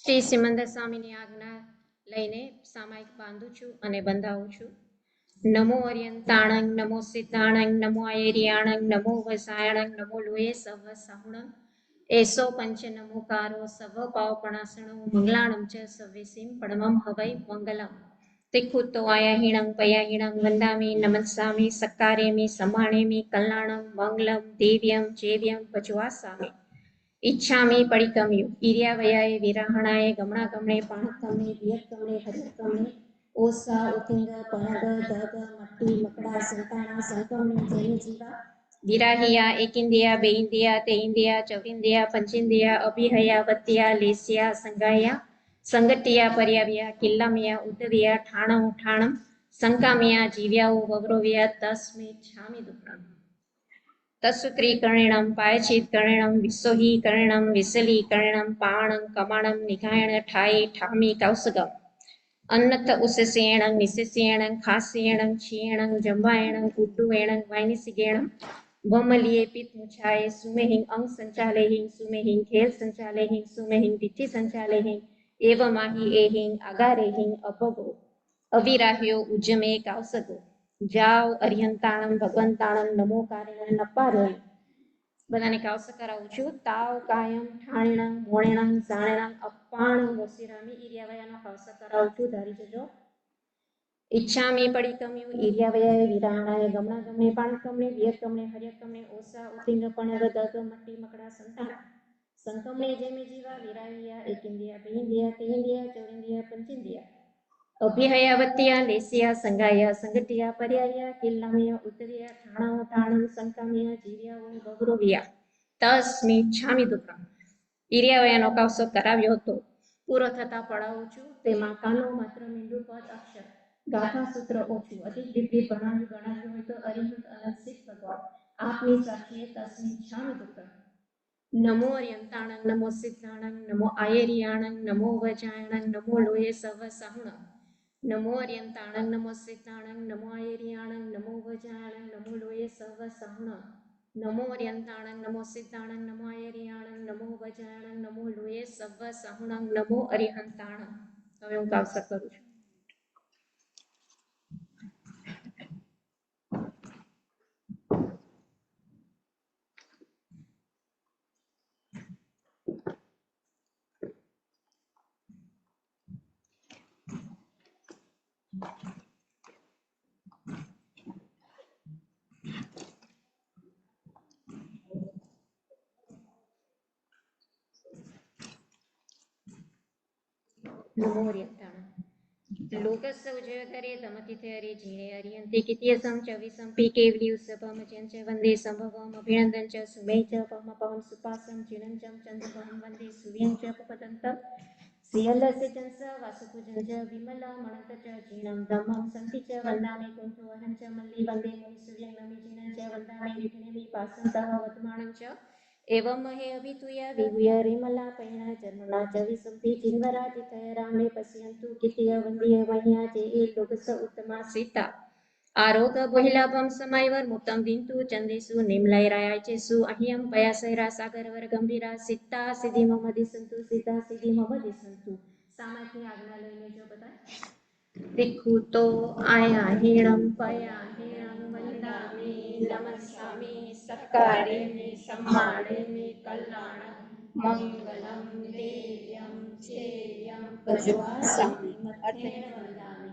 શ્રી સિમંદર સ્વામીની આજ્ઞા લઈને સામાયિક બાંધું છું અને બંધાવું છું. નમો અર્યંતાણંગ નમો સિદ્ધાણંગ નમો આયર્યાણંગ નમો વસાયણંગ નમો લોયે સવ સાહુણં એસો પંચ નમોકારો સવ પાવપણાસણો મંગલાણમ ચ સવ્યસીમ પડમમ હવૈ મંગલમ તિખુતો આયાહીણં પયાહીણં વંદામિ નમસ્સામિ સક્કારેમિ સમાણેમિ કલ્યાણં મંગલમ દેવ્યમ જેવ્યમ ભજવાસામિ ઈચ્છામિ પડિકમ્યુ ઈર્યાવયાય વિરાહણાય ગમણાગમણે પાણકમણે વિયત્કમણે હરિકમણે ઓસા ઉતિંગ પણગ દગ મટ્ટી મકડા સંતાણા સંકમણે જૈન જીવા વિરાહિયા એकिंदिया બેઇંદિયા તેઇંદિયા ચૌરિંદિયા પંચિંદિયા અભિહયા વત્તિયા લેસ્યા સંગાયા સંગટિયા પર્યાવ્યા કિલ્લામિયા ઉદવિયા ઠાણમ ઠાણમ સંકામિયા જીવ્યાઓ વગ્રોવ્યા તસ્મે છામિ દુઃખમ તત્સૂત્રીકરણમ પાયચિત્કરણમ વિસોહીકરણમ વિસલીકરણમ પાણં કમાણમ નિઘાયણ ઠાય ઠામી કૌસગમ અન્નત ઉસસ્યેણં નિસસ્યેણં ખાસ્યેણં ક્ષીયેણં જંભાયેણં ઉડ્ડુયેણં વૈનિસિગેણં વમલીએ પિત્તમુછાએ સુમેહિં અંગ સંચાલેહિં સુમેહિં ખેલ સંચાલેહિં સુમેહિં તિથિ સંચાલેહિં એવમાહી એહિં અગારેહિં અપગો અવિરાહ્યો ઉજ્જમે કૌસગો જાવ અર્યંતાણમ ભગવંતાણમ નમો કારિણં નપારોય બધાને કૌશક કરાવું છું. તાવ કાયમ ઠાણીણં મોણેણં જાણેણં અપાણ વસિરામી ઈર્યાવયાનો કૌશક કરાવું છું. ધારી જજો. ઈચ્છામી પડિકમ્યુ ઈર્યાવયાય વિરાહણાય ગમણાગમણે પાણકમણે વિયત્કમણે હર્યકમણે ઓસા ઉતિંગ પણગ દગ મટ્ટી મકડા સંતાણા સંકમણે જેમે જીવા વિરાહિયા એकिंदिया બેઇંદિયા તેઇંદિયા ચૌરિંદિયા પંચિંદિયા અભિહયાવત્તિયા લેસ્યા સંગાયા સંગટિયા પર્યાયા કિલ્લામિયા ઉત્તરિયા ઠાણો ઠાણમ સંકામિયા જીવ્યાઓ વગ્રોવ્યા તસ્મી છામિ દુઃખમ ઈર્યાવયાનો કૌશક કરાવ્યો હતો. પૂરો થતા પડાવું છું. તેમાં કાનો માત્ર મીંડું પદ અક્ષર ગાથા સૂત્ર ઓછું અધિક ડિગ્રી ગણાવ્યું હોય તો અરિહંત અનંત સિદ્ધ ભગવાન આપની સાક્ષીએ તસ્મી છામિ દુઃખમ. નમો અર્યંતાણંગ નમો સિદ્ધાણંગ નમો આયર્યાણંગ નમો વજાયણંગ નમો લોયે સવ સાહુણં નમો અર્યંતાણંગ નમો સિદ્ધાણંગ નમો આયર્યાણંગ નમો વજાયણંગ નમો લોયે સવ સાહુણં નમો અર્યંતાણંગ નમો સિદ્ધાણંગ નમો આયર્યાણંગ નમો વજાયણંગ નમો લોયે સવ સાહુણં નમો અરિહંતાણં. હવે હું કૌશક કરું છું. નમો અર્યંતાણં लोकस्य उजयधरे दमतिथे हरे जीणे हरियन्ते कित्यसं च विसम्पि केवली उत्सभं च वन्दे सम्भवम् अभिनन्दन् च सुमे च पवमपवं सुपासं चिणं च चन्द्रभवं वन्दे सूर्यं च पुपदन्तं श्रियलस्य च वासुपूजं च विमलमणत च जीणं धम्मं सन्ति च वन्दामि कुण्ठोहरं च मल्ली वन्दे मुनिसूर्यं नमि जीणं च वन्दामि विघ्नेमि पासन्तः वर्तमानं च एवं महे अभितूय विभूय रिमलापैण जन्मना च विसम्पि चिन्वराजितय रामे पश्यन्तु कितीय वन्दीय मह्या चे लोकस उत्तमा सीता आरोग बहिलाभं समयवर्मुक्तं विन्तु चन्देषु निम्लैरायचेषु अह्यं पयासैरा सागरवर गंभीरा सीता सिद्धि मम दिसन्तु सीता सिद्धि मम दिसन्तु. सामायिकની આજ્ઞા લઈને જો બધા दिक्खुतो आयाहीणं पयाहीणं वन्दामि नमस्सामि सत्कारेमि सम्मानेमि कल्याणं मङ्गलं देव्यं चेयं प्रज्वासामि मथेन वन्दामि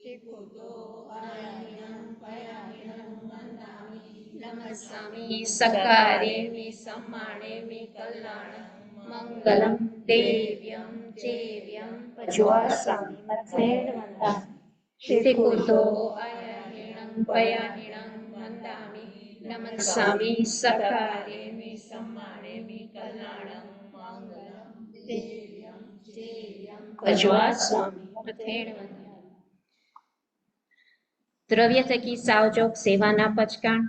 दिक्खुतो आयाहीणं पयाहीणं वन्दामि नमस्सामि सत्कारेमि सम्मानेमि कल्याणं मङ्गलं देव्यं चेव्यं प्रज्वासामि मथेन वन्दामि दिक्खुतो आयाहीणं पयाहीणं वन्दामि नमस्सामि सत्कारेमि सम्मानेमि कल्याणं मङ्गलं देव्यं चेव्यं प्रज्वासामि मथेन वन्दामि. દ્રવ્ય થકી સાવજોગ સેવાના પચકાણ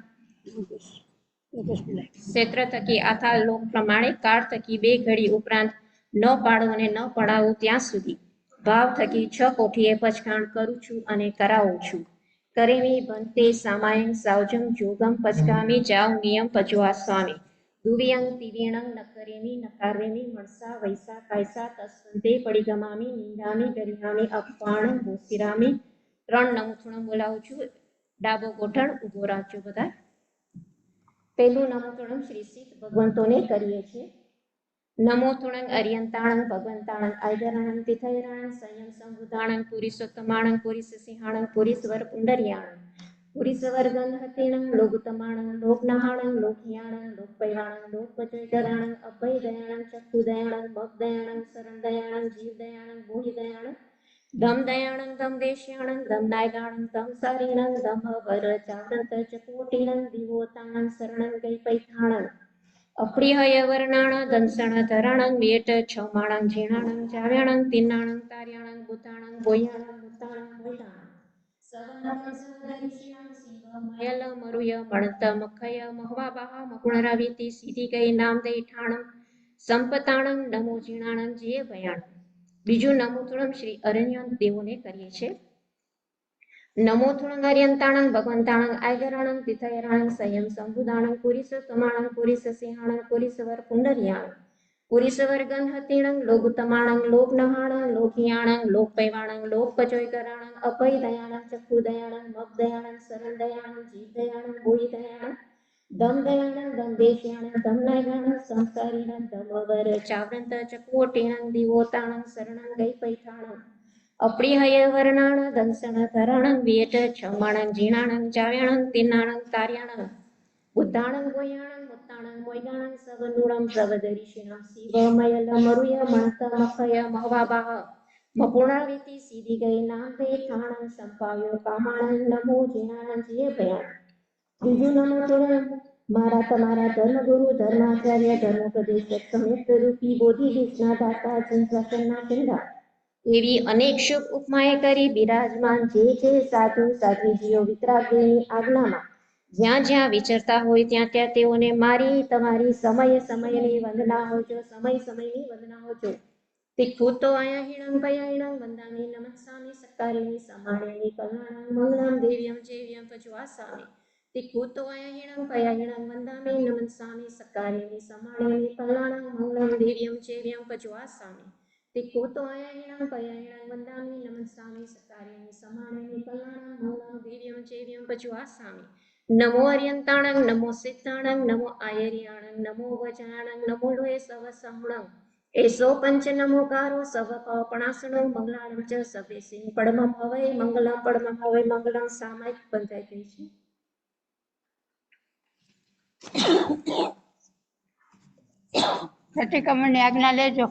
ક્ષેત્ર થકી આથા લોક પ્રમાણે કાળ થકી બે ઘડી ઉપરાંત ન પાડવું અને ન પડાવવું ત્યાં સુધી ભાવ થકી 6 કોઠીએ પચકાણ કરું છું અને કરાવું છું. કરેમી બનતે સામાયણ સાવજમ જોગમ પચકામી જાવ નિયમ પજવા સ્વામી દુવ્યંગ તિવ્યણંગ નકરેમી નકારેમી મણસા વૈસા કાયસા તસ્વંતે પડિગમામી નિંદામી ગરિમામી અપાણ ભૂસિરામી. 3 નમૂથુણમ બોલાવું છું. ડાબો ગોઠણ ઊભો રાખજો બધા. પહેલું નમૂથુણમ શ્રી સિદ્ધ ભગવંતોને કરીએ છીએ. નમો તુણંગ અર્યંતાણંગ ભગવંતાણંગ આયદરાણંગ તિથયરાણંગ સંયમ સંબુધાણંગ પુરીસોત્તમાણંગ પુરીસસિંહાણંગ પુરીસવર પુંડરિયાણંગ પુરીસવર ગંધહતીણંગ લોગુતમાણંગ લોકનહાણંગ લોકહિયાણંગ લોકપૈવાણંગ લોકપચૈકરાણંગ અભયદયાણંગ ચક્ષુદયાણંગ ભગદયાણંગ શરણદયાણંગ જીવદયાણંગ બોહિદયાણંગ દમદયાણંગ દમદેશ્યાણંગ દમનાયગાણંગ દમસારીણંગ દમહવર ચાવણંત ચકોટીણંગ દિવોતાણંગ શરણંગ ગૈપૈથાણંગ અપ્રિહય વર્ણાણ દંસણ ધરાણંગ વેટ છમાણંગ ઝીણાણંગ જાવ્યાણંગ તિન્નાણંગ તાર્યાણંગ બુતાણંગ બોયાણંગ મુતાણંગ મોયદાણંગ સવનગં સવદરિષિણંગ શિવમયલ મરુય મણત મખય મહવાબાહ મગુણરાવીતિ સીધી ગઈ નામ દૈઠાણંગ સંપતાણંગ નમો ઝીણાણંગ જીએ ભયાણંગ. બીજું નમોતુણમ શ્રી અરણ્ય દેવોને કરીએ છીએ. નમો તુણંગ અર્યંતાણંગ ભગવંતાણંગ આયગરાણંગ તિથયરાણંગ સંયમ સંબુદાણંગ પુરીસોત્તમાણંગ પુરીસસિંહાણંગ પુરીસવર પુંડરિયાણંગ પુરીસવર ગંધહતીણંગ લોગુતમાણંગ લોકનહાણંગ લોકહિયાણંગ લોકપૈવાણંગ લોકપચોયકરાણંગ અભયદયાણંગ ચક્ષુદયાણંગ મગદયાણંગ શરણદયાણંગ જીવદયાણંગ બોહિદયાણંગ દમદયાણંગ દમદેશ્યાણંગ દમનાયગાણંગ સંસારીણંગ દમવર ચાવણંત ચકોટીણંગ દિવોતાણંગ શરણંગ ગૈપૈથાણંગ અપ્રિહય વર્ણાણ દંસણ ધરાણંગ વેટ છમાણંગ ઝીણાણંગ જાવ્યાણંગ તિન્નાણંગ તાર્યાણંગ બુદ્ધાણંગ બોયાણંગ મુત્તાણંગ મોયદાણંગ સવનુણમ સવદરિષિણં શિવમયલ મરુય મણત મખય મહવાબાહ મપુણાવીતિ સીધી ગઈ નામ દૈઠાણંગ સંપાવ્યો કામાણંગ નમો ઝીણાણંગ જીએ ભયાણંગ. ત્રીજું નમો તુણંગ મારા તમારા ધર્મગુરુ ધર્માચાર્ય ધર્મોપદેશક સમેત રૂપી બોધિ વિષ્ણા દાતા ચંદ્રાસનના ચંદ્રા એવી અનેક શુભ ઉપમાએ કરી બિરાજમાન જે સાધુ સાધ્વીજીઓ વિતરાગની આજ્ઞામાં જ્યાં જ્યાં વિચરતા હોય ત્યાં ત્યાં તેઓને મારી તમારી સમયની વંદના હોજો. સમયની વંદના હોજો. તિખુતો આયા હિણંગ પયાહિણંગ વંદામી નમસ્સામી સત્કારિણી સમાણેની કલ્યાણંગ મંગલમ દેવ્યમ ચેવ્યમ પચવાસામી. તિખુતો આયા હિણંગ પયાહિણંગ વંદામી નમસ્સામી સત્કારિણી સમાણેની કલ્યાણંગ મંગલમ દેવ્યમ ચેવ્યમ પચવાસામી. તિખુતો આયા હિણંગ પયાહિણંગ વંદામી નમસ્સામી સત્કારિણી સમાણેની કલ્યાણંગ મંગલમ દેવ્યમ ચેવ્યમ પચવાસામી. નમો અર્યંતાણંગ નમો સિદ્ધાણંગ નમો આયર્યાણંગ નમો વજાણંગ નમો લોહે સવ સહુણંગ એસો પંચ નમોકારો સવ પણાસણો મંગલાણમ ચ સવેસિંગ પડમમ હવૈ મંગલમ પડમમ હવૈ મંગલમ. સામાયિક બંધાઈ ગઈ છે. પ્રતિક્રમણની આજ્ઞા લેજો.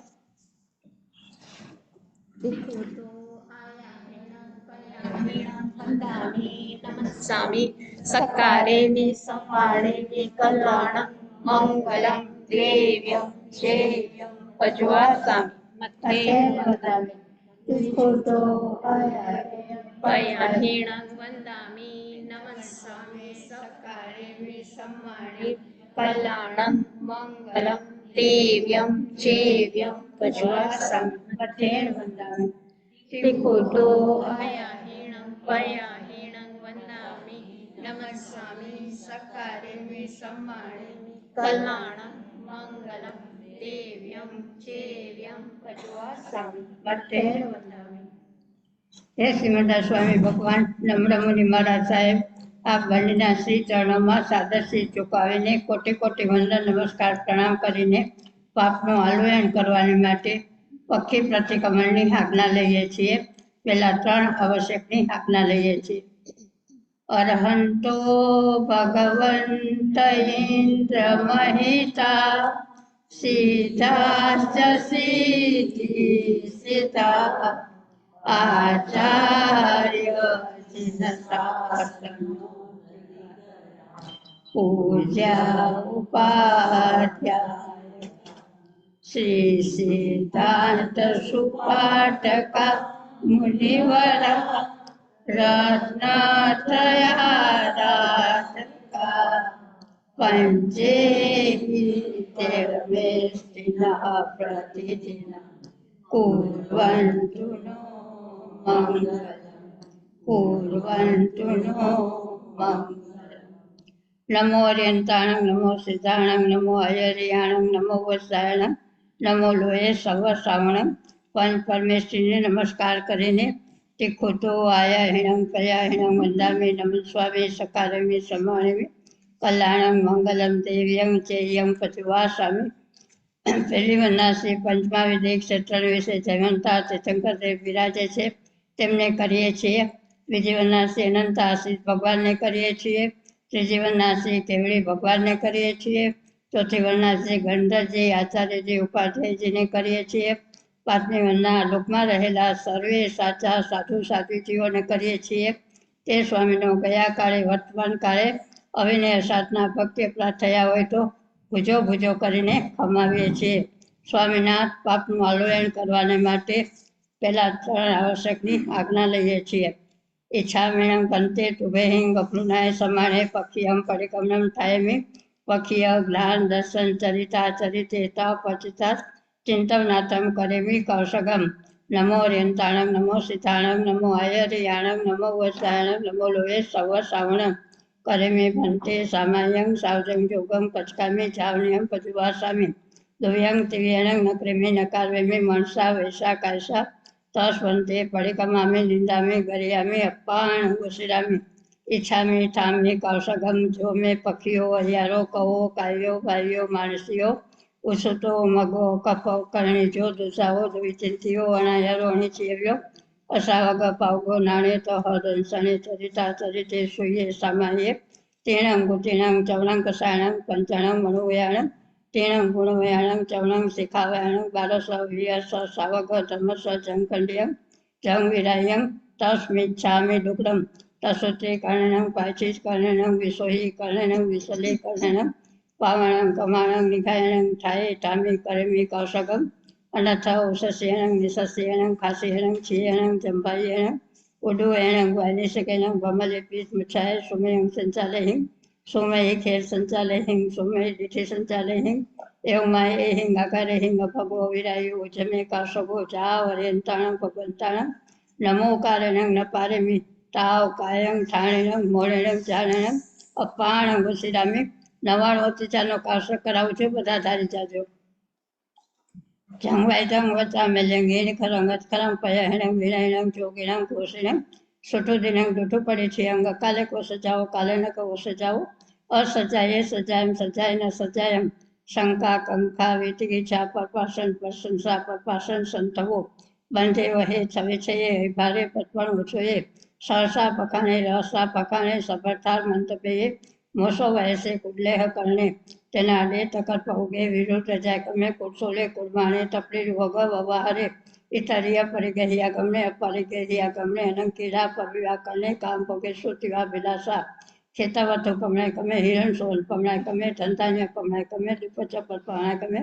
નમસ્સામી સક્કારેમી સંવાણેમી કલ્યાણં મંગલં દેવ્યં ચેવ્યં પચવાસામી. પયાહિણં વંદામિ નમસ્સામી સક્કારેમી સંવાણે કલ્યાણં મંગલં દેવ્યં ચેવ્યં પચવાસામી. તિખુતો આયાહિણં પયાહિણં વંદામિ નમસ્સામી સક્કારેમી સંવાણે કલ્યાણં મંગલં દેવ્યં ચેવ્યં પચવાસામી. હે શ્રીમંતા સ્વામી ભગવાન નમ્ર મુનિ મહારાજ સાહેબ, આપ બંનેના શ્રી ચરણોમાં સાદરશ્રી ઝુકાવીને કોટી કોટી વંદન નમસ્કાર પ્રણામ કરીને પાપનું આલોયન કરવાની માટે પક્ષી પ્રતિક્રમણની આજ્ઞા લઈએ છીએ. પહેલા 3 આવશ્યકની આજ્ઞા લઈએ છીએ. અર્હંતો ભગવંત ઇન્દ્ર મહિતા સિદ્ધાશ્ચ સિદ્ધિ સિદ્ધા આચાર્ય પૂજ્યા ઉપાધ્યાય શ્રી સિદ્ધાંત સુપાટકા મુનિવરા રત્નત્રયાદાતકા પંચેહિતેર્વેષ્ટિનઃ પ્રતિદિનઃ कुर्वन्तु नो मङ्गलम् कुर्वन्तु नो मङ्गलम्. नमो अर्यंताणं नमो सिद्धाणं नमो अयर्याणं नमो વત્સાયણં નમો લોહે સર્વ શ્રાવણં પંચ પરમેશ્વરીને નમસ્કાર કરીને તિખોતો આયા હિણં કયા હિણં વંદામી નમઃ સ્વામી સકારમી સમાણિમી કલ્યાણં મંગલમ દેવ્યં ચેયં પતિવાસામી પહેલી વંદના પંચમા વિધિ ક્ષેત્ર વિશે જયવંતા તીર્થંકર દેવ બિરાજે છે તેમને કરીએ છીએ. બીજી વંદના અનંત આશીષ ભગવાનને કરીએ છીએ. ત્રીજી વંદના કેવડી ભગવાનને કરીએ છીએ. ચોથી વંદના ગણધરજી આચાર્યજી ઉપાધ્યાયજીને કરીએ છીએ. પાંચમી વંદના લોકમાં રહેલા સર્વે સાચા સાધુ સાધ્વીજીઓને કરીએ છીએ. તે સ્વામીનો ગયા કાળે વર્તમાન કાળે અવિનય સાધના ભક્તિ પ્રાપ્ત થયા હોય તો ભૂજો ભૂજો કરીને ખમાવીએ છીએ. સ્વામીના પાપનું આલોયન કરવાને માટે પહેલા 3 આવશ્યકની આજ્ઞા લઈએ છીએ. ઈચ્છામિણં કંતે તુભેહિં ગપલુનાય સમાણે પક્ષિયં પરિકમનમ થાયમિ પક્ષીય જ્ઞાન દર્શન ચરિતા ચરિતેતા પચિતા ચિંતવનાથમ કરેમિ કૌશગમ નમો અર્યંતાણં નમો સિદ્ધાણં નમો આયર્યાણં નમો વત્સાયણં નમો લોહે સર્વ શ્રાવણં કરેમિ ભંતે સામાયં સાવજં યોગં પચકામિ જાવનિયં પજુવાસામિ દુવ્યં તિવ્યણં ન ક્રિમિ ન કાર્વેમિ મનસા વૈસા કાયસા તસ્વંતે પરિકમામિ નિંદામિ ગરિયામિ અપ્પાણ ઉશિરામિ ઈચ્છામિ ઠામિ કૌશગમ જો મેં પક્ષીઓ હરિયારો કવો કાવ્યો ભાઈઓ માણસીઓ ઉસુતો મગો કફો કરણીજો દુસાઓ દ્વિચિંતીઓ અણાયરો અણીચીવ્યો અસાવગ પાવગો નાણે તો હદંસણે ચરિતા ચરિતે સુયે સામાયે તેણં ગુતિણં ચવણં કસાયણં પંચણં મનોવયાણં તેણં ગુણવયાણં ચવણં શિખાવયાણં બારસ વિયસ સાવગ ધર્મસ જંખંડ્યં જં વિરાયં તસ્મિચ્છામિ દુગ્ધમ તસુતે કર્ણેણ પાચિત કર્ણેણ વિસોહી કર્ણેણ વિસલે કર્ણેણ પાવણં કમાણં નિઘાયણં ઠાયે ઠામિ કરેમિ કૌશગમ અનથ ઉષસ્યેણં નિષસ્યેણં ખાસ્યેણં ક્ષીયેણં જંભાયેણં ઉડુયેણં વૈનિષકેણં ભમલેપીત મુચ્છાય સુમયં સંચાલયહિં સુમયી ખેર સંચાલયહિં સુમયી દીઠિ સંચાલયહિં એવમાય એહિં અકારેહિં અભગો વિરાયુ ઉજમે કૌશગો જાવ અર્યંતાણં ભગવંતાણં નમો કારેણં ન પારેમિ તાવ કાયં ઠાણેણં મોણેણં જાણેણં અપાણં ઉશિરામિ 99 કૌશક કરાવું છું, બધા ધારી જાજો. જંગવાયજંગ વચામેલ્યં ગીણી ખરંગત ખરં પયહિણં વિનયણં જોગીણં ઘોષિણં સુઠુદિનં દૂઠું પડી છે અંગ કાલે કો સજાઓ કાલે ન કો સજાઓ અસજાયે સજાયમ સજાય ન સજાયમ શંકા કંકા વિતિગીછા પરપાસન પ્રશંસા પરપાસન સંતવો બંધે વહે છવે છે એ ભારે પટપણ ઓછો એ સરસા પખાણે રસા પખાણે સફળતાર મંતપે મોસો વયસે કુડલેહ કરણે તેના આડે તકર પહોગે વિરુદ્ધ જાય ગમે કુરસોલે કુરબાણે તપડી વગ વવાહરે ઇતરિય પરિગહિયા ગમને અપરિગહિયા ગમને અનંકીરા પવિવા કરણે કામ ભોગે શ્રુતિવા વિલાસા ખેતાવતો પમણાય ગમે હિરણ સોલ પમણાય ગમે ધંધાન્ય પમણાય ગમે દીપચપર પમણાય ગમે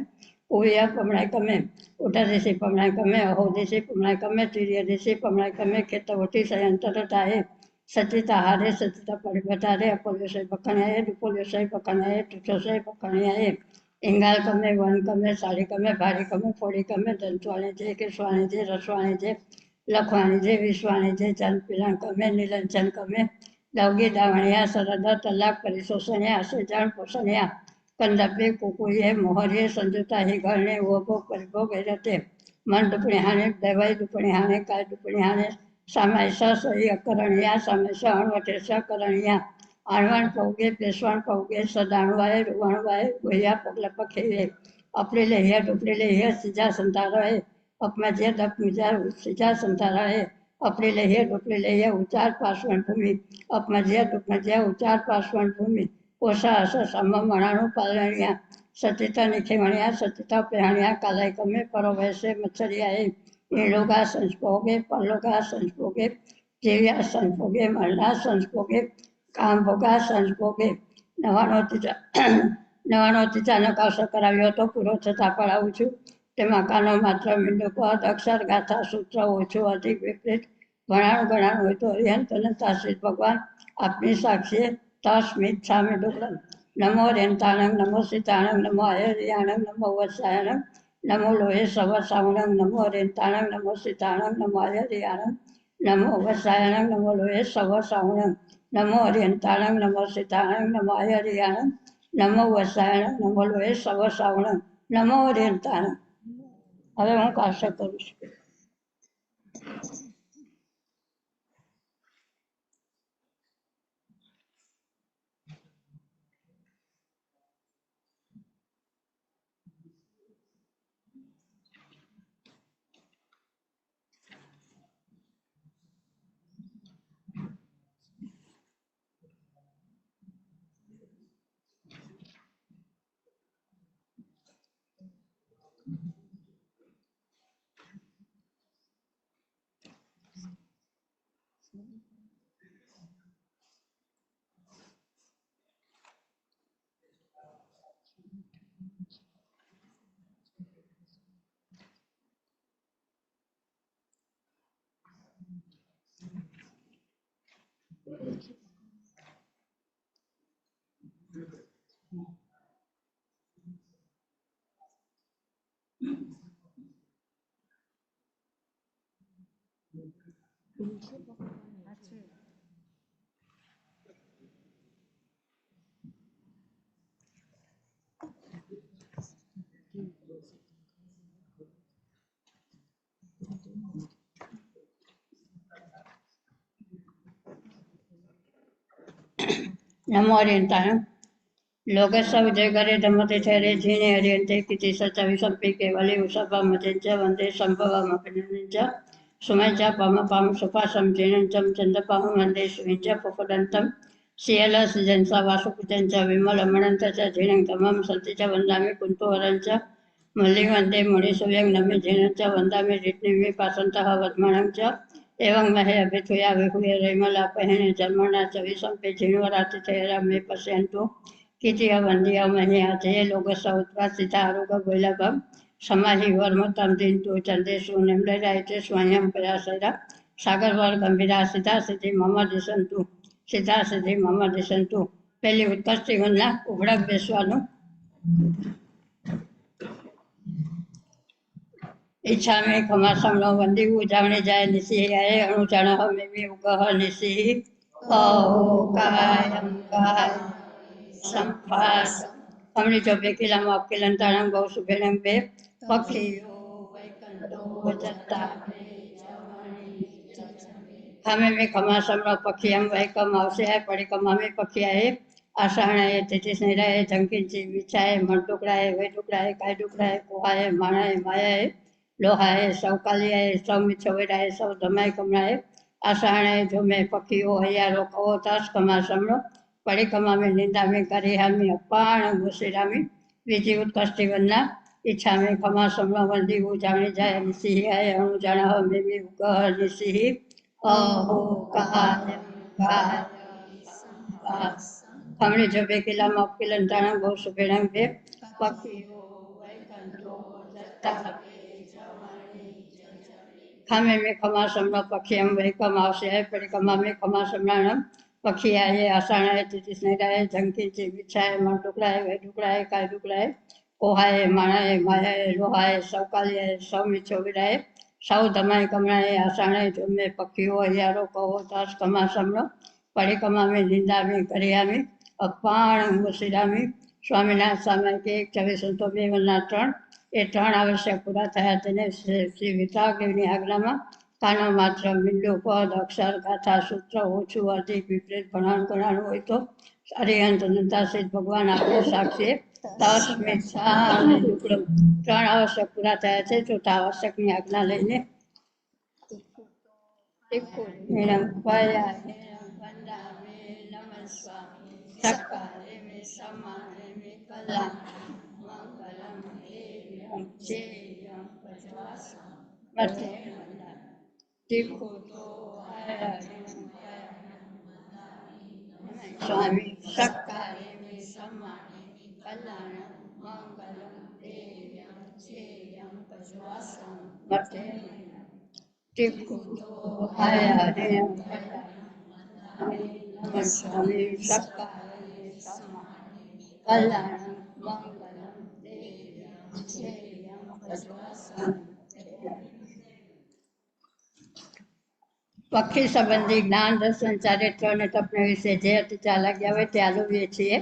ઉયા પમણાય ગમે ઉઠાદેશી પમણાય ગમે અહોદેશી પમણાય ગમે તિર્યદેશી પમણાય ગમે ખેતવટી સંયંતરતાએ સચિતા હારે સચિતા પરિબતારે અપોલ્યોસય પકણાએ દુપોલ્યોસય પકણાએ તુઠોસય પકણાએ ઇંગાલ ગમે વન ગમે સાડી ગમે ભારી ગમે ફોડી ગમે દંતવાણી છે કેશવાણી છે રસવાણી છે લખવાણી છે વિશ્વાણી છે ચંદ પિલણ ગમે નીલંચન ગમે દવગી દાવણિયા સરદ તલાક પરિશોષણ્યા સેજાણ પોષણ્યા કંદપે કુકુએ મોહરીએ સંજુતા હિગળને ઓભો પરિભોગ રતે મન દુપણી હાને દવાઈ દુપણી હાને કાય દુપણી હાને સામાયસા સહી અકરણિયા સામાયસા અણવટેસા કરણિયા આણવણ પૌગે પેશવણ પૌગે સદાણવાય રૂવણવાય ગોયા પગલા પખેવે અપડે લઈએ ડુપડે લઈએ સીજા સંતારાય અપમજે દપમજા સીજા સંતારાય અપડે લઈએ ડુપડે લઈએ ઉચાર પાસવણ ભૂમિ અપમજે દુપમજે ઉચાર પાસવણ ભૂમિ ઓષા અસ સમ મણાણું પાલણિયા સચિતા નિખેવણિયા સચિતા પહેણિયા કાલાય ગમે પરો વૈસે મચ્છરિયા ઈલોગા સંસ્પોગે પરલોગા સંસ્પોગે જેવ્યા સંસ્પોગે મરણા સંસ્પોગે કામભોગા સંસ્પોગે 99 કૌશક કરાવ્યો હતો પૂરો થતા પડાવું છું. તેમાં કાનો માત્ર મીંડો પદ અક્ષર ગાથા સૂત્ર ઓછું અધિક વિપરીત ભણાણું ગણાણું હોય તો અર્યંત અનંતાશ્રિત ભગવાન આપની સાક્ષીએ તસ્મિત સામે ડુકડમ નમો રેંતાણંગ નમો સીતાણંગ નમો અયર્યાણંગ નમો વત્સાયણંગ નમો લોહે સવ સાવણંગ નમો રેંતાણંગ નમો સીતાણંગ નમો અયર્યાણંગ નમો વત્સાયણંગ નમો લોહે સવ સાવણંગ नमो हरियंताणं नमो सीताणं नमो हरियाणं नमो વસાયણ નમો લોહે સવ શ્રાવણ નમો હરિયંતાણં. હવે હું કાશા કરું છું. नमो हरियंताणं लोकस्व जय करे धमते ठहरे झीणे हरियंते किती सचा विसंपी केवली उसपा मतेंच वंदे संभवामपिनंच सुमैच पम पम सुपासम झीणंचम चंदपम वंदे सुविंच पुपदंतम सियल सिजंसा वासुपुजंच विमलमणंतच झीणं तमं सतीच वंदामि कुंतुवरंच मल्ली वंदे मुनिसुव्यं नमि झीणंच वंदामि रिट्निमि पासंतः वद्मणंच एवं महे अभिथुया विहुय रेमला पहिणे जन्मना च विसंपे झीणवराति थेरा मे पश्यन्तु कितिय वंदिय महे अजय लोकस उत्पासिता आरोग वैलभम समाहि वर्मतम दिंतु चंदेशु निम्लरायते स्वयं प्रयासरा सागरवर गंभीरा सीता सिद्धि मम दिशंतु सीता सिद्धि मम दिशंतु पहली उत्कर्ष वंदना उभड़क बेसवानु इच्छा में खमा समलो वंदी उजावणे जाय निसी आए अणुचण में भी उगह निसी कायम काय संफास हमने जो बेकिला मक्किलन ताणं गौ सुबेणं बे पक्षियो वैकंतो जत्ता खामे में खमा समलो पक्षियम वैकम आवसे है पड़ी कमा में पक्षी आए आषाण है तेतीस नहीं रहे झंकिंची विछाए मण टुकड़ा है वे टुकड़ा है काय टुकड़ा है कोहा है माणा है माया है लोहा है सौ काली है सौ मिछवेड़ा है सौ धमाई कमरा है आषाण है जो मैं पक्षी हो हयारो कहो तास कमा समलो पड़ी कमा में निंदा में करे हामी अपाण घुसेरामी बीजी उत्कष्टि वन्ना इच्छा में खमा समलो वंदी वो जाने जाए निसी है अणु जाना में भी उगह निसी अहो कायम काय हमने जो बेकिला मक्किलन ताणं गौ सुबेणं बे पक्षियो वैकंतो जत्ता खामे में खमा समलो पक्षियम वैकम आवसे है पड़ी कमा में खमा समलाणम पक्षी आए आषाण है तिथिस नहीं रहे झंकिंची विछाए मण टुकड़ा है वे टुकड़ा है काय टुकड़ा है कोहा है माणा है माया है लोहा है सौ काली है सौ मिछोविड़ा है सौ धमाई कमरा है आषाण है जो में पक्षी हो हयारो कहो तास कमा समलो पड़ी कमा में निंदा में करिया में अपाण मुसिरामी સ્વામિનાથ સ્વામી કે 2402 એ ત્રણ આવશ્યક પૂરા થયા તેને શ્રી વિતરાગદેવની આજ્ઞામાં કાનો માત્ર મીંડું પદ અક્ષર ગાથા સૂત્ર ઓછું અધિક વિપરીત ભણાણ ગણાણ હોય તો અરિહંત નંદાસિત ભગવાન આપણે સાક્ષી તસ્મિત ત્રણ આવશ્યક પૂરા થયા છે ચોથા આવશ્યકની આજ્ઞા લઈને વંદામે નમઃ સ્વામી સકારે મે સમારે મે કલા મંગલમ દેવ્યમ ચેયમ પજવાસમ મતે તીખો તો સ્વામી સકારે મે સમારે મે કલ્યાણમ મંગલમ દેવ્યમ ચેયમ પજવાસમ મતે તીખો તો હરે સ્વામી સકારે સમારે કલ્યાણમ મંગલમ દેવ્યમ ચેયમ પજવાસમ પક્ષી સંબંધી જ્ઞાન દર્શન ચારિત્ર અને તપને વિશે જે અતિચા લાગ્યા હોય તે આલોવીએ છીએ.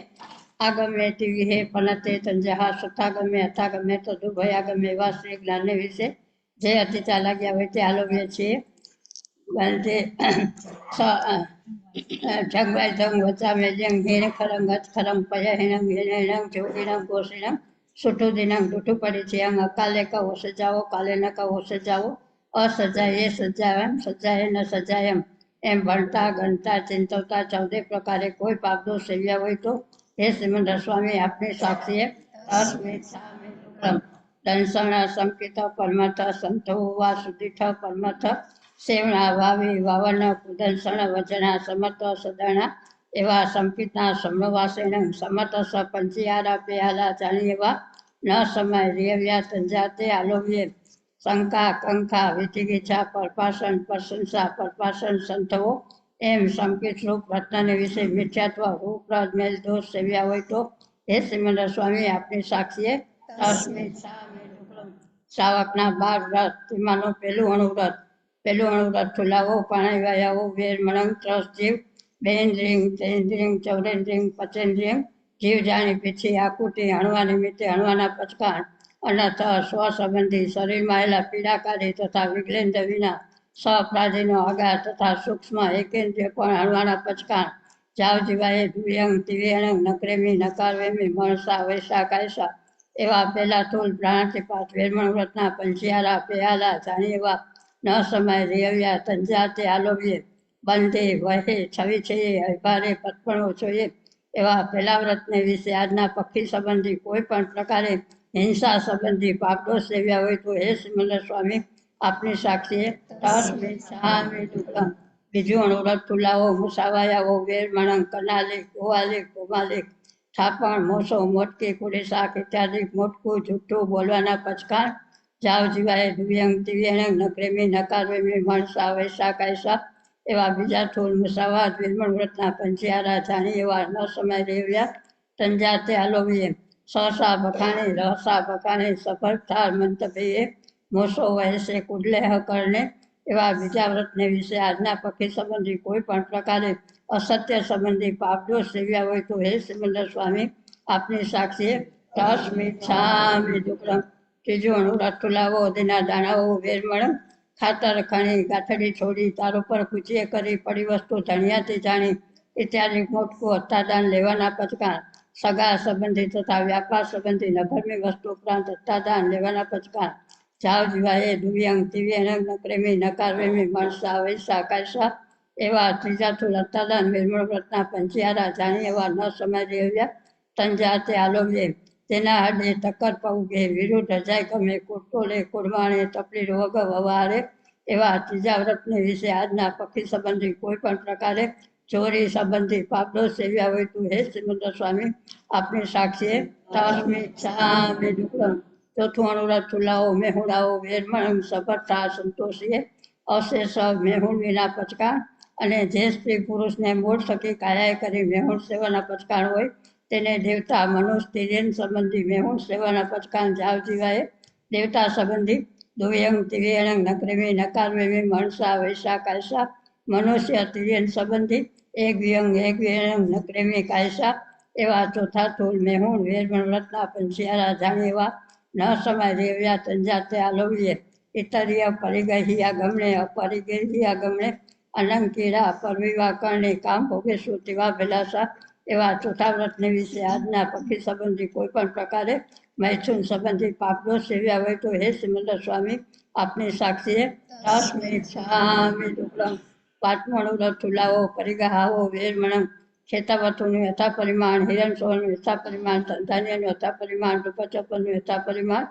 આગમે ટીવી હે પનતે તંજહા સતાગમે અથાગમે તદુભયાગમે એવા શ્રી જ્ઞાનને વિશે જે અતિચા લાગ્યા હોય તે આલોવીએ છીએ. બનતે જગવાય જંગ વચામે જંગ હેણ ખરંગ અચ ખરંગ પય હેણંગ હેણંગ જોગીણંગ ગોસીણંગ સુઠું દિનંગ દૂઠું પડી છે અંગ અકાલે કહો સજાવો કાલે ન કહો સજાવો અસજાય એ સજાય એમ સજાય ન સજાય એમ ભણતા ગણતા ચિંતવતા 14 પ્રકારે કોઈ પાપ દોષ સેવ્યા હોય તો હે સિમંદર સ્વામી આપની સાક્ષીએ દંસણ સંકિત પરમથ સંતો વા સુદીઠ પરમથ સેવણા વાવી વાવન કુદંસણ વજણા સમત સદણા એવા સંકિતના સમવાસેણ સમત સ પંચિયારા પેયાલા જાણી એવા ન સમય રેવ્યા તંજાતે આલોવ્યે શંકા કંકા વિચિકિચ્છા પરપાસન પ્રશંસા પરપાસન સંતવો એમ સંકિત રૂપ રત્નને વિશે મિથ્યાત્વ રૂપ મેલ દોષ સેવ્યા હોય તો હે સિમંદર સ્વામી આપની સાક્ષીએ શ્રાવકના 12 વ્રત તેમાંનું પહેલું અણુવ્રત ઠુલાવો પાણી વાયાવો વેર મણંગ ત્રસ જીવ બેન્દ્રિંગ તેન્દ્રિંગ ચૌરેન્દ્રિંગ પચેન્દ્રિંગ જીવ જાણી પીછી આકુતિ હણવા નિમિત્તે હણવાના પચકાણ અનથ સ્વ સંબંધી શરીરમાં આવેલા પીડાકારી તથા વિગ્લેન્દ્ર વિના સઅપરાધીનો આઘાત તથા સૂક્ષ્મ એકેન્દ્રિય પણ હણવાના પચકાણ જાવ જીવાએ દુયંગ દિવ્યંગ નકરેમી નકારવેમી મણસા વૈસા કાયસા એવા પહેલા તોલ પ્રાણાતિપાત વેરમણ વ્રતના પંચિયારા પેયાલા જાણી એવા ન સમય રેવ્યા તંજાતે આલોવ્યે બંધે વહે છવી છે અભારે પટપણો જોઈએ એવા પહેલા વ્રતને વિશે આજના પક્ષી સંબંધી કોઈ પણ પ્રકારે હિંસા સંબંધી પાપદોષ સેવ્યા હોય તો હે સિમંદર સ્વામી આપની સાક્ષીએ બીજું અણુવ્રત તુલાવો મુસાવાયાવો વેર મણંગ કનાલિક ગોવાલિક ગોમાલિક થાપણ મોસો મોટકી કુડી શાક ઇત્યાદિ મોટકું જુઠ્ઠું બોલવાના પચકાણ જાવ જીવાએ દિવ્યંગ દિવ્યંગ નકરેમી નકારવેમી મણસા વૈસા કાયસા એવા બીજા થોલ મુસાવાદ વિરમણ વ્રતના પંચિયારા જાણી એવા ન સમય રેવ્યા તંજાતે આલોવીએ સહસા બખાણી રહસા બખાણી સફળ થાર મંતભીએ મોસો વહેશે કુડલેહ કરને એવા બીજા વ્રતને વિશે આજના પક્ષી સંબંધી કોઈ પણ પ્રકારે અસત્ય સંબંધી પાપદોષ સેવ્યા હોય તો હે સિમંદર સ્વામી આપની સાક્ષીએ તસ્મિચ્છામિ દુક્કડમ ત્રીજું અણુવ્રત તુલાવો તેના દાણાઓ વેરમણ ખાતર ખણી ગાંઠડી છોડી તારો પર કૂચીએ કરી પડી વસ્તુ ધણિયાથી જાણી ઇત્યાદિ મોટકું હત્તાદાન લેવાના પચકાણ સગા સંબંધી તથા વ્યાપાર સંબંધી નગરની વસ્તુ ઉપરાંત હત્તાદાન લેવાના પચકાણ જાવ જીવાએ દુવ્યંગ દિવ્યંગ નકરેમી નકારવેમી મણસા વૈસા કાયસા એવા ત્રીજા થુલ હત્તાદાન વેરમણ વ્રતના પંચિયારા જાણી એવા ન સમય રેવ્યા તંજાતે આલોવ્યે તેના હડે તકર પૌગે વિરુદ્ધ અજાય ગમે કુટોલે કુરમાણે તપલી રોગ વવારે એવા ત્રીજા વ્રતને વિશે આજના પક્ષી સંબંધી કોઈ પણ પ્રકારે ચોરી સંબંધી પાપદોષ સેવ્યા હોય તો હે સિમંદર સ્વામી આપની સાક્ષીએ તસ્મિચ્છામિ દુક્કડમ ચોથું અણુવ્રત તુલાવો મેહુડાઓ વેરમણ સફળતા સંતોષીએ અશેષ મેહુણ વિના પચકાણ અને જે સ્ત્રી પુરુષને મૂળ થકી કાયાએ કરી મેહુણ સેવાના પચકાણ હોય તેને દેવતા મનુષ્ય તિર્યન સંબંધી મેહુણ સેવાના પચકાણ જાવ જીવાએ દેવતા સંબંધી દુવ્યંગ દિવ્યંગ નકરેમી નકારવેમી મણસા વૈસા કાયસા મનુષ્ય તિર્યન સંબંધી એક વ્યંગ નકરેમી કાયસા એવા ચોથા તોલ મેહુણ વેરમણ વ્રતના પંચિયારા જાણી એવા ન સમય રેવ્યા તંજાતે આલોવ્યે ઇતરીય પરિગહિયા ગમણે અપરિગહિયા ગમણે અલંકીરા પરવિવા કરણે કામ ભોગેશું તેવા ભેલાસા એવા ચોથા વ્રતને વિશે આજના પક્ષી સંબંધી કોઈ પણ પ્રકારે મૈથુન સંબંધી પાપદોષ સેવ્યા હોય તો હે સિમંદર સ્વામી આપની સાક્ષીએ તસ્મિચ્છામિ દુક્કડમ પાંચમું અણુવ્રત તુલાવો પરિગહાવો વેરમણમ ખેતાવતુનું યથા પરિમાણ હિરણ સોનું યથા પરિમાણ ધનધાન્યનું યથા પરિમાણ રૂપચપનનું યથા પરિમાણ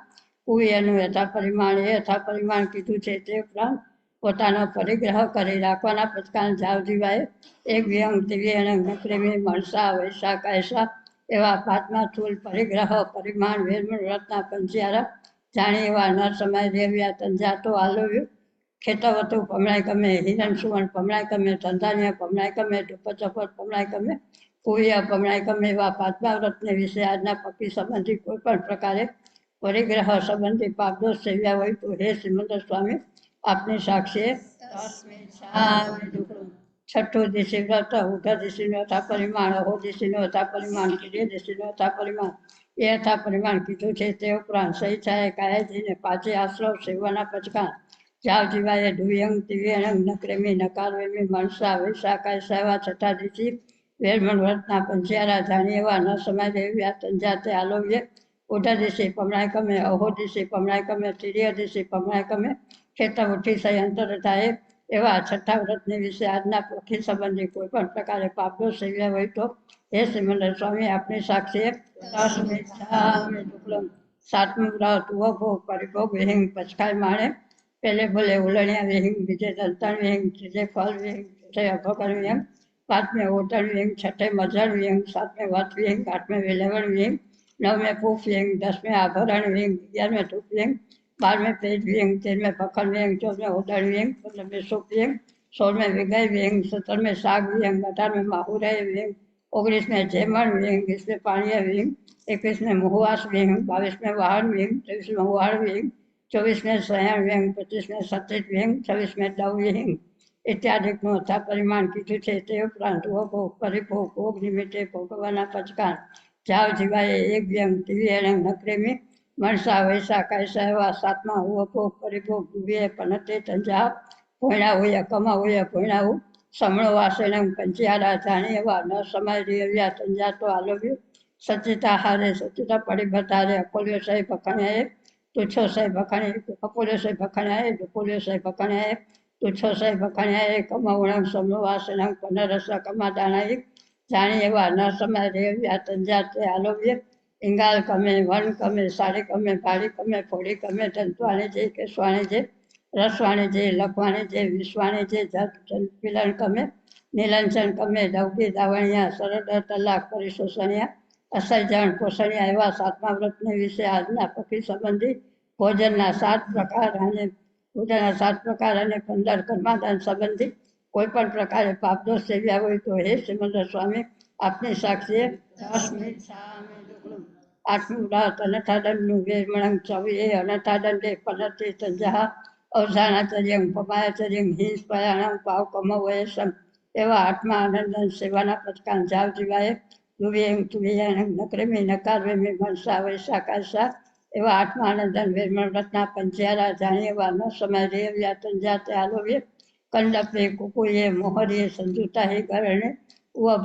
કુયનું યથા પરિમાણ એ યથા પરિમાણ કીધું છે તે ઉપરાંત પોતાનો પરિગ્રહ કરી રાખવાના પચકાણ જાવ જીવાએ એક વ્યંગ દિવ્યંગ નકરેમી મણસા વૈસા કાયસા એવા પાંચમા સ્થૂલ પરિગ્રહ પરિમાણ વેરમણ વ્રતના પંચિયારા જાણી એવા ન સમય રેવ્યા તંજાતો આલોવ્યું ખેતવતુ પમણાઈ ગમે હિરણ સુવર્ણ પમણાઈ ગમે ધંધાન્ય પમણાઈ ગમે ધૂપચપર પમણાઈ ગમે કુય પમણાઈ ગમે એવા પાંચમા વ્રતને વિશે આજના પક્ષી સંબંધી કોઈ પણ પ્રકારે પરિગ્રહ સંબંધી પાપદોષ સેવ્યા હોય તો હે સિમંદર સ્વામી આપની સાક્ષીએ છઠ્ઠું દિશી વ્રત ઉધા દિશીનું યથા પરિમાણ અહો દિશીનું યથા પરિમાણ કિર્ય દિશીનું યથા પરિમાણ એ યથા પરિમાણ કીધું છે તે ઉપરાંત સહી છાએ કાયાજીને પાંચે આશ્રવ સેવાના પચકા જાવ જીવાય દુવ્યંગ દિવ્યંગ નક્રેમી નકારવેમી મનસા વૈસા કાયસા એવા છઠ્ઠા દિશી વેરમણ વ્રતના પંચિયારા જાણી એવા ન સમાય દેવ્યા તંજાતે આલોવ્ય ઉધા દિશી પમણાય કમે અહો દિશી પમણાય કમે તિર્ય દિશી પમણાય કમે ખેતર ઉઠી સહી અંતર થાય એવા છઠ્ઠા વ્રતની વિશે આજના પોથી સંબંધી કોઈ પણ પ્રકારે પાપો સેવ્યા હોય તો હે શ્રીમંદર સ્વામી આપની સાક્ષીએ સાતમું વ્રત ભોગ પરિભોગ વિહિંગ પચકાય માણે પહેલે બોલે ઉલણિયા વિહિંગ બીજે દંતણ વિહિંગ ત્રીજે ફળ વિહિંગ ચોથે અભકર વિહિંગ પાંચમે ઓટણ વિહિંગ છઠ્ઠે મજણ વિહિંગ સાતમે વત વિહિંગ આઠમે વેલેવણ વિહિંગ નવમે પૂફ વિહિંગ દસમે આભરણ વિહિંગ 11મે ધૂપ વિહિંગ 12મે પેજ વિહિંગ 13મે પખણ વિહિંગ 14મે ઓદળ વિહિંગ 15મે સુપ વિહિંગ 16મે વિગાઈ વિહિંગ 17મે શાક વિહિંગ 18મે માહુરાય વિહિંગ 19મે જેમણ વિહિંગ 20મે પાણીયા વિહિંગ 21મે મુહવાસ વિહિંગ 22મે વહાણ વિહિંગ 23મે ઉહાળ વિહિંગ 24મે સયાણ વિહિંગ 25મે સતીત વિહિંગ 26મે દવ વિહિંગ ઇત્યાદિકનું યથા પરિમાણ કીધું છે તે ઉપરાંત ભોગ પરિભોગ ભોગ નિમિત્તે ભોગવવાના પચકાન જાવ જીવાય એક વ્યંગ દિવ્ય નક્રેમી મનસા વૈસા કાયસા એવા સાતમા ભોગ પરિભોગ દિવ્ય પનતે તંજા ભોયણા હોય કમા હોય ભોયણા સમણો વાસેણ પંચિયારા જાણી એવા ન સમાય રેવ્યા તંજા તો આલોવ્યું સચિતા હારે સચિતા પડી ભતારે અકોલ્યો સાહેબ ભખણ્યાએ તુચ્છો સાહેબ ભખણ્યાએ અકોલ્યો સાહેબ ભખણ્યાએ ડુકોલ્યો સાહેબ ભખણ્યાએ તુચ્છો સાહેબ ભખણ્યાએ કમાવણ સમણો વાસેણ પનરસ કમા દાણાઈ જાણી એવા ન સમાય રેવ્યા તંજા તે આલોવ્ય ઇંગાલ કમે વન કમે સાડી કમે ભાડી કમે ફોડી કમે દંતવાણી જે કેસવાણી જે રસવાણી જે લખવાણી જે વિશ્વાણી જે જલપિલન કમે નીલંચન કમે દવકી દાવણિયા સરદ તલાક પરિશોષણિયા અસરજણ પોષણિયા એવા સાતમા વ્રતને વિશે આજના પક્ષી સંબંધી ભોજનના 7 પ્રકાર અને 15 કર્માદાન સંબંધી કોઈ પણ પ્રકારે પાપદોષ સેવ્યા હોય તો હે શ્રીમંદર સ્વામી આપની સાક્ષીએ 10 મિનિટ આઠમું વ્રત અનથાદંડનું વેરમણંગ ચવીએ અનથાદંડે પનતી તંજા અવસાણાચર્યં પમાયાચર્યં હિંસ પયાણં પાવ કમવયસમ એવા આત્મા આનંદન સેવાના પચકાન જાવ જીવાએ દુવ્યંગ તુવ્યંગ નક્રેમી નકારવેમી મનસા વૈસા કાયસા એવા આત્મા આનંદન વેરમણ વ્રતના પંચિયારા જાણી એવા ન સમય રેવ્યા તંજા તે આલોવ્ય કંડપે કુકુએ મોહરીએ સંજુતા હે કરણે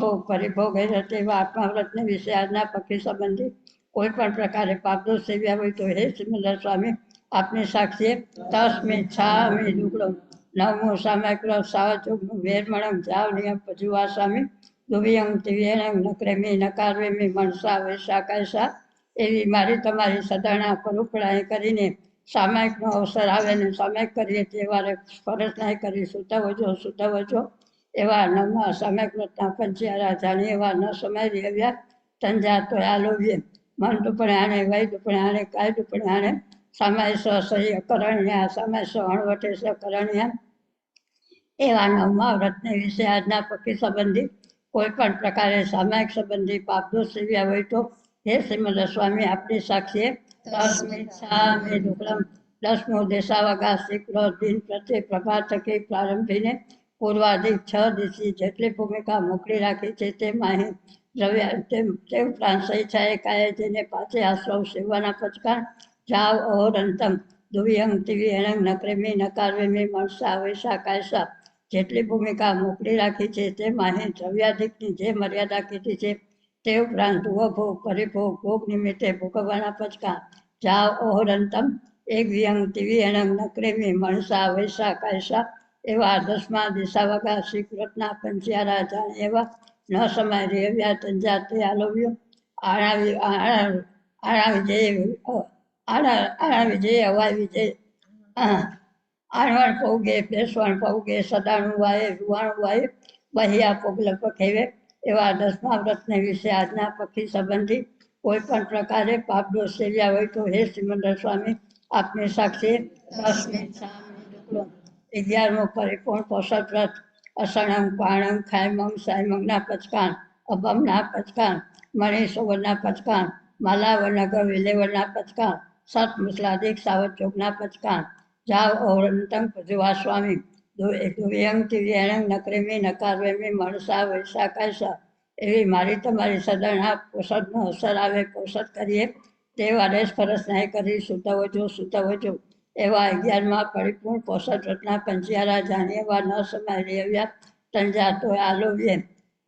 ભોગ પરિભોગ એવા આત્મા વ્રતને વિશે આજના પક્ષી સંબંધી કોઈ પણ પ્રકારે પાપદોષ સેવ્યા હોય તો હે શ્રીમંદર સ્વામી આપની સાક્ષીએ 10 મિનિટ 6 મિનિટ ઉગડો 9મો સામાયિક સાવચોગનું વેરમણંગ જાવ નિયમ પજુવા સ્વામી દુવ્યંગ દિવ્યંગ નક્રેમી નકારવેમી મનસા વૈસા કાયસા એવી મારી તમારી સદાણા પરુપડાએ કરીને સામાયિકનો અવસર આવે ને સામાયિક કરીએ તે વારે ફરજ નહીં કરી સુતવજો એવા નવમા સામાયિક વ્રતના પંચિયારા જાણી એવા ન સમય રેવ્યા તંજા તો આલોવ્ય મન દુપણે આણે વય દુપણે આણે કાય દુપણે આણે સામાય સહી અકરણ્યા સામાય અણવટે કરણ્યા એવા નવમા વ્રતને વિશે આજના પક્ષી સંબંધી કોઈ પણ પ્રકારે સામાયિક સંબંધી પાપદોષ સેવ્યા હોય તો હે શ્રીમંદર સ્વામી આપની સાક્ષીએ 10 મિનિટ 6 મિનિટ ઉકળમ 10મો દેશાવગા શીઘ્ર દિન પ્રત્યે પ્રભાત થકી પ્રારંભીને પૂર્વાધિક 6 દિશી જેટલી ભૂમિકા મોકલી રાખી છે તે માહી તે ઉપરાંત સહી છાએ કાયજીને પાંચે આશ્રવ સેવાના પચકાન જાવ અહોરંતમ દુવ્યંગ દિવ્યંગ નક્રેમી નકારવેમી મનસા વૈસા કાયસા જેટલી ભૂમિકા મોકલી રાખી છે તે માહી દ્રવ્યાધિકની જે મર્યાદા કીધી છે તે ઉપરાંત ભોગ પરિભોગ ભોગ નિમિત્તે ભોગવવાના પચકા જાવ અહોરંતમ એક વ્યંગ દિવ્યંગ નક્રેમી મનસા વૈસા કાયસા એવા 10મા દિશાવગા શ્રીકૃતના પંચિયારા જાણે એવા ન સમય રેવ્યા તંજા તે આલોવ્યો આણા વિજય હવા વિજય આણવણ પૌગે પેસવણ પૌગે સદાણું વાય રૂવાણું વાય બહિયા પોગલ પખેવે એવા 10મા વ્રતને વિશે આજના પક્ષી સંબંધી કોઈ પણ પ્રકારે પાપદોષ સેવ્યા હોય તો હે શ્રીમંદર સ્વામી આપની સાક્ષી 10 મિનિટ 11મો પરિપૂર્ણ પોષક વ્રત અસણંગ પાણંગ ખાયમંગ સાયમંગના પચકાન અભમના પચકાન મણિસોવરના પચકાન માલાવનગર વિલેવરના પચકાન સત મુસલાદિક સાવચોગના પચકાન જાવ ઔરંતં પ્રજુવા સ્વામી દુવ્યંગ તિવ્યણંગ નકરેમી નકારવેમી મણસા વૈસા કાયસા એવી મારી તમારી સદણા પોષદનો અવસર આવે પોષદ કરીએ તે વારે ફરસ નહીં કરી સુતવજો એવા 11માં પરિપૂર્ણ પોષદ રત્ના પંચિયારા જાણીએ વા ન સમાય રેવ્યા તંજાતો આલોવ્ય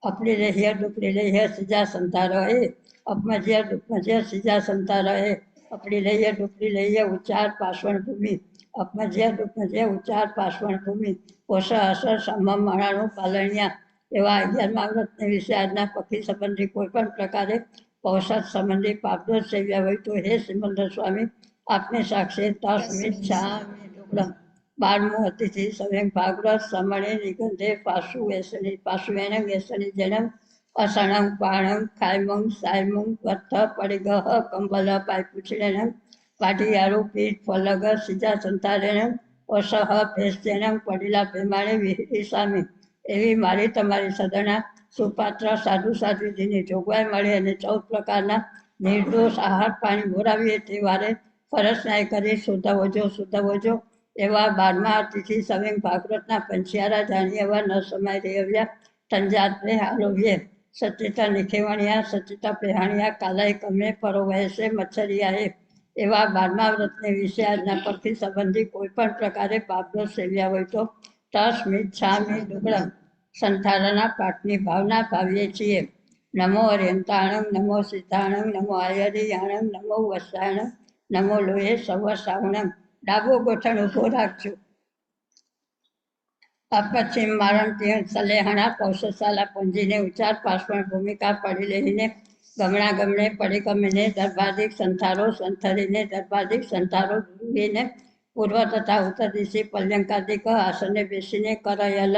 અપડી રહીએ ડુપડી રહીએ સીજા સંતા રહે અપમજ્ય સીજા સંતા રહે અપડી રહીએ ડુપડી રહીએ ઉચ્ચાર પાર્શ્વણ ભૂમિ અપમજ્ય ઉચ્ચાર પાર્શ્વણ ભૂમિ પોષ અસર સમમ મણાનું પાલણ્યા એવા 11મા વ્રતને વિશે આજના પક્ષી સંબંધી કોઈ પણ પ્રકારે પૌષદ સંબંધી પાપદોષ સેવ્યા હોય તો હે સિમંદર સ્વામી આપને સાક્ષી તસ્મિત છામી દુગ્ધમ 12મું અતિથિ સવ્યંગ ભાગવત સમણે નિગંધે પાશુવેણ વેસની જનમ અસણં પાણં ખાયમંગ સાયમંગ વત્થ પડિગહ કંબલ પાયપુછડેણ પાટિયારું પીઠ ફલગ સીજા સંતારેણ ઓસહ ભેષજેણ પડીલા ભેમાણે વિહિરી સામી એવી મારી તમારી સદણા સુપાત્ર સાધુ સાધ્વીજીની જોગવાઈ મળે અને 14 પ્રકારના નિર્દોષ આહાર પાણી મોરાવીએ તે વારે ફરસ ન્યાય કરી શુદ્ધવજો એવા 12મા અતિથિ સવ્યંગ ભાગવતના પંચિયારા જાણીએ એવા ન સમાય રેવ્યા તંજાત્રે આલોવ્યે સચિતા નિખેવણિયા સચિતા પેહાણિયા કાલાઈ કમે પરો વહેશે મચ્છરિયાએ એવા 12મા વ્રતને વિશે આજના પક્ષી સંબંધી કોઈ પણ પ્રકારે પાપદોષ સેવ્યા હોય તો તસ્મિત છામી દુગ્ધમ સંથારાના પાઠની ભાવના ભાવીએ છીએ નમો અર્યંતાણંગ નમો સિદ્ધાણંગ નમો આયરિયાણંગ નમો વસાયણંગ નમો લોહે સવ સાવણંગ ડાબો ગોઠણ ઉભો રાખજો પશ્ચિમ મારણ સલેહણા પૌષશાલા પૂંજીને ઉચ્ચાર પાર્શ્વણ ભૂમિકા પડી લઈને ગમણા ગમણે પડી ગમીને દર્ભાધિક સંથારો સંથરીને દર્ભાધિક સંથારો ધૂવીને પૂર્વ તથા ઉત્તર દિશી પલ્યંકાદિક આસને બેસીને કરયલ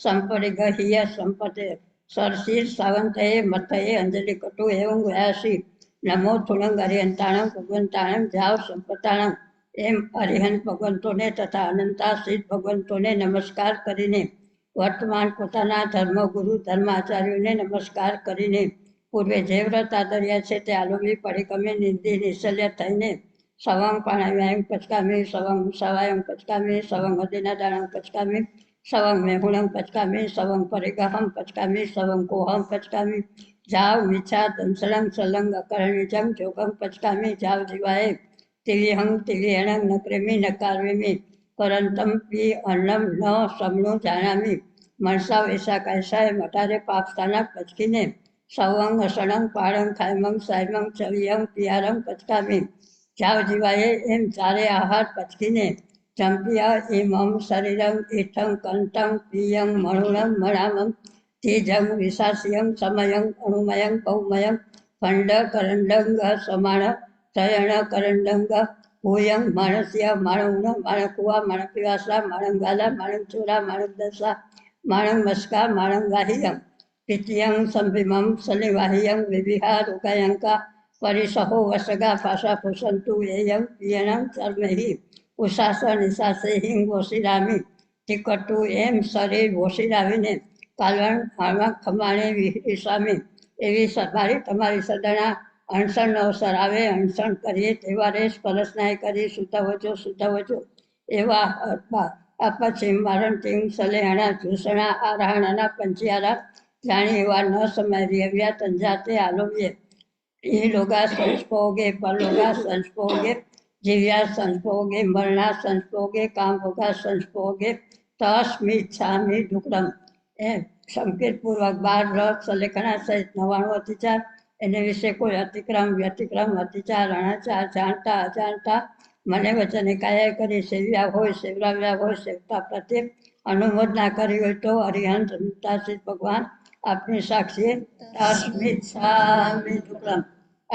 સંપરિગ હિય સંપતે સરશીર સાવંતયે મથયે અંજલિ કટુ એવં વ્યાસી નમો થુણંગ અરિહંતાણંગ ભગવંતાણંગ જાવ સંપતાણંગ એમ અરિહંત ભગવંતોને તથા અનંતાશ્રિત ભગવંતોને નમસ્કાર કરીને વર્તમાન પોતાના ધર્મગુરુ ધર્માચાર્યોને નમસ્કાર કરીને પૂર્વે જે વ્રત આદર્યા છે તે આલોવી પરિક્રમે નિંદી નિશલ્ય થઈને સવંગ પ્રાણાયામ પચકામી સવંગ સવાયમ પચકામી સવંગ અદિનાદાણમ પચકામી સવંગ મેહુણમ પચકામી સવંગ પરિગહમ પચકામી સવંગ કોહમ પચકામી જાવ મિચ્છા દંસળંગ સલંગ અકરણિજમ જોગમ પચકામી જાવ જીવાય તિલિહંગ તિલિહણંગ નક્રેમી નકારવેમી પરંતમ પી અન્નમ ન સમણું જાણામી મણસા વૈસા કાયસાએ મટારે પાપસ્થાના પચકીને સવંગ અસણંગ પાળંગ ખાયમંગ સાયમંગ ચવિયંગ પિયારંગ પચકામી જાવ જીવાએ એમ ચારે આહાર પચકીને જંપિયા ઇમમ શરીરંગ ઈઠંગ કંઠંગ પિયંગ મણુણંગ મણામંગ તેજંગ વિશાસ્યંગ સમયંગ અણુમયંગ બહુમયંગ ખંડ કરંડંગ સમાણ તયણ કરંડંગ ભૂયંગ માણસ્ય માણુણ માણકુવા માણપિવાસા માણંગાલા માણંચોરા માણકદશા માણંગ મસ્કા માણંગાહિયંગ પિત્યંગ સંભિમમ શનિવાહિયંગ વિવિહા રોગાયંકા પરિસહો વસગા ફાસા ફુસંતુ એયંગ પિયણંગ ચર્મહિ ઉષાસ નિશાસે હિંગ વોશિરામી ટીકટુ એમ શરીર વોશિરાવીને કાલવણ હાળમાં ખમાણે વિહિરી સ્વામી એવી મારી તમારી સદણા અણસણનો અવસર આવે અણસણ કરીએ તેવા રેસ પરસનાય કરી સુતવજો એવા પશ્ચિમ મારણ તિંગ સલેહણા ઝૂસણા આરાહણાના પંચિયારા જાણી એવા ન સમય રેવ્યા તંજાતે આલોવ્યે એ લોગા સંસ્પોગે પરલોગા સંસ્પોગે જીવ્યા સંસ્પોગે મરણા સંસ્પોગે કામભોગા સંસ્પોગે તસ્મિત છામી દુગ્ધમ એમ સંકેતપૂર્વક 12 વ્રત સલેખણા સહિત 99 અતિચાર એને વિશે કોઈ અતિક્રમ વ્યતિક્રમ અતિચાર અનાચાર જાણતા અજાણતા મને વચને કાયા કરી સેવરાવ્યા હોય સેવતા પ્રત્યે અનુમોદના કરી હોય તો અરિહંત અનંતાશ્રિત ભગવાન આપની સાક્ષીએ તસ્મિત છામી દુગ્ધમ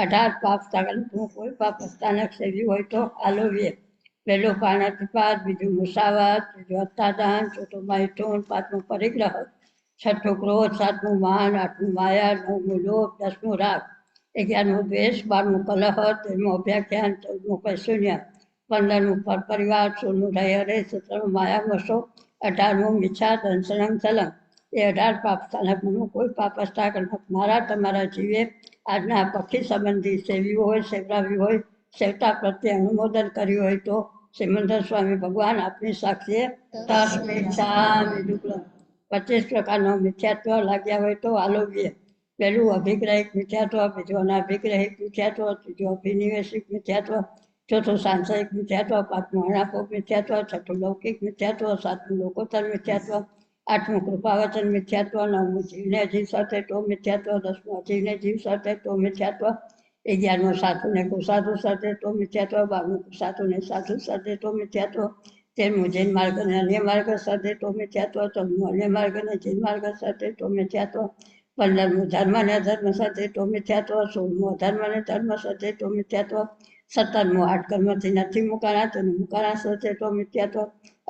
18 પાપ સ્થાનકનું કોઈ પાપ સ્થાનક સેવ્યું હોય તો આલોવ્યે પહેલું પાણાતિપાત બીજું મુસાવાત ત્રીજું હત્તાદાન ચોથું મૈથુન પાંચમું પરિગ્રહ છઠ્ઠું ક્રોધ સાતમું માન આઠમું માયા નવમું લોભ 10મું રાગ 11મું દ્વેષ 12મું કલહ 13મું અભ્યાખ્યાન 14મું પૈશુન્ય 15મું પરપરિવાર 16મું રૈહરે 17મું માયામોસો 18મું મિચ્છા દંસણંગ સલંગ એ 18 પાપ સ્થાનકનું કોઈ પાપ સ્થાનક મારા તમારા જીવે આજના પક્ષી સંબંધી સેવ્યું હોય સેવરાવ્યું હોય સેવતા પ્રત્યે અનુમોદન કર્યું હોય તો સિમંદર સ્વામી ભગવાન આપની સાક્ષીએ તસ્મિચ્છામિ દુક્કડમ. 25 પ્રકારનો મિથ્યાત્વ લાગ્યા હોય તો આલોગ્ય. પહેલું અભિગ્રહિક મિથ્યાત્વ, બીજું અનાભિગ્રહિક મિથ્યાત્વ, ત્રીજું અભિનિવેશિક મિથ્યાત્વ, ચોથું સાંસારિક મિથ્યાત્વ, પાંચમું અણાપોક મિથ્યાત્વ, છઠ્ઠું લૌકિક મિથ્યાત્વ, સાતમું લોકોત્તર મિથ્યાત્વ, આઠમું કૃપાવચન મિથ્યાત્વ, નવમું જીવને જીવ સાથે તો મિથ્યાત્વ, દસમું અજીવને જીવ સાથે તો મિથ્યાત્વ, 11મું સાધુને કુસાધુ સાથે તો મિથ્યાત્વ, 12મું સાધુને સાધુ સાથે તો મિથ્યાત્વ, 13મું જૈન માર્ગ અને અન્ય માર્ગ સાથે તો મિથ્યાત્વ, 14મું અન્ય માર્ગ અને જૈન માર્ગ સાથે તો મિથ્યાત્વ, 15મું ધર્મ અને અધર્મ સાથે તો મિથ્યાત્વ, 16મું અધર્મ અને ધર્મ સાથે તો મિથ્યાત્વ, 17મું આઠ કર્મથી નથી મુકાણા તેને મુકાણા સાથે તો મિથ્યાત્વ,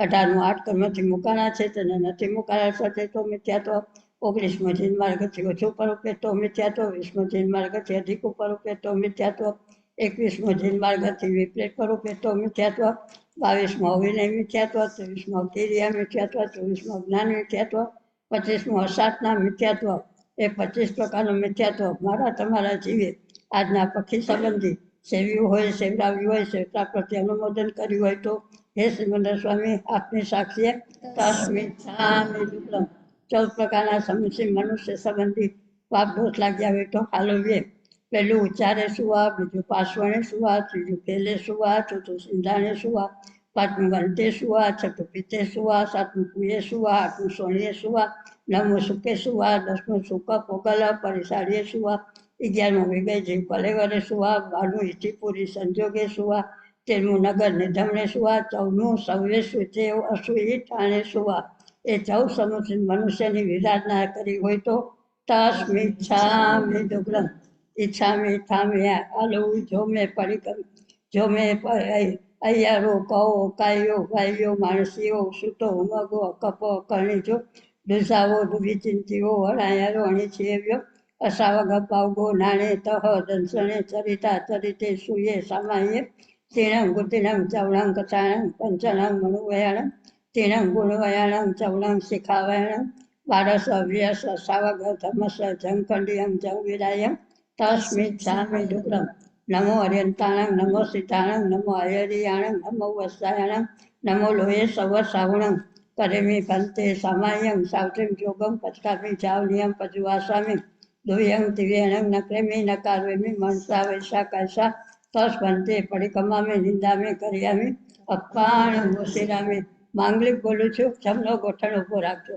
18મું આઠ કર્મથી મુકાણા છે તેને નથી મુકાણા સાથે તો મિથ્યાત્વ, 19મું જૈન માર્ગથી ઓછું ઉપર ઉપે તો મિથ્યાત્વ, 20મું જૈન માર્ગથી અધિક ઉપર ઉપે તો મિથ્યાત્વ, 21મું જૈન માર્ગથી વિપરીત પર ઉપે તો મિથ્યાત્વ, 22મું અવિનય મિથ્યાત્વ, 23મું અકિરિયા મિથ્યાત્વ, 24મું અજ્ઞાન મિથ્યાત્વ, 25મું અસાતના મિથ્યાત્વ. એ 25 પ્રકારનું મિથ્યાત્વ મારા તમારા જીવે આજના પક્ષી સંબંધી સેવ્યું હોય, સેવડાવ્યું હોય, સેવતા પ્રત્યે અનુમોદન કર્યું હોય તો હે સિમંદર સ્વામી આપની સાક્ષીએ તસ્મિચ્છામિ દુક્કડમ. 14 પ્રકારના મનુષ્ય સંબંધી પાપ દોષ લાગ્યા હોય તો હાલવીએ. પહેલું ઉચ્ચારે સુવા, બીજું પાર્શ્વને સુવા, ત્રીજું ફેલે સુવા, ચોથું સિંધાણે સુવા, પાંચમું વંતે સુવા, છઠ્ઠું પિત્તે સુવા, સાતમું કુએ સુવા, આઠમું સોણીએ સુવા, 9મું સુકે સુવા, 10મું સુક પોગલ પરિસાડીએ સુવા, 11મું વિગય જીવ કલેવરે સુવા, 12મું ઇચ્છીપુરી સંજોગે સુવા, 13મું નગર નિધમણે સુવા, 14મું સૌવે સુચે અસુઈ ઠાણે સુવા. એ 14 સમુચિત મનુષ્યની વિરાધના કરી હોય તો તસ્મિચ્છામિ દુક્કડમ. ઈચ્છામિ ઠામિ આલવું જો મેં પરિકમ, જો મેં અય્યારો કહો કાયો વાયો માણસીઓ સૂતો ઉમગો કપો કરણીજો દુસાવો દુવિચિંતીઓ અણાયારો અણીછેવ્યો અસાવગ પાવગો નાણે તહ દંસણે ચરિતા ચરિતે સુયે સામાયે તીણં ગુતિણં ચવણં કચાણં પંચણં મનુવયાણં તીણં ગુણવયાણં ચવણં શિખાવયાણં બારસ વ્યસ સાવગ ધમસ જંખંડિયં જંવિરાયં તસ્મિચ્છામિ દુક્કડમ. નમો અર્યંતાણં નમો સીતાણં નમો અયરિયાણં નમો વત્સાયણં નમો લોહે સવ સાવણં કરેમિ ભંતે સામાયં સાવત્રિમ જોગમ પચકામી જાવનિયમ પજુવાસામી દુહ્યં દિવ્યેણં ન ક્રેમિ ન કાર્વેમિ મનસા વૈશા કૈસા તસ ભંતે પરિકમામી નિંદામી કર્યામી અપાણ મોશિરામી. માંગલિક બોલું છું, જમનો ગોઠણ ઉભો રાખજો.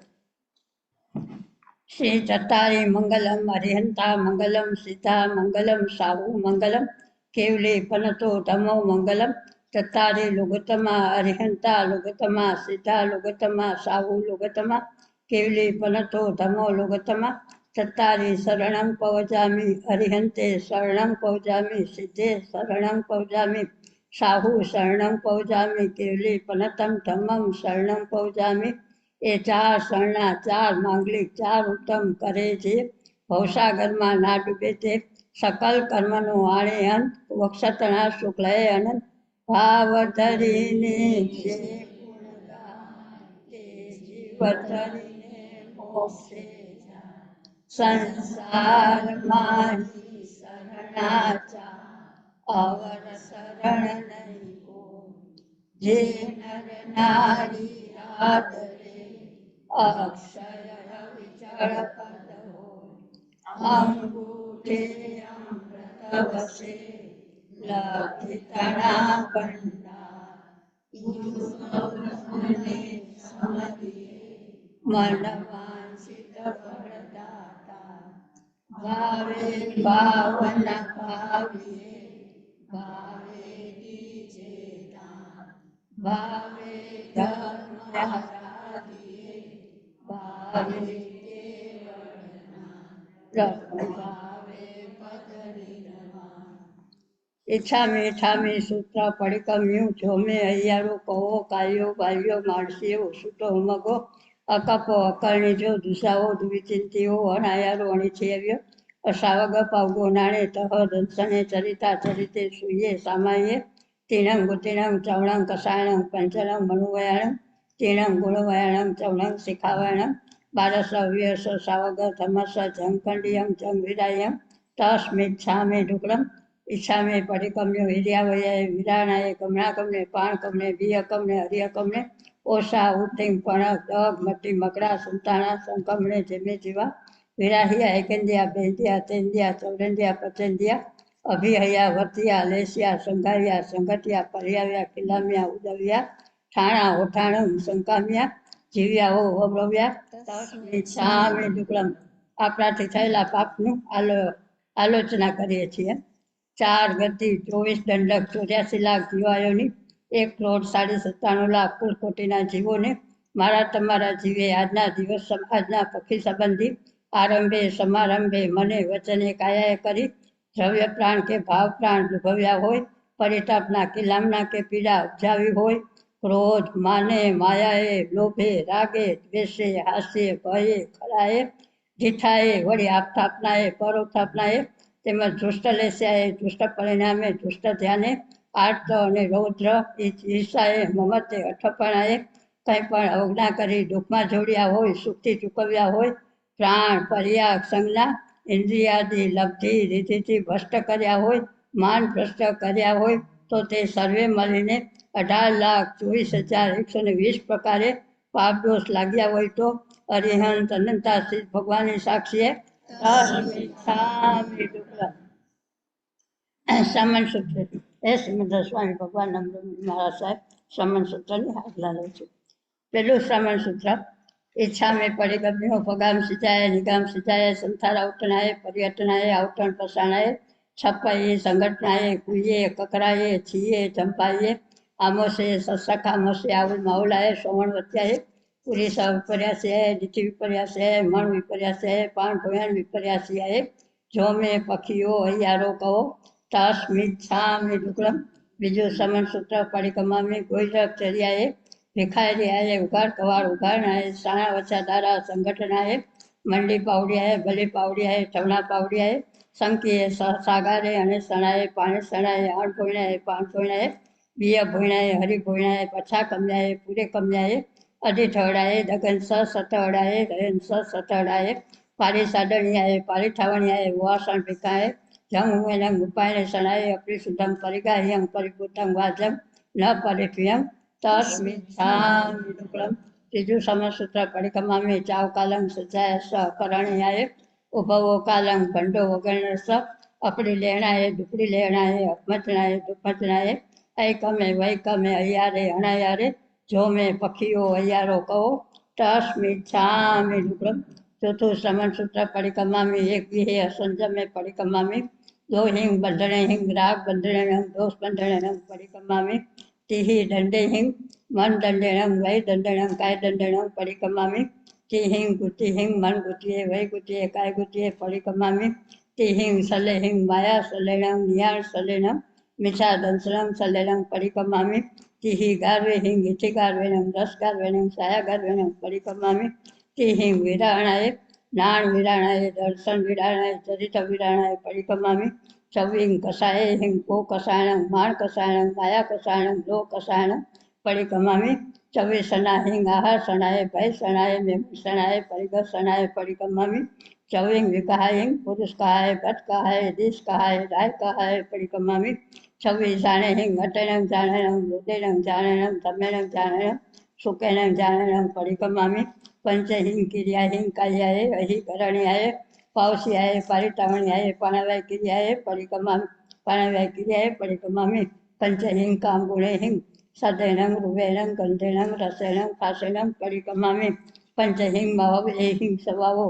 શ્રી ચત્તારી મંગલમ હરિહંતા મંગલમ સીતા મંગલમ સાહુ મંગલમ કેવલી પનતો ધમો મંગલમ. ચત્તારી લુગતમા હરિહંતા લુગતમા સીતા લુગતમા સાહુ લુગતમા કેવલી પનતો ધમો લુગતમા. ચત્તારી શરણં પવજામિ હરિહંતે શરણં પવજામિ સિદ્ધે શરણં પવજામિ સાહુ શરણં પવજામિ કેવલી પનતં ધમ્મં શરણં પવજામિ. એ 4 શરણા 4 માંગલિક 4 ઉત્તમ કરે જે ભવસાગરમાં ના ડૂબે તે સકલ કર્મનો આણે અંત વક્ષતણા શુક્લએ અનંત ભાવ ધરીને જે ગુણ ગાય તે જીવ ધરીને મોક્ષે જાય. સંસારમાં શરણાચાર અવર શરણ નહીં કોઈ, જે નર નારી આદરે અક્ષય વિચળ પદ હોય. અંગૂઠે અમૃત વસે લખી તણા ભંડાર મન વાંછિત ફળદાતા ભાવે ભાવન ભાવીએ ભાવે દીજે દાન ભાવે ધર્મ આરાધીએ ભાવે કેવળ ભાવે પદ નિર્વાણ. ઈચ્છામી ઠામી સૂત્ર પડિકમ્યું જો મેં અય્યારો કહો કાયો બાલ્યો માણસીઓ સૂતો ઉમગો અકપો અકર્ણીજો દુસાવો દુવિચિંતીઓ અણાયારો અણીછેવ્યો અસાવગ પાવગો નાણે તહ દંસણે ચરિતા ચરિતે સુયે સામાયે તીણં ગુતિણં ચવણં કસાયણં પંચણં મનુવયાણં તીણં ગુણવયાણં ચવણં શિખાવયાણં બારસ વ્યસ સાવગ ધમસ જંખંડિયં જંવિરાયં તસ્મિચ્છામિ દુક્કડમ. ઈચ્છામે પરિકમ્ય વીર્યાવયે વિરાણાએ કમળાકમને પાણકમને બિયકમને હરિયકમને ઓષા ઉત્તિંગ પણક દગ મટી મકડા સંતાણા સંકમને જેમે જીવા વિરાહિયા એકેન્દ્રિયા બેન્દ્રિયા તેન્દ્રિયા ચૌરેન્દ્રિયા પચેન્દ્રિયા અભિહયા વર્તિયા લેસિયા સંઘારિયા સંગઠિયા પર્યાવ્યા કિલામ્યા ઉદવ્યા ઠાણા ઓઠાણમ સંકામ્યા જીવ્યા ઓ અવ્રવ્યા તસ્મિચ્છામિ દુક્કડમ. આપણાથી થયેલા પાપનું આલોચના કરીએ છીએ. 4 ગતિ 24 દંડક 84 લાખ જીવાયોની 1,97,97,00,000 કુલ કોટીના જીવોને મારા તમારા જીવે આજના દિવસ આજના પક્ષી સંબંધી આરંભે સમારંભે મને વચને કાયાએ કરી દ્રવ્ય પ્રાણ કે ભાવ પ્રાણ દુભવ્યા હોય, પરિતાપના કે લામના કે પીડા ઉપજાવી હોય, ક્રોધ માને માયાએ લોભે રાગે દ્વેષે હાસ્યે ભયે ખળાએ જીઠાએ વળી આપથાપનાએ પરોથાપનાએ તેમજ ધૃષ્ટ લેસ્યાએ ધૃષ્ટ પરિણામે ધૃષ્ટ ધ્યાને આર્ત અને રૌદ્ર ઈર્ષાએ મમતે અઠપણાએ કંઈ પણ અવજ્ઞા કરી દુઃખમાં જોડ્યા હોય, સુખથી ચૂકવ્યા હોય, પ્રાણ પર્યાગ સંજ્ઞા ઇન્દ્રિયાદિ લબ્ધિ રીતિથી ભ્રષ્ટ કર્યા હોય, માન ભ્રષ્ટ કર્યા હોય તો તે સર્વે મળીને 18,24,120 પ્રકારે પાપ દોષ લાગ્યા હોય તો અરિહંત અનંતા સિદ્ધ ભગવાનની સાક્ષીએ સામાન સૂત્ર એ શ્રીમદ સ્વામી ભગવાન મહારાજ સાહેબ સામાન સૂત્રની આજ્ઞા લઉં છું. પેલું સામાન સૂત્ર ઈચ્છા મેં પરિગમ્યો ભગામ સિંચાય નિગામ સિંચાય સંથાર આવટણાય પર્યટનાય આવટણ પસાણાય છપાઈએ સંગઠનાય કુઈએ કકરાએ છીએ ચંપાઈએ આમોસે સત્સખામોસે આવું માવલાએ સોવણ વત્યાએ પુરીસા વિપર્યાસ્યાએ નીતિ વિપર્યાસ્યાએ મણ વિપર્યાસ્યાએ પાણ ભોયાણ વિપર્યાસ્યાએ જો મેં પક્ષીઓ હૈયારો કહો તસ્મિચ્છામિ દુક્કડમ. બીજું સમન સૂત્ર પરિક્રમામી ગોઈરક ચર્યાએ ભિખારીયાએ ઉઘાડ કવાડ ઉઘાડનાએ સાણા વચ્ચા દારા સંગઠનાએ મંડી પાવડિયાએ ભલી પાવડિયાએ ઠવણા પાવડિયાએ સંકીએ સાગારે અને સણાએ પાણી સણાએ આણ ભોયણાએ પાણ ભોયણાએ બિય ભોયણાએ હરી ભોયણાએ પછા કમ્યાએ પૂરે કમ્યાએ અઢી ઠવડાએ દગન સતવડાએ દયન સતવડાએ પારી સાડણિયાએ પારી ઠાવણિયાએ વાસણ ભીખાએ જંગ ઉમેનંગ ઉપાયને સણાએ અપરી શુદ્ધમ પરિગાહ્યંગ પરિપૂતંગ વાજમ ન પરિપ્રિયમ તસ્મિચ્છામિ દુક્કડમ. ત્રીજું સમસૂત્ર પરિક્રમામી ચાવ કાલંગ સજાય સ કરણ્યાએ ઉભવો કાલંગ ભંડો વગણ સ અપડી લેણાએ દુપડી લેણાએ અપમચણાએ દુપમચણાએ ऐकमे वैकमे अय्यारे अणायारे जो में पक्षियो अय्यारो कहो तस्मिच्छामि दुक्कड़म. चौथुं श्रवण सूत्र परिक्रमा में 1 विहे असंजम में परिक्रमा में 2 हिंग बंधने हिंग राग बंधने रंग दोष बंधने रंग परिक्रमा में 3 दंडे हिंग मन दंडे रंग वै दंडे रंग काय दंडे रंग परिक्रमा में 3 हिंग गुति हिंग मन गुतिये वै गुतिये काय गुतिये परिक्रमा में 3 हिंग सले हिंग माया सले रंग नियाण सले रंग मिठा दंसरंग सलेरंग परिक्रमा में 3 गारवे हिंग इथि गारवे रंग रस गारवे रंग साया गारवे रंग परिक्रमा में 3 हिंग विराणाए नाण विराणाए दर्शन विराणाए चरित विराणाए परिक्रमा में 24 कसाये हिंग को कसायणं माण कसायणं माया कसायणं लो कसायणं परिक्रमा में 24 सना हिंग आहार सनाए भय सनाए मेमू सनाए परिग सनाए परिक्रमा में 24 विकाय हिंग पुरुष कहाय भट कहाय देश कहाय राय कहाय परिक्रमा में 26 जाने हिंग घटेणं जानेणं रुदेणं जानेणं धमेणं जानेणं सुकेणं जानेणं परिक्रमा में 5 हिंग क्रिया हिंग कायाए अहि करण्याए पावसियाए पारितावण्याए पाणवाय क्रियाए परिक्रमा पाणवाय क्रियाए परिक्रमा में 5 हिंग काम गुणे हिंग सदेणं रुवेणं गंधेणं रसेणं फासेणं परिक्रमा में 5 हिंग मव ए हिंग सवावो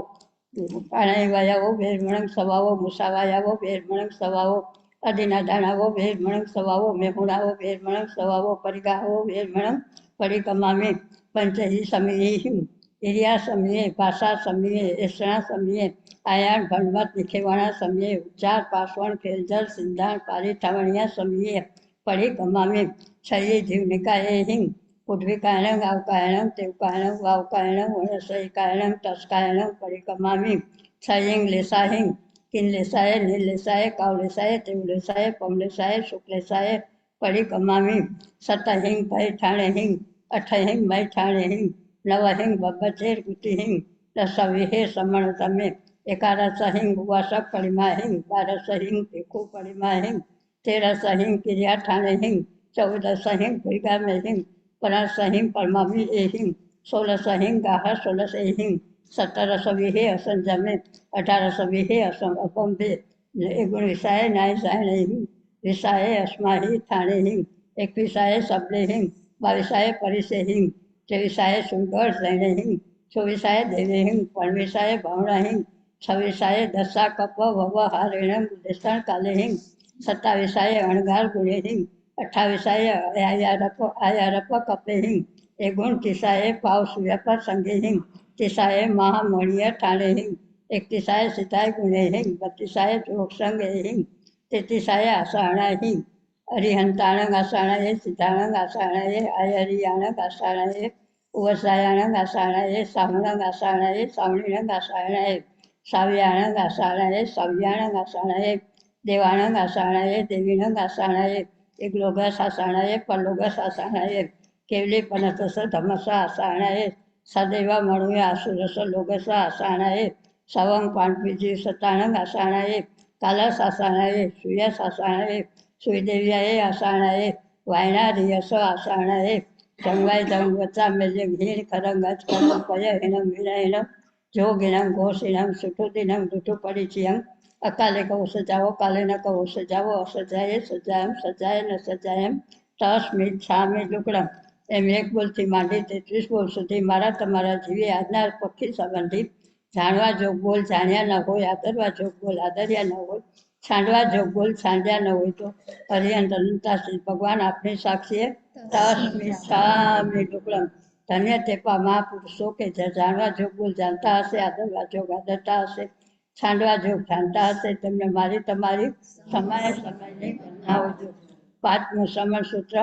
पाणे वायावो भेरमणं सवावो मुसावायावो भेरमणं सवावो अदिना दाणावो भेरमणं सवावो मेहुणावो भेरमणं सवावो परिगावो भेरमणं परिक्रमा में 5 ही समिये हिंग इरिया समिये भाषा समिये ऐसणा समिये आयाण भणमत निखेवाणा समिये उच्चार पासवण खेलजल सिंधाण पारी ठावणिया समिये परिक्रमा में 6 जीवनिकाये हिंग पुड्विकायणं आवकायणं तेवकायणं वावकायणं वनसयिकायणं तस्कायणं परिक्रमा में 6 हिंग लेसा हिंग किन लेसाए नील लेसाए काव लेसाए तेव लेसाए पम लेसाए शुक लेसाए परिक्रमा में 7 हिंग भय ठाणे हिंग 8 हिंग मय ठाणे हिंग 9 हिंग बब्बचेर गुति हिंग 10 विहे समण तमे एकादश हिंग उवास परिमा हिंग 12 हिंग भिक्खु परिमा हिंग 13 हिंग क्रिया ठाणे हिंग 14 हिंग भुईगा में हिंग 15 हिंग परमावी ए हिंग 16 हिंग गाह 16 हिंग 17 विहे असंजमे 18 विहे असम अपम्भे 19 विषाय नाय सायण हिंग विषाय अस्माही ठाणे हिंग 21 सबले हिंग 22 परिसे हिंग 23 सुंदर सैणे हिंग 24 देवे हिंग 25 भावना हिंग 26 दशा कप भव हारेण देशण काले हिंग 27 अणगार गुणे हिंग 28 आयारप कपे हिंग 29 पावस व्यापार संगे हिंग 30 महामणिय ठाणे हिंग 31 सीताय गुणे हिंग 32 जोग संगे हिंग 33 आषाढ़ा हिंग अरिहंताणंग आषाढ़ा सिद्धाणंग आषाढ़ा आयरियाणंग आषाढ़ा उवसायाणंग आषाढ़ा सावणंग आषाढ़ा सावणीणंग आषाढ़ा साव्याणंग आषाढ़ा सव्याणंग आषाढ़ा देवाणंग आषाढ़ा देवीणंग आषाढ़ा एकलोगस आषाढ़ा परलोगस आषाढ़ा केवली पनतस धमस आषाढ़ा सदैव मणुय आसुरस लोगस आषाढ़ा सवंग पाणपीजी सताणंग आषाढ़ा कालस आषाढ़ा सुयस आषाढ़ा सुईदेव्याय आषाढ़ा वायनारियस आषाढ़ा जंगवाय जंगवचा मेल्य घीण खरंगच करपय हिणम विनयन जोगिणम घोषिणम सुठुदिनम दुठु परिचयम अकाले कहो सजाओ काले न कहो सजाओ असजाए सजायम सजाए न सजायम તસ્મિ છામિ લુકડમ એમ એક બોલથી માંડી 33 બોલ સુધી મારા તમારા જીવે આજના પક્ષી સંબંધી જાણવા જોગ બોલ જાણ્યા ન હોય આદરવા જોગ બોલ આદર્યા ન હોય છાંડવા જોગ બોલ છાંડ્યા ન હોય તો હરિયંત અનંતા શ્રી ભગવાન આપની સાક્ષીએ તસ્મિ છામિ લુકડમ ધન્ય તેપા મહાપુરુષો કે જે જાણવા જોગ બોલ જાણતા હશે આદરવા જોગ આદરતા હશે છાંડવા જોગ જાણતા હશે તેમને મારી તમારી સમય સમયની ઘટનાઓ જો પાંચમું સમર સૂત્ર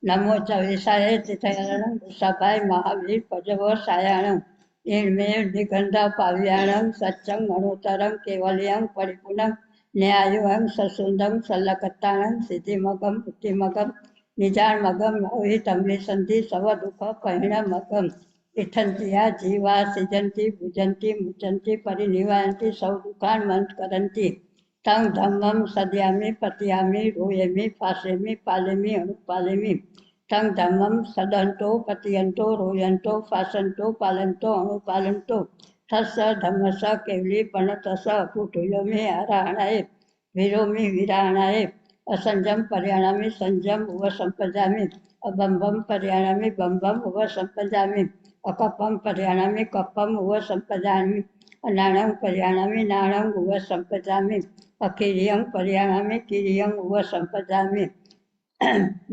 નમો ચ વિષાય તિથયાણં સભાય મહાવીર પજવ સાયાણં ઈણમેળ નિગંધ પાવ્યાણં સચ્ચંગ અણુતરં કેવલ્યં પરિપૂર્ણં ન્યાયુંગ સસુંદં સલ્લકત્તાણં સિદ્ધિમગમ બુદ્ધિમગમ નિજાણમગમ અવિતમની સંધિ સવ દુઃખ પરિણમગમ ઇઠંતિયા જીવા સિજંતી ભુજંતી મુચંતી પરિનિવાયંતી સૌ દુઃખાન મંત કરંતી તંગ ધમ્મમ સદ્યામિ પત્યામિ રોયેમિ ફાસેમિ પાલેમિ અણુપાલેમિ તંગ ધમ્મમ સદંતો પતિયંતો રોયંતો ફાસંતો પાલંતો અણુપાલંતો થસ ધમ્મસ કેવલી પણતસ અપુટુયોમિ આરાહણાએ વિરોમિ વિરાહણાએ असंजम पर्याणामि संजम उव संपजामि अबंबम पर्याणामि बंबम उव संपजामि अकपम पर्याणामि कपम उव संपजामि अनाणं पर्याणामि नाणं उव संपजामि अकिरियं पर्याणामि किरियं उव संपजामि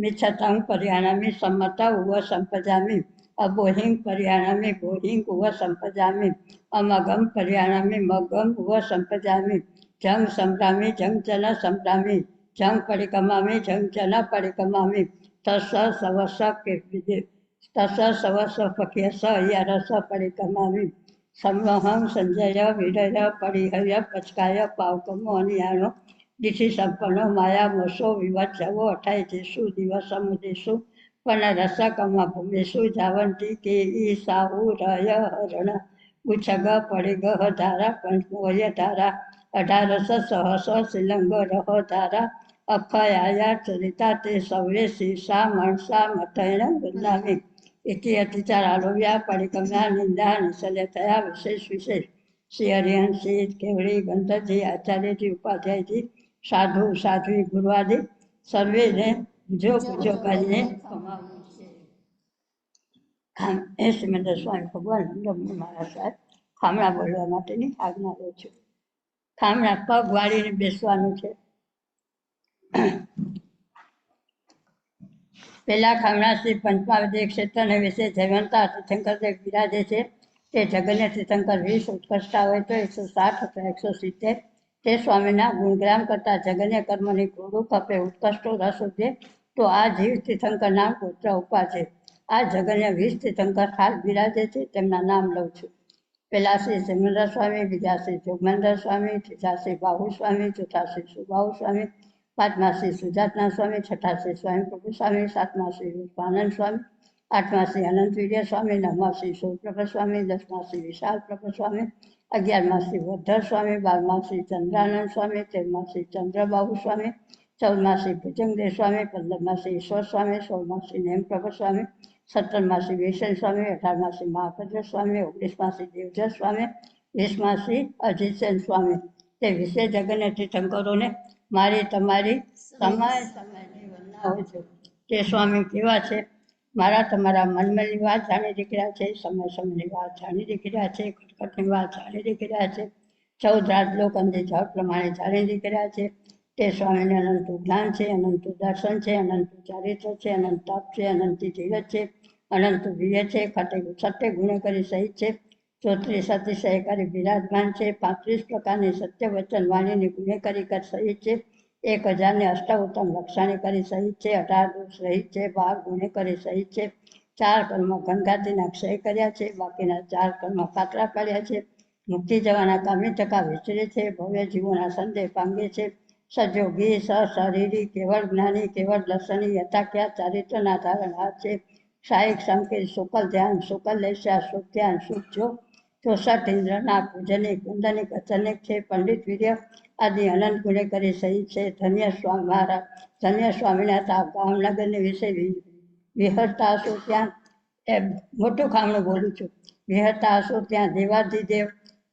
मिच्छतं पर्याणामि सम्मत उव संपजामि अबोहिं पर्याणामि बोहिं उव संपजामि अमगम पर्याणामि मगम उव संपजामि जंग संभ्रामि जंग जन संभ्रामि जंग परिकमामि जंग जन परिकमामि तस सवस के तस सवस पक्यस यरस परिकमामि संवहं संजय विरय परिहय पचकाय पावकमो अनियाणो दिशि संपन्नो माया मोसो विवत्सवो 28 दिवसमुदिषु पनरस कमा भूमिषु जावन्ति के ईसाहु रय हरण गुच्छग परिग धारा पंचमोय धारा 18 सहस शिलंग रह धारा अक्षयाया चरिता ते सौरे शीर्षा मनसा मथैण वृंदामी इति अतिचार आलोव्या परिकम्या निंदा निशल्यतया विशेष विशेष श्री हरिहंस श्री केवड़ी गंधर जी आचार्य जी उपाध्याय जी साधु साध्वी गुरु आदि सर्वे ने जो पूजो કરીને એ શ્રીમંદર સ્વામી ભગવાન મહારાજ સાહેબ ખામણા બોલવા માટેની આજ્ઞા લઉં છું. ખામણા પગ વાળીને બેસવાનું છે. પેલા ખામણા શ્રી પંચમાવધી ક્ષેત્રને વિશે જયવંતા તીર્થંકર બિરાજે છે. તે જગન્ય તીર્થંકર 20 ઉત્કૃષ્ટા હોય તો 160 અથવા 170 તે સ્વામીના ગુણગ્રામ કરતા જગન્ય કર્મની ઘોડું કપે ઉત્કૃષ્ટો રસ ઉદે તો આ જીવ તીર્થંકરના ગોત્ર ઉપા છે. આ જગન્ય 20 તીર્થંકર હાલ બિરાજે છે તેમના નામ લઉં છું. પહેલા શ્રી સિમંદર સ્વામી, બીજા શ્રી જોગમંદર સ્વામી, ત્રીજા શ્રી બાહુ સ્વામી, ચોથા શ્રી સુબાહુ સ્વામી, પાંચમા શ્રી સુજાતના સ્વામી, છઠ્ઠા શ્રી સ્વયં પ્રભુ સ્વામી, સાતમા શ્રી રૂપાનંદ સ્વામી, આઠમા શ્રી અનંત વીર્ય સ્વામી, નવમા શ્રી સૌપ્રભ સ્વામી, દસમા શ્રી વિશાલ પ્રભુ સ્વામી, 11મા શ્રી વધર સ્વામી, 12મા શ્રી ચંદ્રાનંદ સ્વામી, 13મા શ્રી ચંદ્રબાબુ સ્વામી, 14મા શ્રી ભુજંગદેવ સ્વામી, 15મા શ્રી ઈશ્વર સ્વામી, 16મા શ્રી નેમપ્રભુ સ્વામી, 17મા શ્રી વિષય સ્વામી, 18મા શ્રી મહાભદ્ર સ્વામી, 19મા શ્રી દેવધર સ્વામી, 20મા શ્રી અજીતસેન સ્વામી. તે વિશે જગન્નાથ તીર્થંકરોને મારી તમારી સમયની વંદના હોય છે. તે સ્વામી કેવા છે? મારા તમારા મનની વાત જાણી દીકર્યા છે, સમયની વાત જાણી દીકર્યા છે, ખટખટની વાત જાણી દીકર્યા છે, 14 રાજલોક અંગે જળ પ્રમાણે જાણી દીકર્યા છે. તે સ્વામીને અનંતું જ્ઞાન છે, અનંતું દર્શન છે, અનંતું ચારિત્ર છે, અનંત તપ છે, અનંતી ધીરજ છે, અનંતું વીર્ય છે, સત્ય ગુણે કરી સહિત છે, 34 અતિશયકારી બિરાજમાન છે, 35 પ્રકારની સત્ય વચન વાણીની ગુનેકારી કર સહિત છે, 1000 ને અષ્ટાઉત્તમ લક્ષાણી કરી સહિત છે, 18 દોષ રહિત છે, 12 ગુણે કરી સહિત છે, 4 કર્મ ગંગાતીના ક્ષય કર્યા છે, બાકીના 4 કર્મ પાતળા પાડ્યા છે, મુક્તિ જવાના કામી ટકા વિચરે છે, ભવ્ય જીવોના સંદેહ પામે છે, સજોગી શરીરી કેવળ જ્ઞાની કેવળ દર્શની યથાખ્યા ચારિત્રના ધારણહાર છે, સાહિક સંકેત શુકલ ધ્યાન શુકલ લેસ્યા શુક ધ્યાન શુક જો, 64 ઇન્દ્રના પૂજની કુંદનિક અચનિક છે, પંડિત વીર્ય આદિ અનંત ગુણે કરી સહિત છે. ધન્ય સ્વામિનાથ ભાવનગરની વિશે વિહરતા હશો ત્યાં મોટું ખામણું બોલું છું. વિહરતા હશો ત્યાં દેવાધિદેવ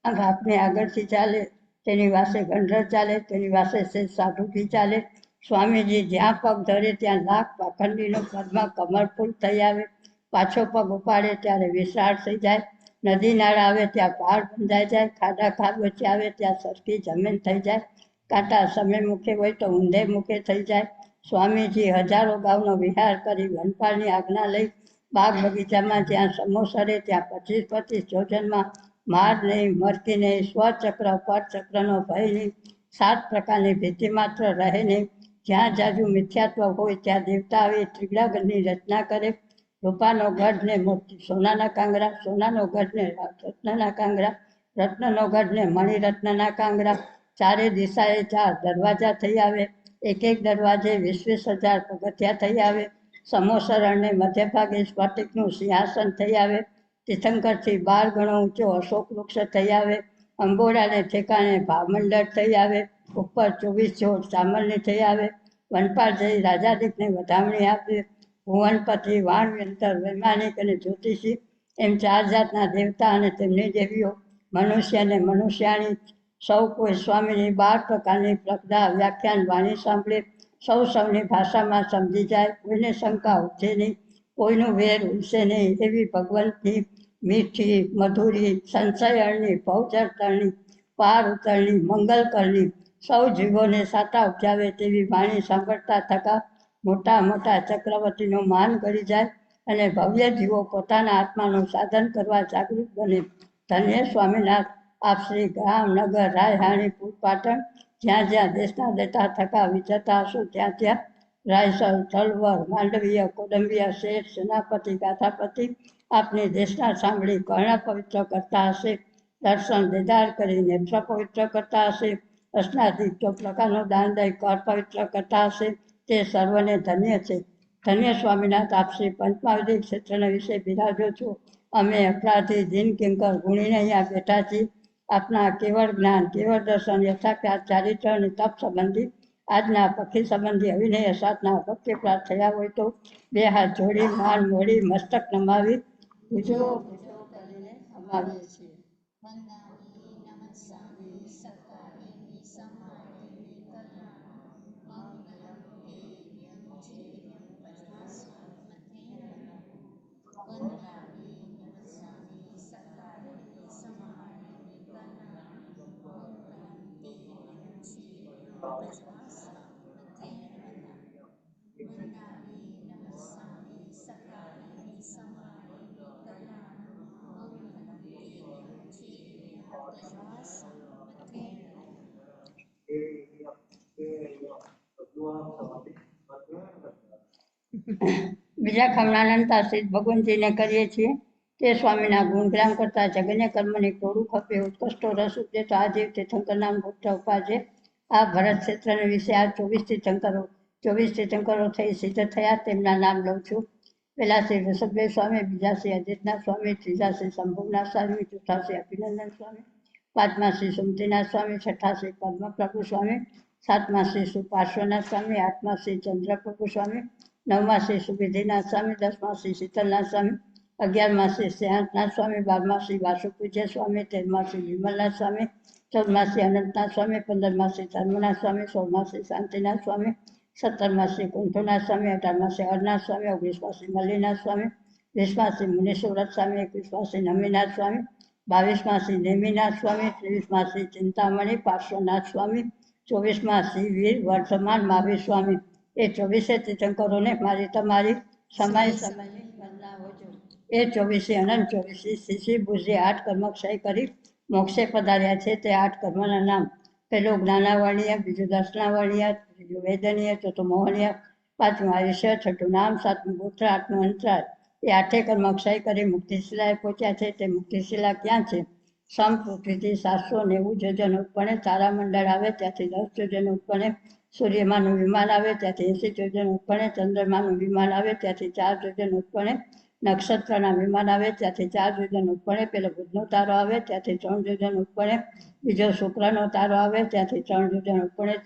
આપને આગળથી ચાલે, તેની વાસે ગંધર્વ ચાલે, તેની વાસે સાધુ બી ચાલે. સ્વામીજી જ્યાં પગ ધરે ત્યાં લાખ પાખંડીનો પદમાં કમળફૂલ થઈ આવે, પાછો પગ ઉપાડે ત્યારે વિશાળ થઈ જાય, નદી નાળા આવે ત્યાં પહાડ બંધાઈ જાય, ખાડા ખાડ વચ્ચે આવે ત્યાં સરખી જમીન થઈ જાય, કાંટા સમય મુખે હોય તો ઊંધે મુખે થઈ જાય. સ્વામીજી હજારો ગાઉનો વિહાર કરી વનપાળની આજ્ઞા લઈ બાગ બગીચામાં જ્યાં સમોસરે ત્યાં 25 જોજનમાં માર નહીં, મરકી નહીં, સ્વચક્ર પરચક્રનો ભય નહીં, 7 પ્રકારની ભીતિ માત્ર રહે નહીં, જ્યાં જાજુ મિથ્યાત્વ હોય ત્યાં દેવતા આવી ત્રિગુણાગણની રચના કરે, રૂપાનો ગઢ ને મોતી સોનાના કાંગરા, સોનાનો ગઢ ને રત્નના કાંગરા, રત્નનો ગઢ ને મણિરત્નના કાંગરા, ચારે દિશાએ 4 દરવાજા થઈ આવે, એક દરવાજે 20,000 પગથિયા થઈ આવે, સમોસરણને મધ્ય ભાગે સ્ફટિકનું સિંહાસન થઈ આવે, તીર્થંકરથી 12 ગણો ઊંચો અશોક વૃક્ષ થઈ આવે, અંબોડાને ઠેકાણે ભાવમંડળ થઈ આવે, ઉપર 24 જોડ સામલની થઈ આવે, વનપાળ જઈ રાજાદીકને વધામણી આપે, ભુવનપતિ વાણવ્યંતર વૈમાનિક અને જ્યોતિષી એમ 4 જાતના દેવતા અને તેમની દેવીઓ, મનુષ્ય અને મનુષ્યાણી સૌ કોઈ સ્વામીની 12 પ્રકારની પ્રજ્ઞા વ્યાખ્યાન વાણી સાંભળે, સૌની ભાષામાં સમજી જાય, કોઈને શંકા ઉઠે નહીં, કોઈનું વેર ઉલશે નહીં, એવી ભગવંતની મીઠી મધુરી સંશયણની ભવજળતરની પાર ઉતરણી મંગલકરની સૌ જીવોને સાતા ઉપજાવે તેવી વાણી સાંભળતા થકા મોટા મોટા ચક્રવર્તીનું માન કરી જાય અને ભવ્ય જીવો પોતાના આત્માનું સાધન કરવા જાગૃત બને. ધન્ય સ્વામિનાથ આપ શ્રી ગામ નગર રાયહાણી પાટણ જ્યાં જ્યાં દેશના દેતા થકા વિચરતા હશો ત્યાં ત્યાં રાયસર થલવર માંડવીય કોડંબિયા શેઠ સેનાપતિ ગાથાપતિ આપની દેશના સાંભળી કર્ણ પવિત્ર કરતા હશે, દર્શન દીદાર કરી નેત્ર પવિત્ર કરતા હશે, સ્નાદિક 4 પ્રકારનું દાન દઈ કર પવિત્ર કરતા હશે, તે સર્વને ધન્ય છે. ધન્ય સ્વામિનાથ આપ શ્રી પંચમહાવિધિ ક્ષેત્રના વિશે બિરાજો છો. અમે અપરાધી દિન કિંકર ગુણીને અહીંયા બેઠા છીએ. આપના કેવળ જ્ઞાન કેવળ દર્શન યથાખ્યાત ચારિત્ર અને તપ સંબંધી આજના પક્ષી સંબંધી અવિનય સાધના ભક્તિ પ્રાપ્ત થયા હોય તો 2 હાથ જોડી માન મોડી મસ્તક નમાવી પૂજો કરીને અમાવીએ છીએ. બીજા ખામણાનંદ આશ્રિત ભગવંતીને કરીએ છીએ. તે સ્વામીના ગુણગ્રામ કરતા જગન્ય કર્મની ટોળું ખપે ઉત્કૃષ્ટો રસ ઉપજે આ જીવ તીર્થંકર નામ ભક્ત ઉપાજે. આ ભરત ક્ષેત્રના વિશે આ 24 તીર્થંકરો થઈ સિદ્ધ થયા તેમના નામ લઉં છું. પહેલા શ્રી ઋષભદેવ સ્વામી, બીજા શ્રી અજીતનાથ સ્વામી, ત્રીજા શ્રી શંભુનાથ સ્વામી, ચોથા શ્રી અભિનંદન સ્વામી, પાંચમા શ્રી સુમતીનાથ સ્વામી, છઠ્ઠા શ્રી પદ્મપ્રભુ સ્વામી, સાતમા શ્રી સુપાર્શ્વનાથ સ્વામી, આઠમા શ્રી ચંદ્રપ્રભુ સ્વામી, નવમા શ્રી સુવિધિનાથ સ્વામી, દસમા શ્રી શીતલનાથ સ્વામી, 11મા શ્રી શ્રેયાંતનાથ સ્વામી, 12મા શ્રી વાસુપૂજ્ય સ્વામી, 13મા શ્રી વિમલનાથ સ્વામી, 14મા શ્રી અનંતનાથ સ્વામી, 15મા શ્રી ધર્મનાથ સ્વામી, 16મા શ્રી શાંતિનાથ સ્વામી, 17મા શ્રી કુંઠુનાથ સ્વામી, 18મા શ્રી હરનાથ સ્વામી, 19મા શ્રી મલ્લીનાથ સ્વામી, 20મા શ્રી મુનિસુવ્રત સ્વામી, 21મા શ્રી નમીનાથ સ્વામી, 22મા શ્રી નેમિનાથ સ્વામી, 23મા શ્રી ચિંતામણી પાર્શ્વનાથ સ્વામી, 24મા શ્રી વીર વર્ધમાન મહાવીર સ્વામી. એ 24 તીર્થંકરોને મારી તમારી સમય સમયની વંદના હોજો. એ 24 અનંત 24 શિશી બુઝે 8 કર્મક્ષય કરી મોક્ષે પધાર્યા છે. તે 8 કર્મના નામ: પહેલું જ્ઞાનાવર્ણિય, બીજું દર્શનાવર્ણિય, ત્રીજું વેદનીય, ચોથું મોહનીય, પાંચમું આયુષ્ય, છઠ્ઠું નામ, સાતમું ગોત્ર, આઠમું અંતરાળ. એ 8 કર્મક્ષય કરી મુક્તિશિલાએ પહોંચ્યા છે. તે મુક્તિશિલા ક્યાં છે? પૃથ્વીથી 790 યોજન ઉપરણે તારામંડળ આવે ત્યાંથી 10 યોજન ઉપરણે સૂર્યમાનું વિમાન આવે ત્યાંથી 80 યોજન ઉપરણે ચંદ્રમાનું વિમાન આવે ત્યાંથી 4 યોજન ઉપરણે નક્ષત્રના વિમાન આવે ત્યાંથી 4 યોજન ઉપરણે પેલો બુધનો તારો આવે ત્યાંથી 3 યોજન ઉપરણે બીજો શુક્રનો તારો આવે ત્યાંથી 3 યોજન ઉપરણે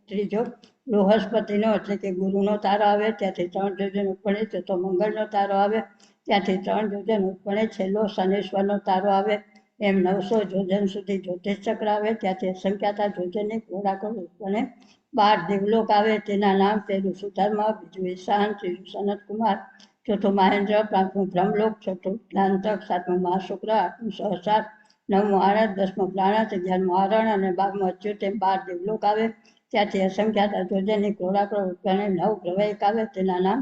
ત્રીજો બૃહસ્પતિનો એટલે કે ગુરુનો તારો આવે ત્યાંથી 3 યોજન ઉપરણે ચોથો મંગળનો તારો આવે ત્યાંથી 3 યોજન ઉપરણે છેલ્લો શનેશ્વરનો તારો આવે. એમ 900 યોજન સુધી જ્યોતિષ ચક્ર આવે ત્યાંથી અસંખ્યાતા યોજનની ગોળાકોળ ઉપરણે 12 દેવલોક આવે. તેના નામ: પહેલું સુધર્મ, બીજું ઈશાન, ત્રીજું સનતકુમાર, ચોથું મહેન્દ્ર, પાંચમું બ્રહ્મલોક, છઠ્ઠું જ્ઞાનતક, સાતમું મહાશુક્ર, આઠમું સહસ્રાર, નવમું આણંદ, 10મું પ્રાણત, 11મું હરણ અને 12મું અચ્યુત. એમ 12 દેવલોક આવે. ત્યાંથી અસંખ્યાતા યોજનની ગોળાકોળ ઉપરણે 9 પ્રવયક આવે. તેના નામ: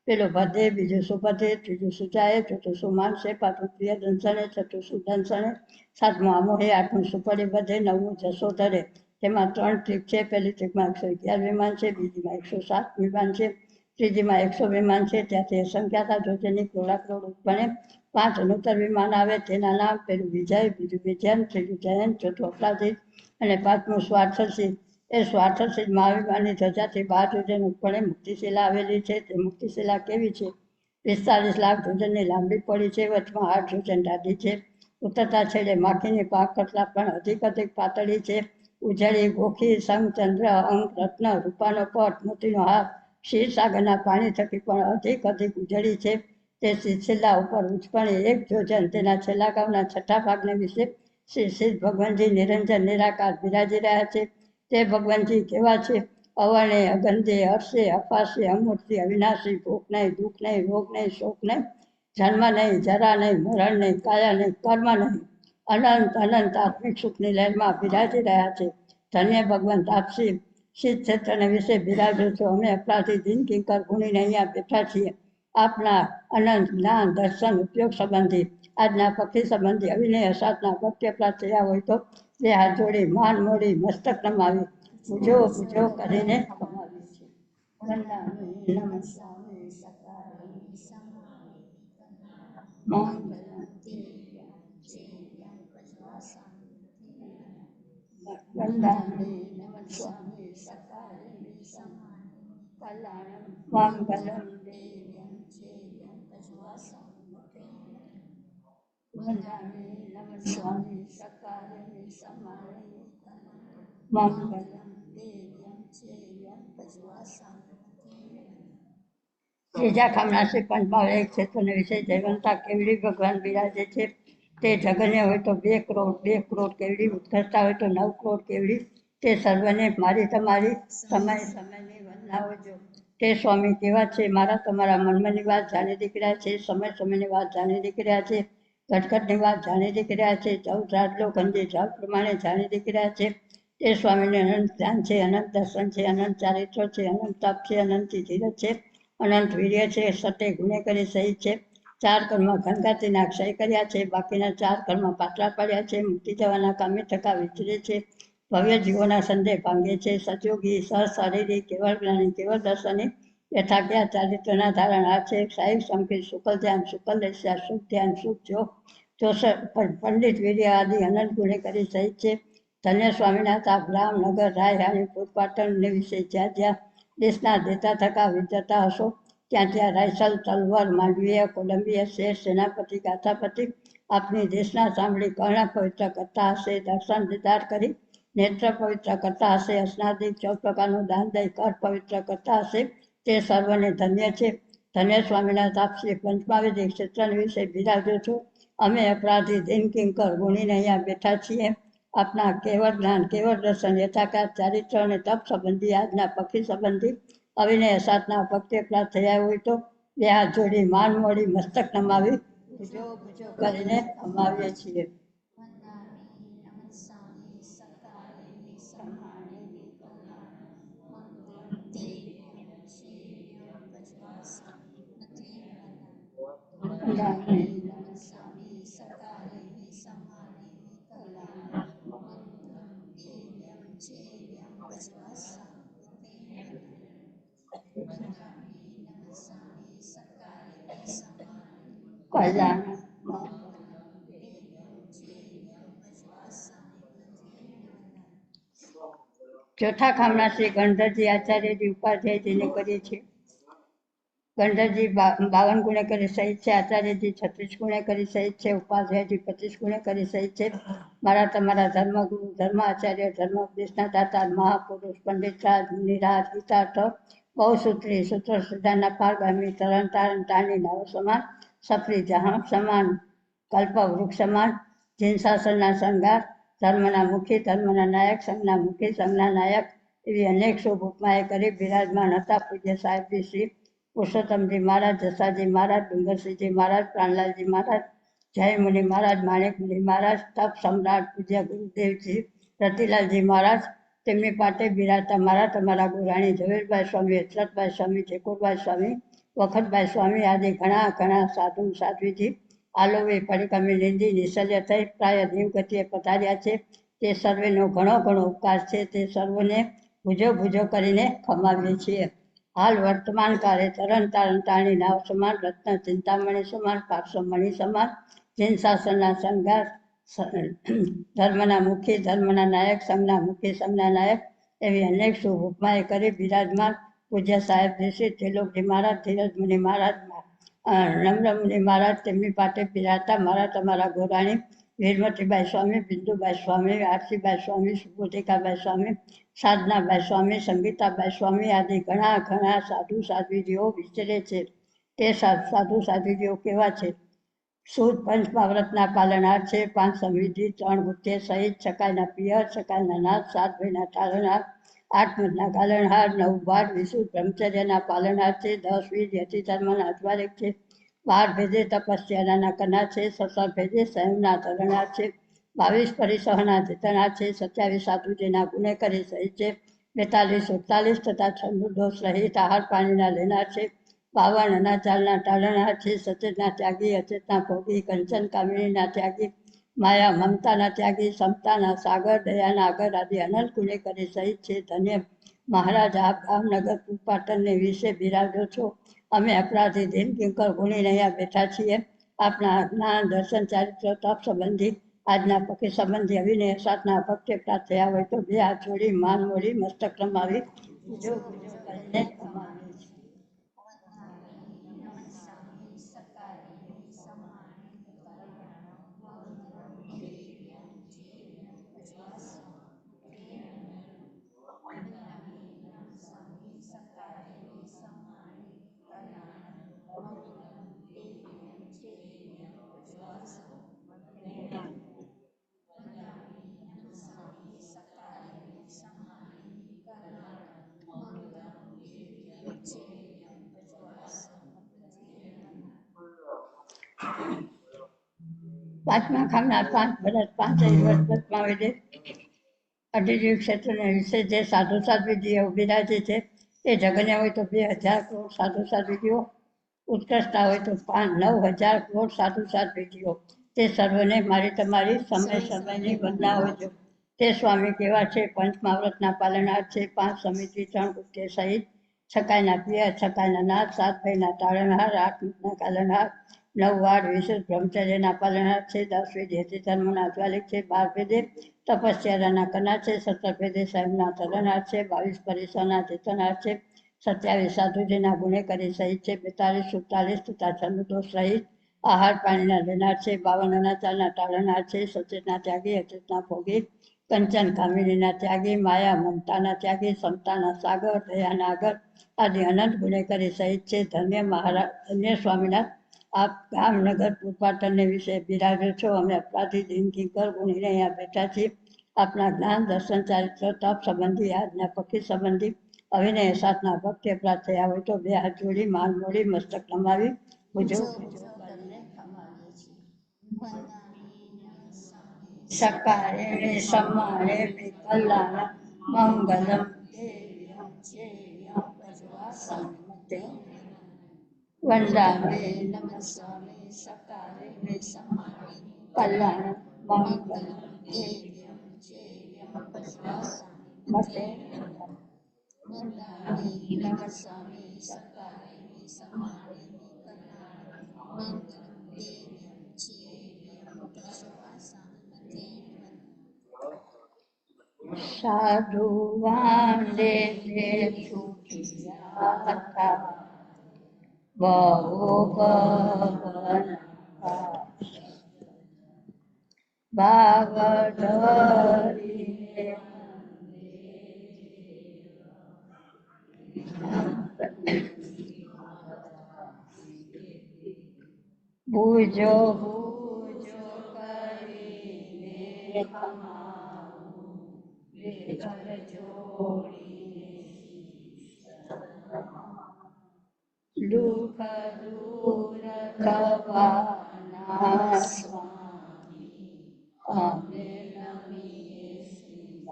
પેલું ભદ્રે, બીજું સુભદ્રે, ત્રીજું સુજાએ, ચોથું સુમાનસે, પાંચમું પ્રિયદંશને, છઠ્ઠું સુદંશને, સાતમું આમોહે, આઠમું સુપરિબધે, નવમું જશોધરે. તેમાં 3 ટ્રીપ છે. પહેલી ટ્રીપમાં 111 વિમાન છે, બીજીમાં 107 વિમાન છે, ત્રીજીમાં 100 વિમાન છે. ત્યાંથી અસંખ્યાતા યોજનની ગોળાકોળ ઉપરણે 5 અનુત્તર વિમાન આવે. તેના નામ: પહેલું વિજય, બીજું વિજયન, ત્રીજું જયંત, ચોથું અપરાજિત અને પાંચમું સ્વાર્થસિદ્ધ. એ સ્વાર્થસિદ્ધ મહાવિમાનની ધજાથી 12 યોજન ઉપરણે મુક્તિશિલા આવેલી છે. તે મુક્તિશિલા કેવી છે? 45 લાખ યોજનની લાંબી પડી છે. વચમાં 8 યોજન ડાઢી છે. ઉતરતા છેડે માખીની પાંખ કરતાં પણ અધિક પાતળી છે. ઉજળી, ગોખી, સંગ, ચંદ્ર, અંક, રત્ન, રૂપાનો પટ, મોતીનો હાર, ક્ષીરસાગરના પાણી થકી પણ અધિક ઉજળી છે. તે શિલા ઉપર ઉચ્ચપણે 1 યોજન. તેના છેલ્લા ગામના છઠ્ઠા ભાગને વિશે શ્રી સિદ્ધ ભગવાનજી નિરંજન નિરાકાર બિરાજી રહ્યા છે. તે ભગવાનજી કેવા છે? અવર્ણે, અગંધે, હર્ષે, અપાશે, અમૂર્તિ, અવિનાશી, ભૂખ નહીં, દુઃખ નહીં, રોગ નહીં, શોક નહીં, જન્મ નહીં, જરા નહીં, મરણ નહીં, કાયા નહીં, કર્મ નહીં, અનંત આત્મિક સુખની લહેરમાં બિરાજી રહ્યા છે. ધન્ય ભગવાન તાપસી સિદ્ધ ક્ષેત્રને વિશે બિરાજો છો. અમે અપરાધી દિન કિંકર ગુણીને અહીંયા બેઠા છીએ. આપના અનંત જ્ઞાન, દર્શન, ઉપયોગ સંબંધી આજના પક્ષી સંબંધી અવિનય સાધના ભક્તિ પ્રાપ્ત થયા હોય તો 2 હાથ જોડી માન મોડી મસ્તક નમાવી પૂજો કરીને કમાવી છે. વંદામી નમઃ સ્વામી વંદામી નમઃ સ્વામી કલ્યાણમ મંગલમ દેવ્યમ વંદામી નમઃ સ્વામી સકારે સમારે મંગલમ દેવ્યમ ત્રીજા ખામના શ્રી પંચમાં એક ક્ષેત્રને વિશે જયવંતા કેવડી ભગવાન બિરાજે છે. તે જગન્ય હોય તો 2 કરોડ કેવડી, ઉત્કર્ષતા હોય તો 9 કરોડ કેવડી. તે સર્વને મારી તમારી સમયની વંદના હોજો. તે સ્વામી કેવા છે? મારા તમારા મનની વાત જાણી નીકળ્યા છે. સમયની વાત જાણી નીકળ્યા છે. ઘટઘટની વાત જાણી નીકળ્યા છે. 14 રાજલોક અંગે જળ પ્રમાણે જાણી નીકળ્યા છે. તે સ્વામીને અનંત જ્ઞાન છે, અનંત દર્શન છે, અનંત ચારિત્ર છે, અનંત તપ છે, અનંત ધીરજ છે, અનંત વીર્ય છે, સતે ગુણે કરી સહિત છે. 4 કર્મ ઘનઘાતીના ક્ષય કર્યા છે. બાકીના 4 કર્મ પાતળા પડ્યા છે. મુક્તિ જવાના કામે થકા વિચરે છે. ભવ્ય જીવોના સંદેહ ભાંગે છે. સજયોગી, સહશારીરિક, કેવળ જ્ઞાની, કેવળ દર્શની, યથાજ્ઞા ચારિત્રના ધારણા છે. સાહિબ સંકેત, શુકલ ધ્યાન, શુકલ દશા, શુભ ધ્યાન, શુભ પંડિત વીર્ય આદિ અનંત ગુણે કરી સહિત છે. ધન્ય સ્વામીના તાપ ગ્રામ, નગર, રાય, રાણી, પૂત, પાટણને વિશે જ્યાં દેશના દેતા થકા વિજતા હશો ત્યાં ત્યાં રાયસલ, તલવાર, માંડવીય, કોલંબિયા, શેષ, સેનાપતિ, ગાથાપતિ આપની દેશના સાંભળી કર્ણ પવિત્ર કરતા હશે, દર્શન દીદાર કરી નેત્ર પવિત્ર કરતા હશે, સ્નાદિક 14 પ્રકારનું દાન દઈ કર પવિત્ર કરતા હશે, તે સર્વને ધન્ય છે. ધન્ય સ્વામીનાથ આપ શ્રી પંચમહાવિધિ ક્ષેત્ર વિશે બિરાજો છો. અમે અપરાધી દિન કિંકર ગુણીને અહીંયા બેઠા છીએ. આપના કેવળ જ્ઞાન, કેવળ દર્શન, યથાકાત ચારિત્ર અને તપ સંબંધી આજના પક્ષી સંબંધી અવિનય સાધના ભક્તિ પ્રાપ્ત થયા હોય તો બે હાથ જોડી માન મોડી મસ્તક નમાવી ભુજો ભુજો કરીને અમાવીએ છીએ. કલ્યાણ ચોથા ખામના શ્રી ગણધરજી આચાર્યજી ઉપાધ્યાયજીને કરીએ છીએ. ગણધરજી 52 ગુણે કરી સહિત છે, આચાર્યજી 36 ગુણે કરી સહિત છે, ઉપાધ્યાયજી 25 ગુણે કરી સહિત છે. મારા તમારા ધર્મગુરુ, ધર્માચાર્ય, ધર્મોપદેશના દાતા, મહાપુરુષ, પંડિત રાજ, મુનિરાજ, ગીતાર્થ, બહુસૂત્રી, સૂત્ર સિદ્ધાંતના પારગામી, તરણ તારણ તાણી નાવ સમાન, સફરી જહાં સમાન, કલ્પ વૃક્ષ સમાન, જીન શાસનના શણગાર, ધર્મના મુખી, ધર્મના નાયક, સંઘના મુખી, સંઘના નાયક એવી અનેક શુભ ઉપમાએ કરી બિરાજમાન હતા પૂજ્ય સાહેબજી શ્રી પુરુષોત્તમજી મહારાજ, જસાજી મહારાજ, ડુંગરસિંહજી મહારાજ, પ્રાણલાલજી મહારાજ, જય મુનિ મહારાજ, માણેક મુનિ મહારાજ, તપ સમ્રાટ પૂજ્ય ગુરુદેવજી રતિલાલજી મહારાજ, તેમની પાટે બિરાજતા મારા તમારા ગુરાણી ઝવેરભાઈ સ્વામી, હચરતભાઈ સ્વામી, ઠેકોરભાઈ સ્વામી, વખતભાઈ સ્વામી આદિ ઘણા ઘણા સાધુ સાધ્વીજી આલોવી પરિક્રમી નિંદી નિશલ્ય થઈ પ્રાય દેવગતિએ પધાર્યા છે. તે સર્વેનો ઘણો ઘણો ઉપકાર છે. તે સર્વને ભુજો ભુજો કરીને ખમાવીએ છીએ. હાલ વર્તમાન કાળે તરણ તારણ તાણી નાવ સમાન, રત્ન ચિંતામણી સમાન, પાર્શ્વમણી સમાન, જીન શાસનના શણગાર, ધર્મના મુખી, ધર્મના નાયક, સંઘના મુખી, સંઘના નાયક એવી અનેક શુભ ઉપમાએ કરી બિરાજમાન પૂજ્ય સાહેબજી શ્રી ત્રિલોકજી મહારાજ, ધીરજ મુનિ મહારાજ, નમ્ર મુનિ મહારાજ, તેમની પાટે બિરાજતા મારા તમારા ગોરાણી વીરમતીબાઈ સ્વામી, બિંદુબાઈ સ્વામી, આરસીબાઈ સ્વામી, સુબોધિકાબાઈ સ્વામી, સાધનાબાઈ સ્વામી, સંગીતાબાઈ સ્વામી આદિ ઘણા ઘણા સાધુ સાધ્વીજીઓ વિચરે છે. તે સાધુ સાધ્વીજીઓ કેવા છે? સુદ પંચમહાવ્રતના પાલનહાર છે, 5 સંવિધિ, 3 ગુથ્થે સહિત, છકાઈના પિયર, છકાઈના નાથ, 7 ભાઈના તારણહાર, 8 મધના ગાલણહાર, 9 બાળ વિશુદ્ધ બ્રહ્મચર્યના પાલનહાર છે, 10 વીર યતિ ધર્મના અજવાળિક છે, 12 ભેદે તપસ્યાના કના છે, 17 ભેદે સંયમના ધરણહાર છે, 22 પરિસહના ચેતનહાર છે, 27 સાધુજીના ગુણે કરી સહિત છે, 42 48 તથા 96 દોષ રહિત આહાર પાણીના લેનાર છે, 52 અનાચારના તારણહાર છે, સચેતના ત્યાગી, અચેતના ભોગી, કંચન કામિનીના ત્યાગી, માયા મમતાના ત્યાગી, સમતાના સાગર, દયાના આગર આદિ અનંત ગુણે કરી સહિત છે. ધન્ય મહારાજ આપ ભાવનગર પાટણને વિશે બિરાજો છો. અમે અપરાધી દિન કિંકર ગુણીને અહીંયા બેઠા છીએ. આપના જ્ઞાન, દર્શન, ચારિત્ર, તપ સંબંધી આજના પક્ષી સંબંધી અવિનય સાધના ભક્તિ પ્રાપ્ત થયા હોય તો બે હાથ જોડી માન મોડી મસ્તક રમાવી પૂજો પૂજો કરીને અમાવીએ છીએ. પાંચમા ખામના 5 વર્ષ 5 વર્ષમાં વિદે અઢીજી ક્ષેત્રને વિશે જે સાધુ સાધ્વીજીઓ બિરાજે છે એ જગન્યા હોય તો 2000 કરોડ સાધુ સાધ્વીજીઓ, ઉત્કૃષ્ટતા હોય તો 9000 કરોડ સાધુ સાધ્વીજીઓ. તે સર્વને મારી તમારી સમય સમયની વંદના હોય છે. તે સ્વામી કેવા છે? પંચમહાવ્રતના પાલનહાર છે, 5 સમિતિ, 3 ગુથ્થે સહિત, છકાઈના પિયર, છકાઈના નાથ, 7 ભાઈના તારણહાર, 8 મધના કાલનહાર, 9 વાર વિશુદ્ધ બ્રહ્મચર્યના પાલનહાર છે, 10 વેદ યતિ ધર્મના અજવાલિક છે, 12 ભેદે તપસ્યાના કના છે, 17 ભેદે સંયમના ધરણહાર છે, 22 પરિસરના ચેતનહાર છે, 27 સાધુજીના ગુણે કરી સહિત છે, 42 47 તથા છન્નું સહિત આહાર પાણીના લેનાર છે, 52 અનાચારના ટાળનાર છે, સચેતના ત્યાગી અચેતના ભોગી, કંચન કામિનીના ત્યાગી, માયા મમતાના ત્યાગી, સમતાના સાગર, દયાના આગર આદિ અનંત ગુણે કરી સહિત છે. ધન્ય મહારાજ ધન્ય સ્વામિનાથ, આપ ગામ નગર પૂરપાટણને વિશે બિરાજો છો. અમે અપરાધી દિન કિંકર ગુણીને અહીંયા બેઠા છીએ. આપના જ્ઞાન દર્શન ચારિત્ર તપ સંબંધી આજના પક્ષી સંબંધી અવિનય સાધના ભક્તિ અપરાધ થયા હોય તો બે હાથ જોડી માન મોડી મસ્તક નમાવી પૂજો કરીને ખમાવીએ છીએ. સકારે સમારે કલ્યાણ મંગલમ દેવ્યમ ચેવ્યમ પજવાસમ મતે વંદામે નમસ્વામી સકારે સમારે કલ્યાણ મંગલમ દેવ્યમ ચેવ્યમ પજવાસમ મતે વંદામે નમસ્વામી સકારે સમારે કલ્યાણ મંગલમ દેવ્યમ ચેવ્યમ પજવાસમ મતે સાધુ વાંદે સુખિયા બહુ પવન ભાવ ધરીને બુજો બુજો કરીને ખમાવું ઘર જોડીને દુઃખ દૂર થવાના સ્વામી અમે નમીએ શ્રી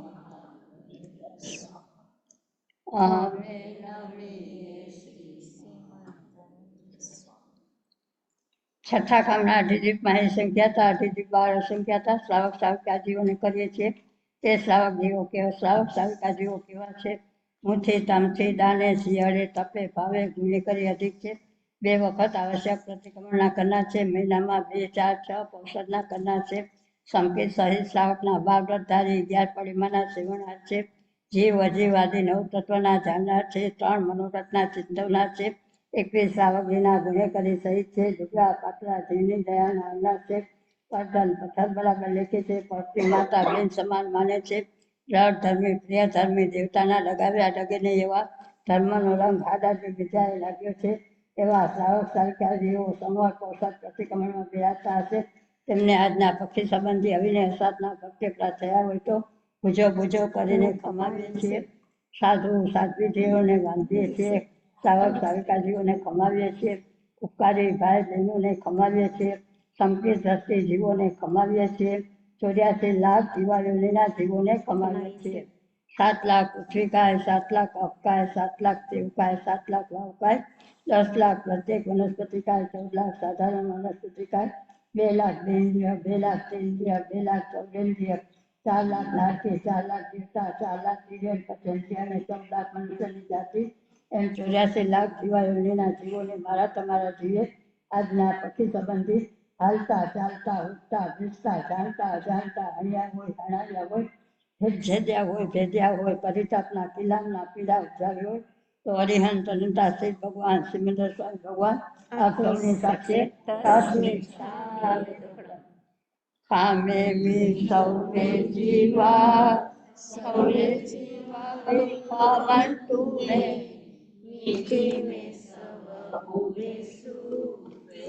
અમે નમીએ શ્રી છઠ્ઠા કામના અઢીદીપમાં એ સંખ્યા હતા, અઢીદીપ 12 સંખ્યા હતા. શ્રાવક શ્રાવિકાજીઓને કરીએ છીએ તે શ્રાવક જીવો કેવા શ્રાવક શ્રાવિકાજીઓ કેવા છે? મુઠી તમથી દાને શિયાળે તપે ભાવે ગુણે કરી અધિક છે. 2 વખત આવશ્યક પ્રતિક્રમણના કરનાર છે. મહિનામાં 2, 4, 6 પૌષદના કરનાર છે. સંકેત સહિત શ્રાવકના 12 વ્રતધારી 11 પરિમાના સેવનાર છે. જીવ અજીવ આદિ 9 તત્વના જાણનાર છે. 3 મનોરથના ચિંતવનાર છે. 21 શ્રાવકજીના ગુણે કરી સહિત છે. લુગડા પાતળા જીવની દયાના આવનાર છે. પરધન પથ્થર બરાબર લેખે છે. પક્ષી માતા બેન સમાન માને છે. દ્રઢ ધર્મી પ્રિય ધર્મી દેવતાના લગાવ્યા ડગે નહીં એવા ધર્મનો રંગ હાડાથી બીજાએ લાગ્યો છે. એવા શ્રાવક શ્રાવિકાજીઓ સંવર પૌષદ પ્રતિક્રમણમાં બિરાજતા હશે. તેમને આજના પક્ષી સંબંધી અવિનય સાધના ભક્તિ પ્રાપ્ત થયા હોય તો ભૂજો ભૂજો કરીને ખમાવીએ છીએ. સાધુ સાધ્વીજીઓને બાંધીએ છીએ. શ્રાવક શ્રાવિકાજીઓને ખમાવીએ છીએ. ઉપકારી ભાઈ બહેનોને ખમાવીએ છીએ. સંકેત દ્રષ્ટિ જીવોને ખમાવીએ છીએ. 84 લાખ જીવાયોનીના જીવોને ખમાવીએ છીએ. 7 લાખ પૃથ્વીકાય, 7 લાખ અપકાય, 7 લાખ દેવકાય, 7 લાખ વાવકાય, 10 લાખ પ્રત્યેક વનસ્પતિકાય, 14 લાખ સાધારણ વનસ્પતિકાય, 2 લાખ દેન્દ્રિય, 2 લાખ તેન્દ્રિય, 2 લાખ ચૌદેન્દ્રિય, 4 લાખ નારકી, 4 લાખ દેવતા, 4 લાખ દિવ્ય પચેન્દ્રિય અને 14 લાખ મનુષ્યની જાતિ એમ 84 લાખ જીવાયોનીના જીવોને મારા તમારા જીવે આજના પક્ષી સંબંધી હાલતા ચાલતા ઉઠતા બેસતા જાણતા અજાણતા હણ્યા હોય હણાવ્યા હોય ભેદ્યા હોય ભેદ્યા હોય પરિતાપના કિલામના પીડા ઉપજાવી હોય તો હરિહંત અનંતા શ્રી ભગવાન સિમંદર સ્વામી ભગવાન આ સૌની સાથે કામે મી સૌને જીવા સૌને જીવા ખાવંતુ રે મીઠી में सब उबे सुबे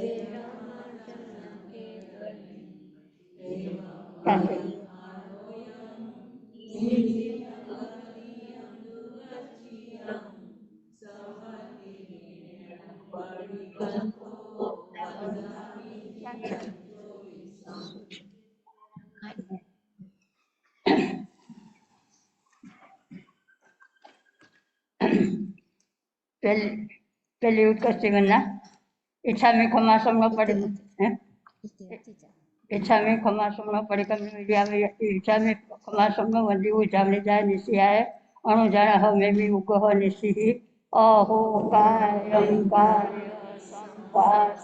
પેલી ઉત્કર્ષ જીવનના ઈચ્છામી ખમાસમનો પડી ઈચ્છામી ખમાસમનો પડી ઈચ્છામી ખમાસમનો વંદી ઉજાવણી જાય નિશિયાએ અણુ જાણે હ મેમી ઉગહ નિશિહી અહો કાયમ કાર્ય સંપાસ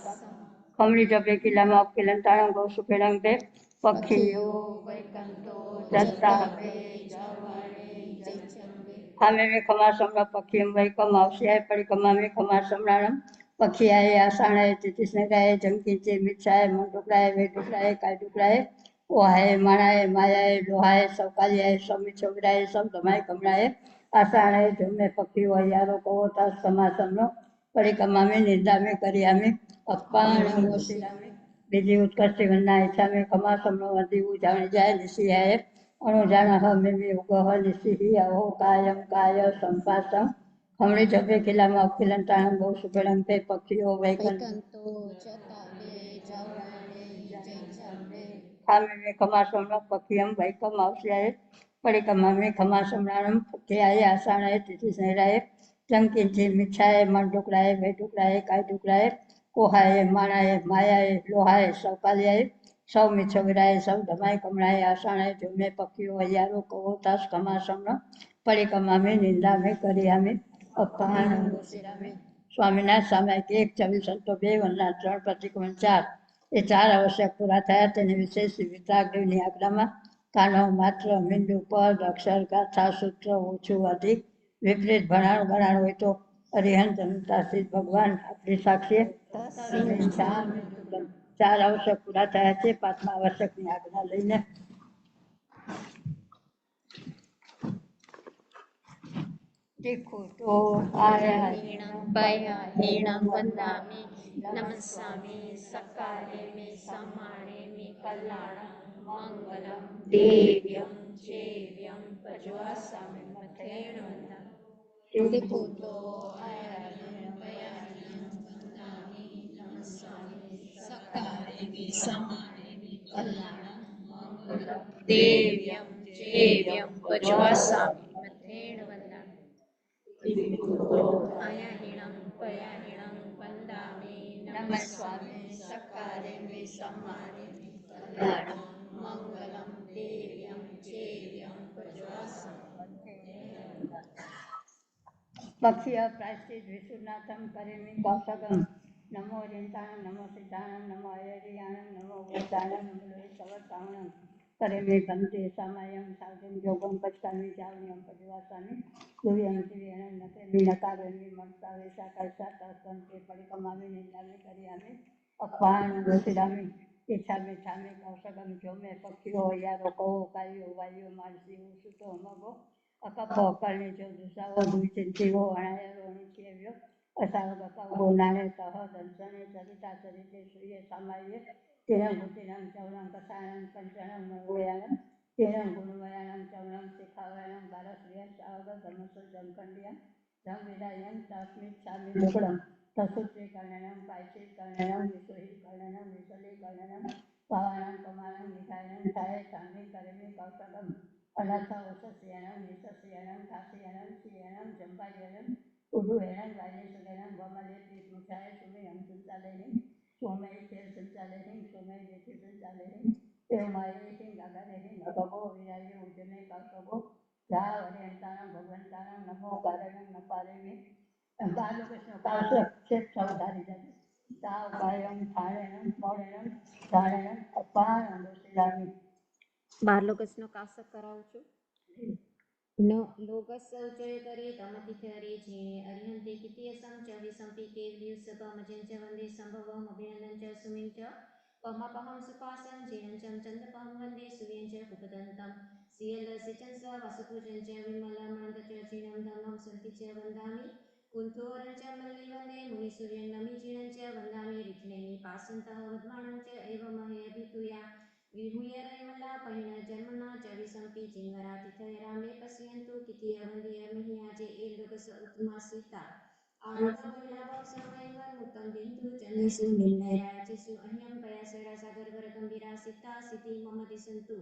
ખમણી જપે કિલ્લામાં અપકિલન તાણંગ ગૌ સુખેડંગ બે પક્ષીઓ વૈકંતો જતા બે જવણે જચંબે हामे मे खमासम्न पक्षियं वैकम् आवस्याय परिकमामे खमासम्नानं पक्षियाय आषाणाय तिथिस्नेहाय जंकिंचे मिच्छाय मंडुकराय वेदुकराय कायदुकराय ओहाय माणाय मायाय लोहाय सौकालियाय सौमिच्छोगराय सौधमाय कमलाय आषाणाय झुम्मे पक्षी वैयारो कवोतास खमासम्नो परिकमामे निंदामे करियामे अप्पाणं वशिरामे બીજી ઉત્કર્ષી વંદના ઈચ્છામે ખમાસમનો વંદીવું જાણી જાય નિશિયાય અણુજાનઃ મેમે ઉગહ નિશિહિ અહો કાયમ કાય સંપાસમ ખમણી જપે ખિલામાં અખિલંતાણમ બહુ સુભેળમ તે પક્ષીઓ વૈકંતો જતાવે જવરાણે જૈચવરે ખામે મે ખમાસમનો પક્ષિયમ વૈકમ આવશ્યાય પરિકમામે ખમાસમણાણમ પક્ષિયાય આષાણાય તિથિ સ્નેરાય જંકિંચી મિચ્છાય મંડુકરાય વૈડુકરાય કાયદુકરાય કોહાય માણાય માયાય લોહાય સૌકાલિયાય સૌ મિચ્છવિરાય સૌ ધમાય કમળાય આષાણાય જુમે પક્ષીઓ અયારો કવોતાસ ખમાસમનો પરિકમામે નિંદામે કરિયામે અપહાણ શિરામે સ્વામિનાથ સામાયિક 1 24 સંતો 2 વંદના 3 પ્રતિક્રમણ 4 એ 4 આવશ્યક પૂરા થયા તેને વિશેષ વિતરાગદેવની આજ્ઞામાં કાનો માત્ર બિંદુ પદ અક્ષર ગાથા સૂત્ર ઓછું અધિક વિપરીત ભણાણું હોય તો અરિહંત અનંતાશીષ ભગવાન આપણી સાક્ષીએ 4 આવશ્યક પૂરા થયા છે 5મા આવશ્યકની આજ્ઞા લઈને देखो तो आया हीणं पयाहीणं वन्दामि नमस्सामि सकाले मे समाणे मे कल्याणं मङ्गलं देव्यं चेव्यं पज्वासामि मथेण वन्दामि देखो तो आयाहीणं पयाहीणं वन्दामि नमस्सामि सकाले मे समाने मे कल्याणं मङ्गलं देव्यं चेव्यं पज्वासामि मथेण वन्दामि आयाहीणं पयाहीणं वन्दामि नमस्सामि सकाले मे समाने मे कल्याणं मङ्गलं देव्यं चेव्यं पज्वासामि पक्षीय प्रायश्चित विशुनाथम करेमि कौशगम नमो रिंताणं नमो सिद्धाणं नमो अयरियाणं नमो वैताणं नमो लोहितवसावणं करेमि बन्ते सामायं साधुं योगं पश्चामि जावण्यं पदिवासामि सूर्यं सूर्येण नकेमि नकारेमि मनसा वेशाकर्षातस्वन्ते परिकमामि निन्दामि करियामि अप्पाणं वशिरामि इच्छामि छामि कौशगम जोमे पक्षियो अयारो कहो कायो वायो मानसी सुतो मगो અકપો કરણી જો દુસાવો દુચિંતીવો અણાયરો અણિચેવ્યો અસાવ બકાવો નાણે તહ દંસણે ચરિતા ચરિતે સૂર્ય સામાયે તિરંગ તિરંગ ચૌરંગ કસાણં પંચણં મૃગયાણં તિરંગ ગુણમયાણં ચૌરંગ શિખાવયણં બારશ્રિયં ચાવગ ધમસ જમખંડિયં ધમ વિદાયં તસ્મિત છામિ દુકડમ તસુત્રી કર્ણણં પાયચિત કર્ણણં વિસોહી કર્ણણં વિસલી કર્ણણં પવાણં કમાણં નિખાયણં છાય છામી કરેમી કૌશગમ अनथ वसस्यणं निसस्यणं कास्यणं श्रियणं जम्बायणं उडुयणं वायेश्वरणं वमले पीठमुखाय सुमेयं संचालयिं सोमय खेल संचालयिं सोमय देशी संचालयिं प्रेमायेहिं गागारेहिं नभगो विराये उद्यमे कौशगो धा वरियंताणं भगवंताणं नमो कारणं नपारेमि बालकृष्ण काव्य क्षेत्र धारी जाते ताव कायं थाणेणं मोणेणं धाणेणं अपाणं श्रीरामी બારલોકસનો કાસક કરાવું છું ન લોગસ શૌચય કરે તમતિથરે જેણે અરિહંતે કિતિયસં ચ વિસંપી કેવલ્યુસપમજં ચ વંદે સંભવમ અભિનંદન ચ સુમિં ચ પમપહં સુપાસં જેણં ચ ચંદપહં વંદે સુવ્યં ચ ઉપદંતમ સિયલસિચં સ વસપુજં ચ વિમલમણંત ચ ચીણં ધમં સંતિ ચ વંદામિ કુંથોરં ચ મલ્લી વંદે મુનિસુવ્યં નમિ ચીણં ચ વંદામિ રિક્લેનિ પાસંતઃ વદ્માણં ચ એવમહે અભિતુયા विभूयरैवला पहिण जन्मना च विसंपि चिन्वरातिथयरामे पश्यन्तु कितीय वन्द्यमिहियाजे ए लोकस उत्तमा सीता आरुढवैलवं सर्वैवमुत्तं दिन्तु चन्दसु निर्णयराचिषु अह्यं पयासरा सागरवर गंभीरा सीता सिति मम दिसन्तु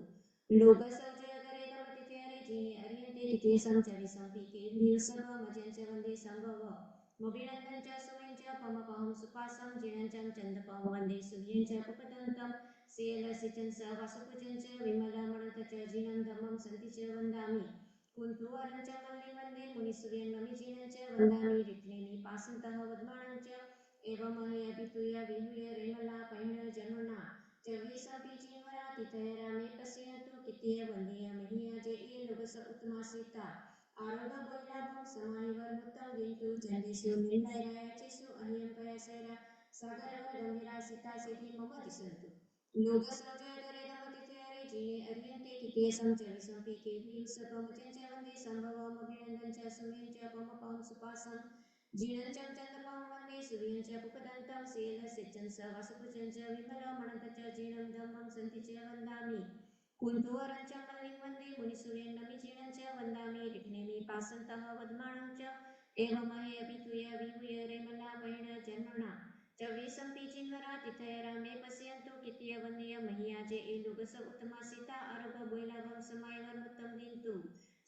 लोकसौजय करे तमतिथयरे जीणे अरियन्ते कितीयसं च विसंपि केव्युसवमजं च वन्दे सम्भव मभिनन्दं च सुविं च पमपहं सुपासं जिणं च चन्दपं वन्दे सुव्यं च उपदन्तं सियलसिचं स वसुपुजं च विमलमणत च जिणं धमं सन्ति च वन्दामि कुन्थुवरं च मल्लि वन्दे मुनिसुव्यं नमि जिणं च वन्दामि रिक्लेनि पासन्तः वद्माणं च एवमहे अभितूय विहूय रेमला पहिण जन्मना च विसंपि चिन्वरातिथयरामे पश्यन्तु कितीय वन्दीय महियाजे ए लोकस उत्तमा सीता आरोग्यवैलाभं समाहिवर्मुत्तं विन्तु चन्देषु निर्णयरायचेषु अह्यङ्कयशैरा सागरवरगम्भीरा सीता सिद्धि मम दिशन्तु लोकसौजयकरेदमतिथयरे जीणे अर्यन्ते कितेशं च विशन्ति केभियुसपमचं च वन्दे सम्भवमभिनन्दं च सुमें च पमपं सुपासं जीणं च चन्दपं वन्दे सुवीं च पुपदन्तं शीलसिचं स वसुकुचं च विमलमणन्त च जीणं धम्मं सन्ति च वन्दामि कुन्तुवरं च मल्लिं वन्दे मुनिसुरें नमि जीणं च वन्दामि रिघ्नेमि पासन्तः वद्माणं च एवमहे अभितुय विभूय रेमलापैण जन्मना च विसन्ति चिन्वरा तिथयरा मे पश्यन्तु कितीय वन्दीय मह्याजे एलुगस उत्तमा सीता आरोग्य वैलाभं समायवर्मुत्तं दिन्तु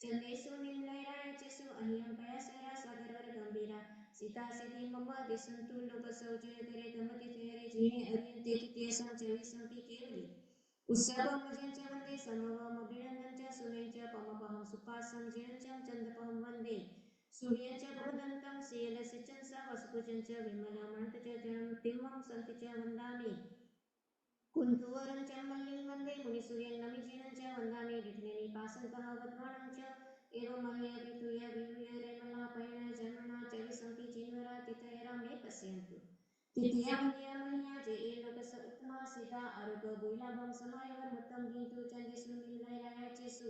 चन्देषु निर्लयरायचेषु अह्यं पयासरा सागरवर गम्भीरा सीता सिद्धि मम दिशन्तु लोकसौजयकरे दमतिथयरे जीणे अर्यन्ते कितीयसं च विसन्ति केवली उत्सवमजं च वन्दे समवमभिनन्दं च सुमें च पमपहं सुपासं जीणं च चन्दपं वन्दे सूर्यं च भवदन्तं शीलसिचं स वसुकुचं च विमलमणन्त च जनं तिम्मं सन्ति च वन्दामि कुन्तुवरं च मल्लिं वन्दे मुनिसूर्यं नमि जीणं च वन्दामि रिघ्नेमि पासन्तः वद्माणं च एवमहे अभितूय विभूय रेमलापैण जन्मना च विसन्ति चिन्वरा तिथयरा मे पश्यन्तु तिथियवन्द्या जे ए लोकस उत्तमा सीता आरोग्य वैलाभं समायवर्मुत्तं दिन्तु चन्देषु निर्लयरायचेषु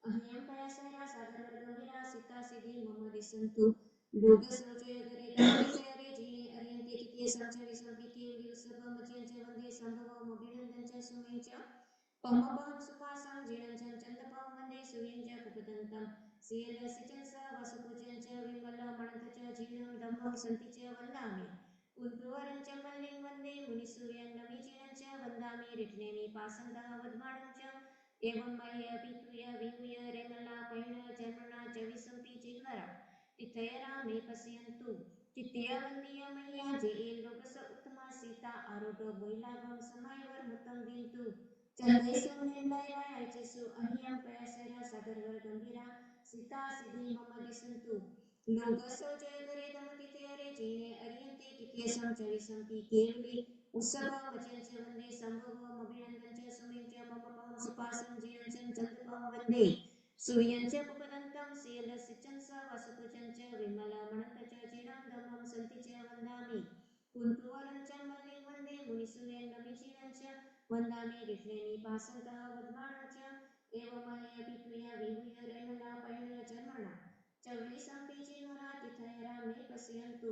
अह्यं पयासरा सागरवर्गम्भीरा सीता सिद्धि मम दिशन्तु लोकसौजयकरे दमतिथयरे जीणे अर्यन्ते कितीयसं च विसन्ति केवलीयुसपमचं च वन्दे सम्भवमभिनन्दं च सुमें च पमपहं सुपासं जीणं च चन्दपं वन्दे सुवीं च पुपदन्तं शीलसिचं स वसुकुचं च विमलमणन्त च जीणं धम्मं सन्ति च वन्दामि कुन्तुवरं च मल्लिं वन्दे मुनिसूर्यं नमि जीणं च वन्दामि रिघ्नेमि पासन्तः वद्माणं च एवं महे अभितूय विभूय रेमलापैण जन्मना च विसन्ति चिन्वरा तिथयरा मे पश्यन्तु तिथ्यवन्दीय मह्याजे ए लोकस उत्तमा सीता आरोग्य वैलाभं समायवर्मुत्तं दिन्तु चन्देषु निर्लयरायचेषु अह्यं पयासरा सागरवर गम्भीरा सीता सिद्धि मम दिशन्तु लोकसौजयकरे दमतिथयरे जीणे अर्यन्ते कितीयसं च विसन्ति केवली उत्सवमचं च वन्दे सम्भवमभिनन्दं च सुमें च पमपं सुपासं जीणं च चन्दपं वन्दे सूर्यं च पुपदन्तं शीलसिचं स वसुकुचं च विमलमणन्त च जीणं धम्मं सन्ति च वन्दामि कुन्तुवरं च मल्लिं वन्दे मुनिसूर्यं नमि जीणं च वन्दामि रिघ्नेमि पासन्तः वद्माणं च एवमहे अभितूय विभूय रेमलापैण जन्मना च विसन्ति चिन्वरा तिथयरा मे पश्यन्तु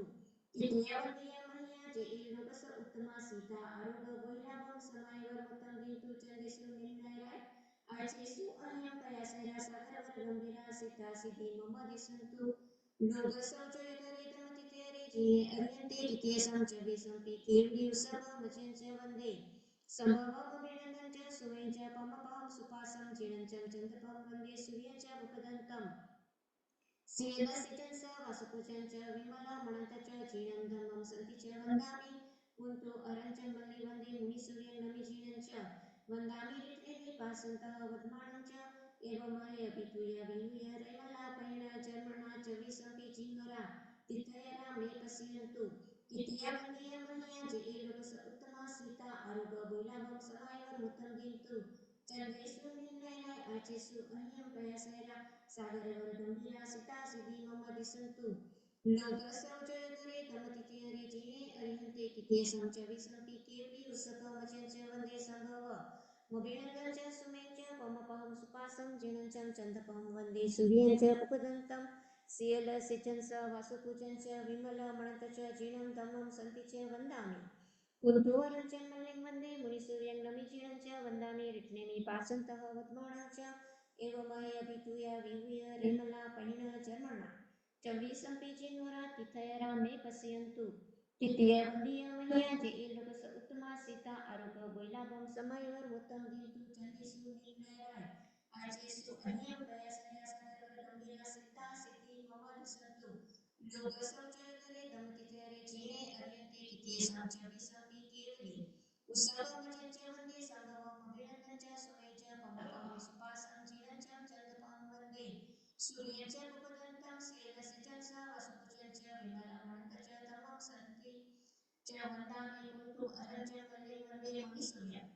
तिथ्यवन्दीय मह्याजे ए लोकस उत्तमा सीता आरोग्य वैलाभं समायवर्मुत्तं दिन्तु चन्देषु निर्णयराय आचेषु अह्यं पयासरा सागरवर गम्भीरा सीता सिद्धि मम दिशन्तु लोकसौजयकरे दमतिथयरे जीणे अर्यन्ते कितीयसं च विसन्ति केवलीयुसपमचं च वन्दे सम्भवमभिनन्दं च सुमें च पमपहं सुपासं जीणं च चन्दपं वन्दे सूर्यं च पुपदन्तं शीलसिचं स वसुकुचं च विमलमणन्त च जीणं धम्मं सन्ति च वन्दामि कुन्तु अरं च मल्लि वन्दे मुनिसूर्यं नमि जीणं च वन्दामि रिघ्नेमि पासन्तः वद्माणं च एवमहे अभितूय विभूय रेमलापैण जन्मना च विसन्ति चिन्वरा तिथयरा मे पश्यन्तु तिथ्यवन्दीय मह्याजे ए लोकस उत्तमा सीता आरोग्य वैलाभं समायवर्मुत्तं दिन्तु चन्देषु निर्लयराय आचेषु अह्यं पयासरा सागरवर गम्भीरा सीता सिद्धि मम दिशन्तु लोकसौजयकरे दमतिथयरे जीणे अर्यन्ते कितीयसं च विसन्ति केवलीयुसपमचं च वन्दे सम्भवमभिनन्दं च सुमें च पमपहं सुपासं जीणं च चन्दपं वन्दे सूर्यं च पुपदन्तं शीलसिचं स वसुकुचं च विमलमणन्त च जीणं धम्मं सन्ति च वन्दामि कुन्तुवरं च मल्लिं वन्दे मुनिसूर्यं नमि जीणं च वन्दामि रिघ्नेमि पासन्तः वद्माणं च एवमहे अभितूय विभूय रेमलापैण जन्मना च विसन्ति चिन्वरा तिथयरा मे पश्यन्तु तिथ्यवन्दीय मह्याजे ए लोकस उत्तमा सीता आरोग्य वैलाभं समायवर्मुत्तं दिन्तु चन्देषु निर्लयराय आचेषु अह्यं पयासरा सागरवर गम्भीरा सीता सिद्धि मम दिशन्तु लोकसौजयकरे दमतिथयरे जीणे अर्यन्ते कितीयसं च विसन्ति केवली उत्सवमचं च वन्दे सम्भवमभिनन्दं च सुमें च पमपहं सुपासं जीणं च चन्दपं वन्दे सूर्यं च पुपदन्तं शीलसिचं स वसुकुचं च विमलमणन्त च धम्मं सन्ति च वन्दामि कुन्तु अरं च मल्लिं वन्दे मुनिसूर्यं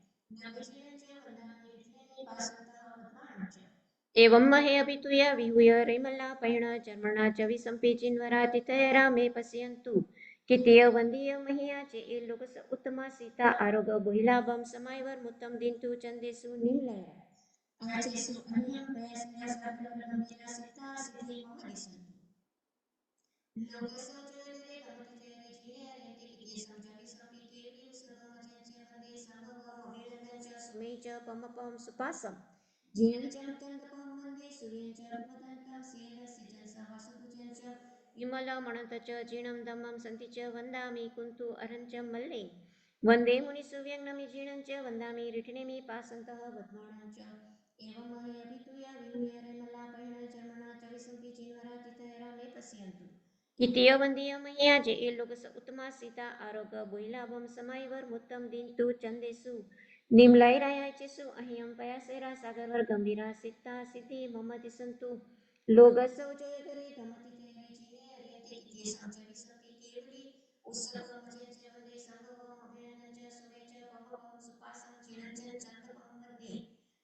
नमि जीणं च वन्दामि रिघ्नेमि पासन्तः वद्माणं च एवं महे अभितूय विहूय रैमला पैण चर्मणा च विसंपि चिन्वरा तिथय रामे पश्यन्तु कितीय वंदीय महियाचे ए लोकस उत्तमा सीता आरोग बोहिलाभम समायवर मुत्तम दिंतु चंदेसु निमलय आचेसु अन्यम प्रयासरा सागर गंभीरा सीता सिद्धि मम दिसंतु लोकसो जोयरे तमति जयरे जिने अरियते किते समजावि समपि केवली सर्वमजंच वंदे संभवम अभिनंदन च सुमे च पमपम सुपासम जीनं च चंदपम वंदे सूर्यं च उपदंतं सेलस्य जंसा वासुभुजं च विमल मणत च जीणं धम्मं सन्ति च वन्दामि कुन्तु अरञ्चं मल्ले वन्दे मुनिसुव्यङ्नमि जीणं च वन्दामि रिठिनेमि पासन्तः वद्माणं च एवं महे अभितूय विहूय रैमलापैण चर्मणा च विसंपि चिन्वरा तिथय रामे पश्यन्तु कितीय वंदीय महियाजे ए लोकस उत्तमा सीता आरोग बोहिलाभम समायवर मुत्तम दिंतु चंदेसु निमलैरायाचेसु अहियं पयासेरा सागरवर गंभीरा सीता सिद्धि मम दिसंतु लोगसौ जय करे धमति जयरे जिने अरियते किते समजावि समपि केवली उत्सवमजं च वन्दे संभवम अभिनंदन च सुमे च पमपम सुपासं जीणं च चन्दपम वन्दे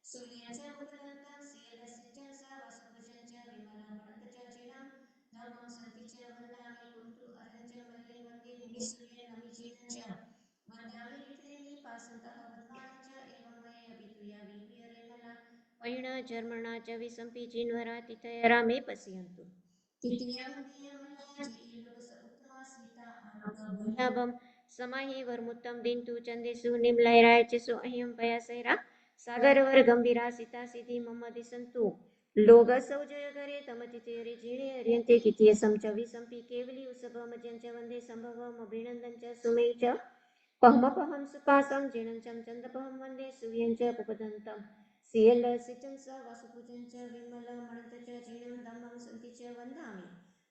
सूर्यं च उपदन्तं सेलस्य च स वासुभुजं च विमलमणत च जीणं धम्मं सन्ति च वन्दामि कुन्तु अरञ्चं मल्ले वन्दे मुनिसूर्यं नमि जीणं च वन्दामि रिठिनेमि पासन्तः वद्माणं च एवं महे अभितूय विहूय रैमला पैण चर्मणा च विसंपि चिन्वरा तिथय रामे पश्यन्तु कितीय वंदीय महियाचे ए लोकस उत्तमा सीता आरोग बोहिलाभम समाहि वर्मुत्तम दिंतु चंदेसु निमलैरायचेसु अहियं पयासेरा सागरवर गंभीरा सीता सिद्धि मम दिसंतु लोगसौ जय करे तमति तेरे जीणे अरियन्ते कितीय समच विसंपि केवली उसभमजं च वन्दे संभवम अभिनंदन च सुमे च पहमपहं सुपासं जीणं चं चन्दपहं वन्दे सूर्यं च उपदन्तं सियलसिचं स वासुभुजं च विमलमणत च जीणं धम्मं सन्ति च वन्दामि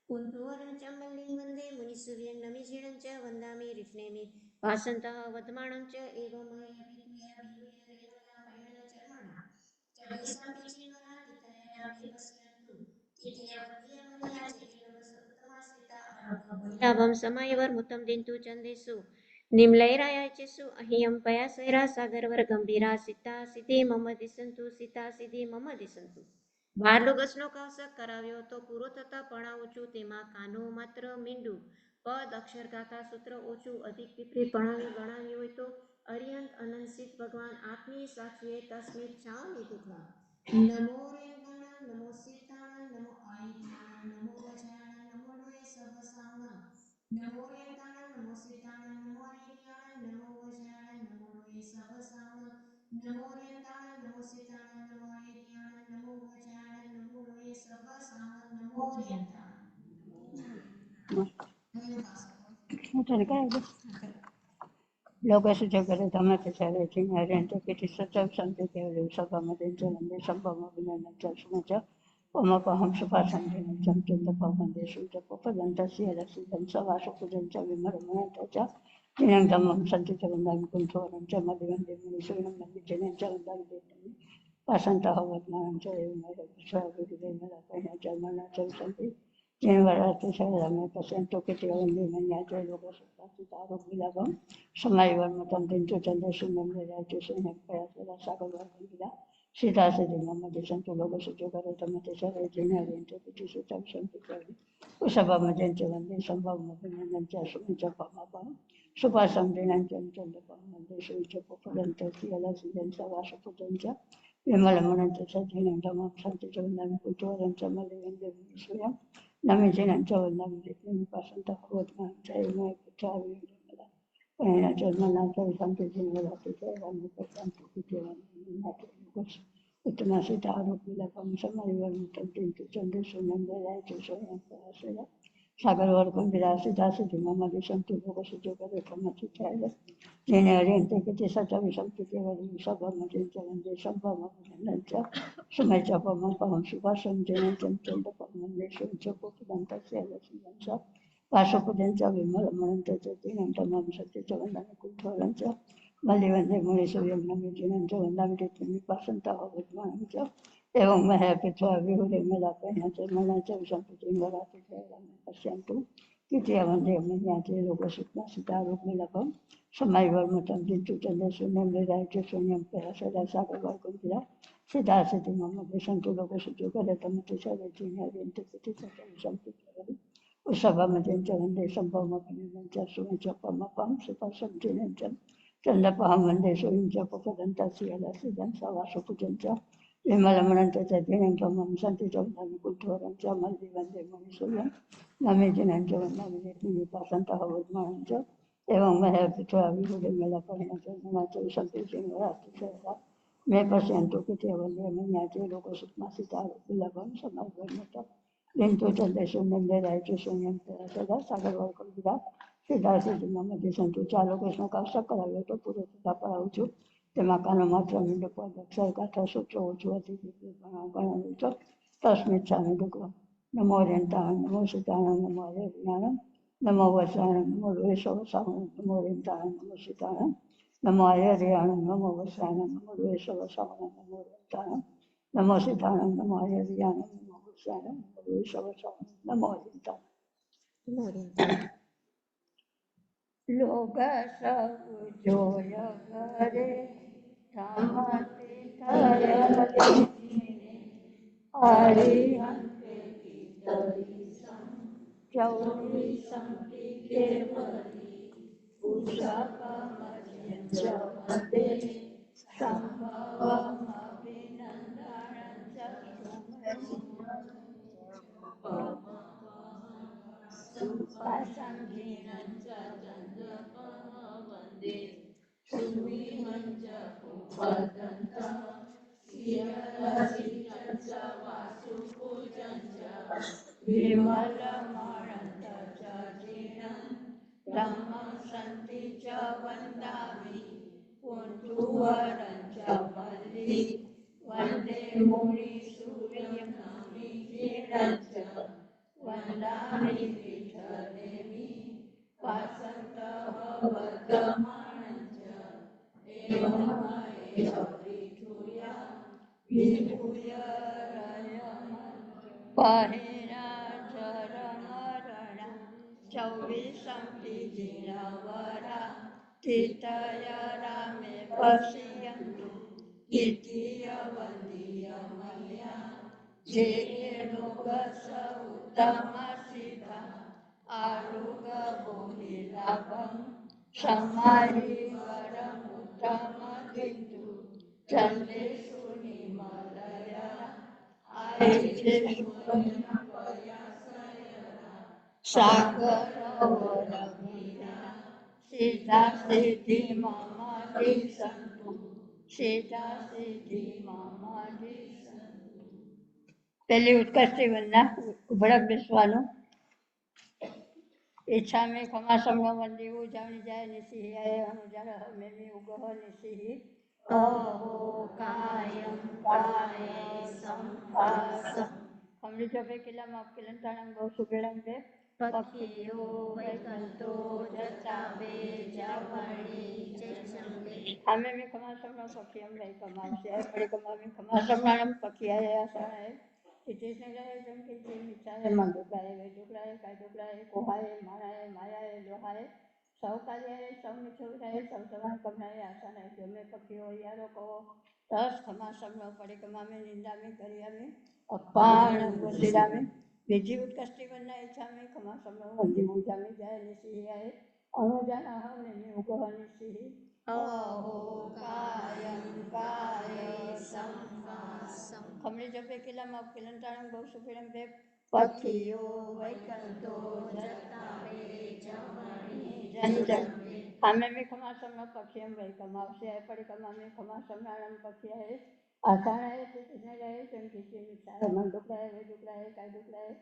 कुन्तु अरञ्चं मल्लिं वन्दे मुनिसूर्यं नमि जीणं च वन्दामि रिठ्नेमि पासन्तः वद्माणं च एवं महे अभितूय विहूय रैमलापैण चर्मणा च विसंपि चिन्वरा तिथय रामे पश्यन्तु कितीय वंदीय महियाचे ए लोकस उत्तमा सीता आरोग बोहिलाभम समायवर मुत्तम दिंतु चंदेसु निमलैरायाचेसु अहियं पयासेरा सागरवर गंभीरा सीता सिद्धि मम दिसंतु सीता सिद्धि मम दिसंतु 12 ઓગસ્ટનો કૌશક કરાવ્યો તો પૂરો થતા પણાવું છું તેમાં કાનો માત્ર મીંડું પદ અક્ષર ગાતા સૂત્ર ઓછું અધિક વિપરીત પણાવી ગણાવી હોય તો અરિયંત અનંત ભગવાન આપની સાક્ષીએ તસ્મિત છાવની દુખા નમો રેંગણ નમો સીતાણ નમો આઈણાણ નમો વજાણ નમો લોય સહસાંગ નમો રેંગણ નમો સીતાણ નમો આઈણાણ નમો વજાણ નમો લોય સહસાંગ નમો રેંગણ નમો સીતાણ નમો આઈણાણ નમો વજાણ નમો લોય સહસાંગ નમો રેંગણ लोकस जगरे धमति जयरे जिने अरियन्ते किते समजावि केवली उत्सवमजं च वन्दे संभवम अभिनंदन च सुमे च पमपहं सुपासं जीणं चं चन्दपहं वन्दे सूर्यं च उपदन्तं सियलसिचं स वासुभुजं च विमलमणत च जीणं धम्मं सन्ति च वन्दामि कुन्तु अरञ्चं मल्ले वन्दे मुनिसूर्यं नमि जीणं च वन्दामि रिठ्नेमि पासन्तः वद्माणं च एवं महे अभितूय विहूय रैमलापैण चर्मणा च विसंपि चिन्वरा तिथय रामे पश्यन्तु कितीय वंदीय महियाचे ए लोकस उत्तमा सीता आरोग बोहिलाभम समायवर मुत्तम दिंतु चंदेसु निमलैरायचेसु अहियं पयासेरा सागरवर गंभीरा सीता सिद्धि मम दिसंतु लोगसु जगरे तमति जयरे जिने अरियन्ते किते समजावि केवली उत्सवमजं च वन्दे संभवम अभिनंदन च सुमे च पमपहं सुपासं जीणं चं चन्दपहं वन्दे सूर्यं च उपदन्तं सियलसिचं स वासुभुजं च विमलमणत च जीणं धम्मं सन्ति च वन्दामि कुन्तु अरञ्चं मल्ले वन्दे मुनिसूर्यं नमि जीणं च वन्दामि रिठ्नेमि पासन्तः वद्माणं च एवं महे अभितूय विहूय पैण चर्मणा च विसंपि चिन्वरा तिथय रामे पश्यन्तु कितीय वंदीय महियाचे ए लोकस उत्तमा सीता आरोग बोहिलाभम समायवर मुत्तम दिंतु चंदेसु निमलैरायचेसु अहियं पयासेरा सागरवर गंभीरा सीता सिद्धि मम दिसंतु लोकसु जगरे तमति जयरे जिने अरियन्ते किते समजावि केवली उत्सवमजं च वन्दे संभवम अभिनंदन च सुमे च पमपहं सुपासं जीणं चं चन्दपहं वन्दे सूर्यं च उपदन्तं सियलसिचं स वासुभुजं च विमलमणत च जीणं धम्मं सन्ति च वन्दामि कुन्तु अरञ्चं मल्ले वन्दे मुनिसूर्यं नमि जीणं च वन्दामि रिठ्नेमि पासन्तः वद्माणं च एवं महे अभितूय विहूय रैमलापैण चर्मणा च विसंपि चिन्वरा तिथय रामे पश्यन्तु कितीय वंदीय महियाचे ए लोकस उत्तमा सीता आरोग बोहिलाभम समाय वर्मतम जिंतु चंद्र शून्यम विराज्य शून्यम पया सदा सागर वर्गुंजरा सिद्धा सिद्धि मम संतु लोक सुजो करतम तिसरे जिन्यारिंतु पिति सचन संपित उसभमजं च वन्दे सम्भवमपनिनं च सुं च पमपं सुपसं जिनं च चन्दपहं वन्दे सुं च पपदन्तस्यलसिदं सवासुपुजं च विमलमणं च दिनं त्वमं सन्ति च वन्दनुकुद्धोरं च मल्लि वन्दे मुनिसुलं नमे जिनं च वन्दामि निपासन्तः वद्मानं च एवं मया पित्वा विहुडिमेलपर्णं च मम च सम्पिचिन्वरात्रिशयः मे पश्यन्तु कृते वन्दे मन्याचे लोकसुखमासिता विलभं समर्पणतः Lento chandra shunam viraja shunam sada sagar varkudra Siddharth મમ્મી સંતુ ચાલો કૃષ્ણ કક્ષ કરાવ્યો તો પૂરો થતા પડાવું છું તેમાં કાનો માત્ર મંડપ અક્ષર કાઠા સૂત્રો ઓછું હતી ગણાવ્યું છે તસ્મિત સામે ડુકરો નમો રેંતાણ નમો સીતાણમ નમો હરે જ્ઞાનમ નમો વસાણમ નમો વેશવસાણમ નમો રેંતાણ નમો સીતાણમ નમો હરિયાણમ નમો વસાણમ નમો વેશવસાણમ નમો રેંતાણમ નમો સીતાણમ નમો હરિયાણમ નમો વસાણમ નમો રેંતાણમ લોક સૌ જોય કરે ધમતી થય હરિહંતે ચૌરીસમ કેવલી પુષ્પમજ્યં ચ વંદે સંભવમ અભિનંદનં ચ સુપાસં જીણં ચ વંદે સુવિહં ચ ઉપદંતઃ શિરસિજં ચ વાસુપૂજં ચ વિમલમણં ચ જીર્ણં ધમ્મં સંતિ ચ વંદામિ પુંજુવરં ચ મલ્લિ વંદે મુનિસૂર્યં નમિ જીર્ણં ચ વંદામિ વિઠ્ઠલેમિ વાસन्तः વર્ધમાनं ચ એવમેવ વિઠૂયા વિભૂય પહેરાજરમરણા ચૌવીસંતિ જીણવરા તીતય રામે પશ્યન્તુ દ્વિતીય વંદીય મયા જે લોક ઉત્તમ સિદ્ધા આરુગ ભૂમિલાભં સમાહિ વરમ ઉત્તમ કિંતુ ચંદ્રેશુ નિમલયા આયિષેષુ સાગર વરગીરા સિદ્ધા સિદ્ધિ મમ દિશંતુ સિદ્ધા સિદ્ધિ મમ દિશંતુ. પહેલી ઉત્કર્ષી વંદના ઉભડક બેસવાનું. ઈચ્છા મેં ખમાસમનો વંદી ઉજાણી જાય નિસિહિ આય અનુજાર મેમી ઉગહ નિસિહિ અહો કાયમ કાય સંપાસમ ખમડી ચોપે કિલ્લામાં કિલંતાણમ બહુ સુભેળમ બે પક્ષીઓ વૈકંતો જતા બે જવણી ચેચંબે આમે મેં ખમાસમનો પક્ષી અમ લઈ કમાવશે પડી કમાવી ખમાસમનાણમ પક્ષી આયા આસાણાએ ઇતિસને જાય જેમ કે જે વિચારે માં ડુકડાએ વે ડુકડાએ કાય ડુકડાએ કોહાએ માણાએ માયાએ લોહાએ સૌ કાર્યાએ સૌ મિછોરાએ સૌ સમાન કમનાએ આસાણાએ ગમે પક્ષીઓ યારો કહો તસ ખમાસમનો પડી કમામે નિંદામે કર્યામે અપાણ વસિરામે બીજી ઉત્કૃષ્ટિ વંદના ઈચ્છામે ખમાસમનો વંદી ઉજામે જાય નિસિહિયાએ અનુજાન મેમી ઉગહ નિસિહિ અહો કાયમ કાય સંપાસમ ખમણી જપે કિલ્લામાં કિલંતાણમ બહુ સુભેળમ બે પક્ષીઓ વૈકંતો જતા બે જવણી ચેચંબે આમે મેં ખમાસમનો પક્ષી એમ વહી કમાવશે પડી કમામે ખમાસમનાણમ પક્ષી આએ આસાણાએ તિથિને રહે જેમ કે વિચારે મન ડુકડાએ વે ડુકડાએ કાય ડુકડાએ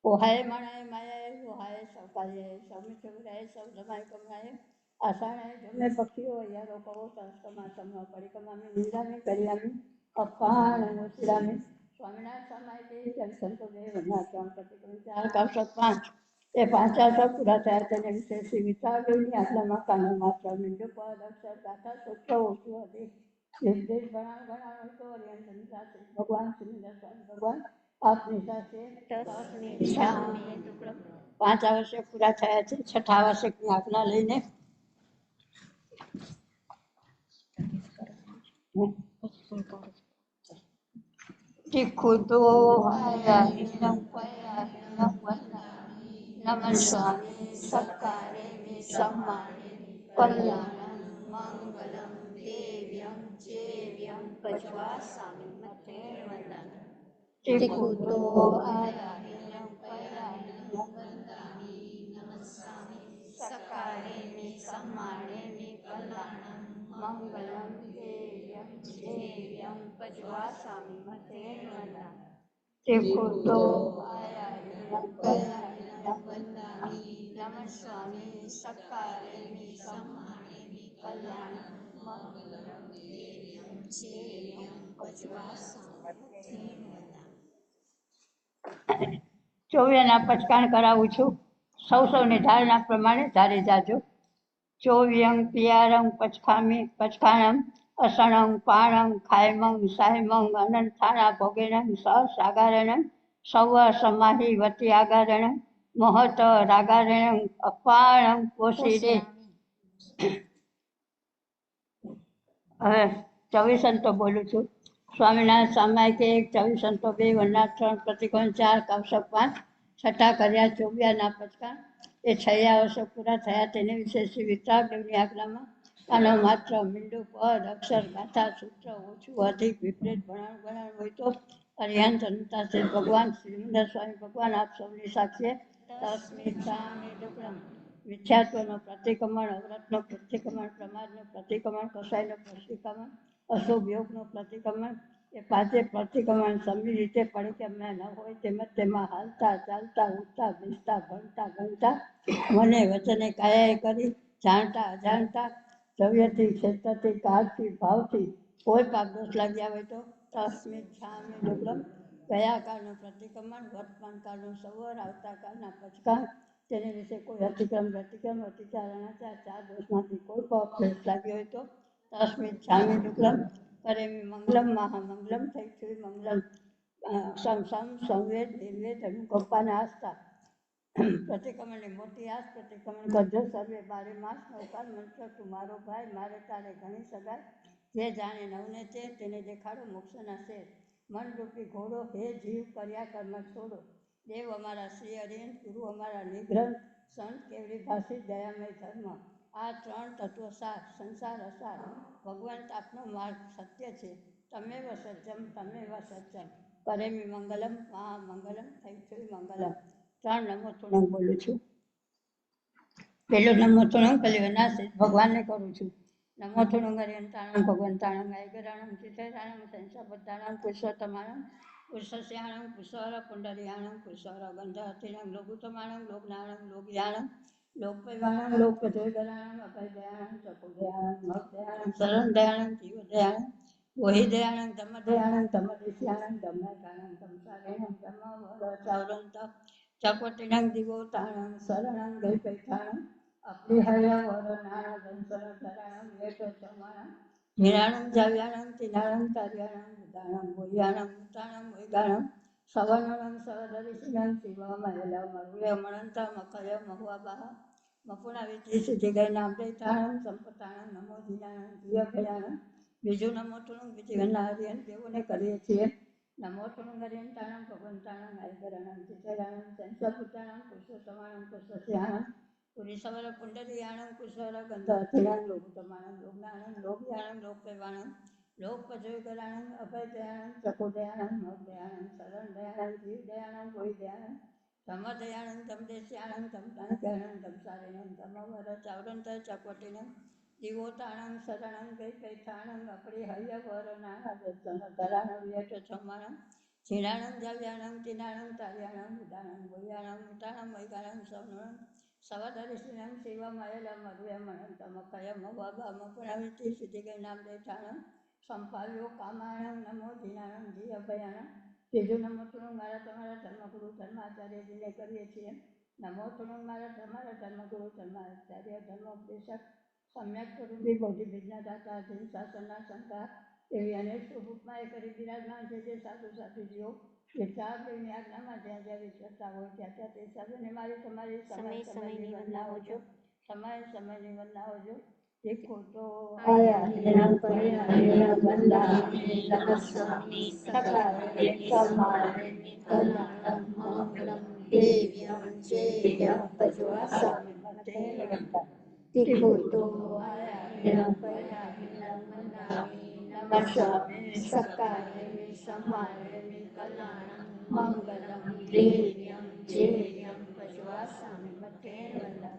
કોહાએ માણાએ માયાએ લોહાએ સૌ કાર્યાએ સૌ મિછોરાએ સૌ સમાય કમનાએ આસાણાએ જમે પક્ષીઓ યારો કહો તસ ખમાસમનો પડી કમામે નિંદામે કર્યામે અપાણ વસિરામે સ્વામિનારાયણ સ્વામી જન સંતો બે વંદના ત્રણ પ્રતિક્રમ 4 એ 5 પૂરા થયા તેને વિશે શ્રી વિચારણી આટલામાં કાનો માત્ર મંડપ અક્ષર ગાથા સૂત્ર ઓછું હતી નિર્દેશ ઘણા તો અરિયંતન સાથે ભગવાન શ્રી ભગવાન આપની સાથે 5 આવશ્યક પૂરા થયા છે 6 આવશ્યકની આજ્ઞા લઈને તીખું તો આયાહીનં પયાહીનં વંદામિ નમઃ સ્વામી સત્કારે મે સમ્માને કલ્યાણં મંગલં દેવ્યં ચેવ્યં પશ્વાસામિ મધ્યે વંદના તીખું તો આયાહીનં પયાહીનં વંદામિ નમઃ સ્વામી સત્કારે મે સમ્માને કલ્યાણં મંગલં દેવ્યં ચેવ્યં પશ્વાસામિ મધ્યે વંદના તીખું તો આયાહીનં પયાહીનં વંદામિ નમઃ સ્વામી સત્કારે મે સમ્માને કલ્યાણં મંગલં દેવ્યં ચેવ્યં પશ્વાસામિ મધ્યે વંદના ચોવ્યાના પચકાણ કરાવું છું. સૌની ધારણા પ્રમાણે ધારી જાજો. ચોવ્યં પિયારં પચખાણમ અસણં પાણં ખાયમં સાયમં અનંથાણા ભોગેણં સાગારણં સૌ સમાહી વતી આગારણં મહત રાગારણં અપાણં પોષીરે. હવે 24 સંતો બોલું છું. સ્વામિનારાયણ સામાયિક 1, 24 સંતો 2, વનનાથ 3, પ્રતિકોણ 4, કૌશક 5, છઠ્ઠા કર્યા ચોવ્યાના પચકાણ. એ 6 વર્ષો પૂરા થયા તેને વિશે શ્રી વિતરાગદેવની આજ્ઞામાં આનો માત્ર મીંડું પદ અક્ષર ગાથા સૂત્ર ઓછું અધિક વિપરીત ભણાણ હોય તો અરિહંત અનંતા શ્રી ભગવાન શ્રી સ્વામી ભગવાન આપ સૌની સાક્ષીએ મિથ્યાત્વનો પ્રતિક્રમણ, અવ્રતનો પ્રતિક્રમણ, પ્રમાદનો પ્રતિક્રમણ, કસાયનો પ્રતિક્રમણ, અશુભ યોગનો પ્રતિક્રમણ એ પાંચે પ્રતિક્રમણ સમી રીતે પરિક્રમ્યા ન હોય તેમજ તેમાં હાલતા ચાલતા ઉઠતા બેસતા ભણતા ગણતા મને વચને કાયાએ કરી જાણતા અજાણતા દ્રવ્યથી ક્ષેત્રથી કાળથી ભાવથી કોઈ પાપ દોષ લાગ્યા હોય તો તસ્મિત છામે ડુગ્રમ ગયા કાળનું પ્રતિક્રમણ, વર્તમાન કાળનું સવર, આવતા કાળના પચકાણ તેને વિશે કોઈ અતિક્રમ અતિચાર અનાચાર 4 દોષમાંથી કોઈ પણ લાગ્યો હોય તો તસ્મિત છામે ડુગ્રમ કરેમી મંગલમ મહામંગલમ થઈ છું મંગલમ સંવેદ નિર્વેદ અનુકંપાના આસ્થા પ્રતિક્રમણની મોટી આસ પ્રતિક્રમણ કરજો સર્વે 12 માસ નવકાર મંત્ર તું મારો ભાઈ મારે તારે ઘણી સગાઈ જે જાણે નવને તેને દેખાડો મોક્ષના શેર મનરૂપી ઘોડો હે જીવ કર્યા કર્મ છોડો દેવ અમારા શ્રી હરિન ગુરુ અમારા નિગ્રંથ સંત કેવડી ભાષી દયામય ધર્મ આ 3 તત્વો સાર સંસાર અસાર ભગવંત આપનો માર્ગ સત્ય છે તમેવ સત્યમ કરેમી મંગલમ મહામંગલમ થઈ છું મંગલમ 3 નમો તુણંગ બોલું છું. પહેલો નમો તુણંગ કલિવના ભગવાનને કરું છું. નમો તુણંગ હરિયંતાણં ભગવંતાણં આયગરાણં ચિતરાણં સંસાબદ્ધાણં પુરુષોત્તમાણં પુરુષસ્યાણં પુરુષોર પુંડરીયાણં પુરુષોર ગંધાતીણં લોગુતમાણં લોકનાણં લોકયાણં લોકપૈવાણં લોકપજોયગરાણં અભયદયાણં ચકુદયાણં મગદયાણં શરણદયાણં જીવદયાણં વહિદયાણં ધમ્મદયાણં ધમ્મદેશ્યાણં ધમ્મકાણં ધમસારેણં ધમ્મવરચાવરંત ચકોટીણં દિવોતાણં શરણં ગૈપૈઠાણં અપ્રિહર્ય વરનાણં ધનસરધરાણં વેટચમાણં નિરાણં જાવ્યાણં તિનાણં તાર્યાણં ઉદાણં બોયાણં મુતાણં વૈગાણં સવર્ણં સવદરિશિણં શિવમયલમરુયમણંત મખય મહુવાબાહ મપુણાવિધિ સિદ્ધિગય નામદૈતાણં સંપતાણં નમો દિનાણં દિયભયાણં. બીજું નમો તુણંગ વિધિગણના હરિયન દેવોને કરીએ છીએ. નમો તુણંગ હરિયંતાણં ભગવંતાણં આયગરાણં ચિતરાણં સંસબુદ્ધાણં પુરુષોત્તમાણં પુરુષસ્યાણં પુરીસવર પુંડરીયાણં કુશર ગંધાતીણં લોગુતમાણં લોકનાણં લોકયાણં લોકપૈવાણં લોકપજોયગરાણં અભયદયાણં ચકુદયાણં મગદયાણં શરણદયાણં જીવદયાણં ગોહિદયાણં ધમદયાણં ધમદેશ્યાણં ધમતાણ્યાણં ધમસારેણં ધમવરચાવરંત ચકોટીણં દિવોતાણં શરણં ગૈપૈઠાણં અપ્રિહર્ય વરનાણં ધરાણં વ્યટછમાણં ઝીણાણં જાવ્યાણં તિનાણં તાર્યાણં ઉદાણં બોયાણં મુતાણં વૈગાણં સવર્ણં સવદરિશિણં શિવમયલમરુયમણંત મખય મહુવાબામપુણાવિધિ સિદ્ધિગય નામદૈઠાણં સંપાવ્યો કામાણં નમો દિનાણં દિયભયાણં. ત્રીજું નમો તુણંગ મારા તમારા ધર્મગુરુ ધર્માચાર્યજીને કરીએ છીએ. નમો તુણંગ મારા તમારા ધર્મગુરુ ધર્માચાર્ય ધર્મોપદેશક સમ્યક સ્વરૂપી બૌદ્ધિ વિજ્ઞા દાતા જૈન શાસનના સંતા એવી અનેક સ્વરૂપમાં કરી બિરાજમાન છે જે સાધુ સાધુજીઓ વિતરાગદેવની આજ્ઞામાં જ્યાં જ્યાં વિશ્વસતા હોય ત્યાં તે સર્વને મારી તમારી સમય સમયની વંદના હોજો. धिक्खुतो आयाहिणं पयाहिणं वन्दामि नमस्वामि सकारे समारे कल्याणं मङ्गलं देव्यं चेयं पज्वासामि मतेरन्तं धिक्खुतो आयाहिणं पयाहिणं वन्दामि नमस्वामि सकारे समारे कल्याणं मङ्गलं देव्यं चेयं पज्वासामि मतेरन्तं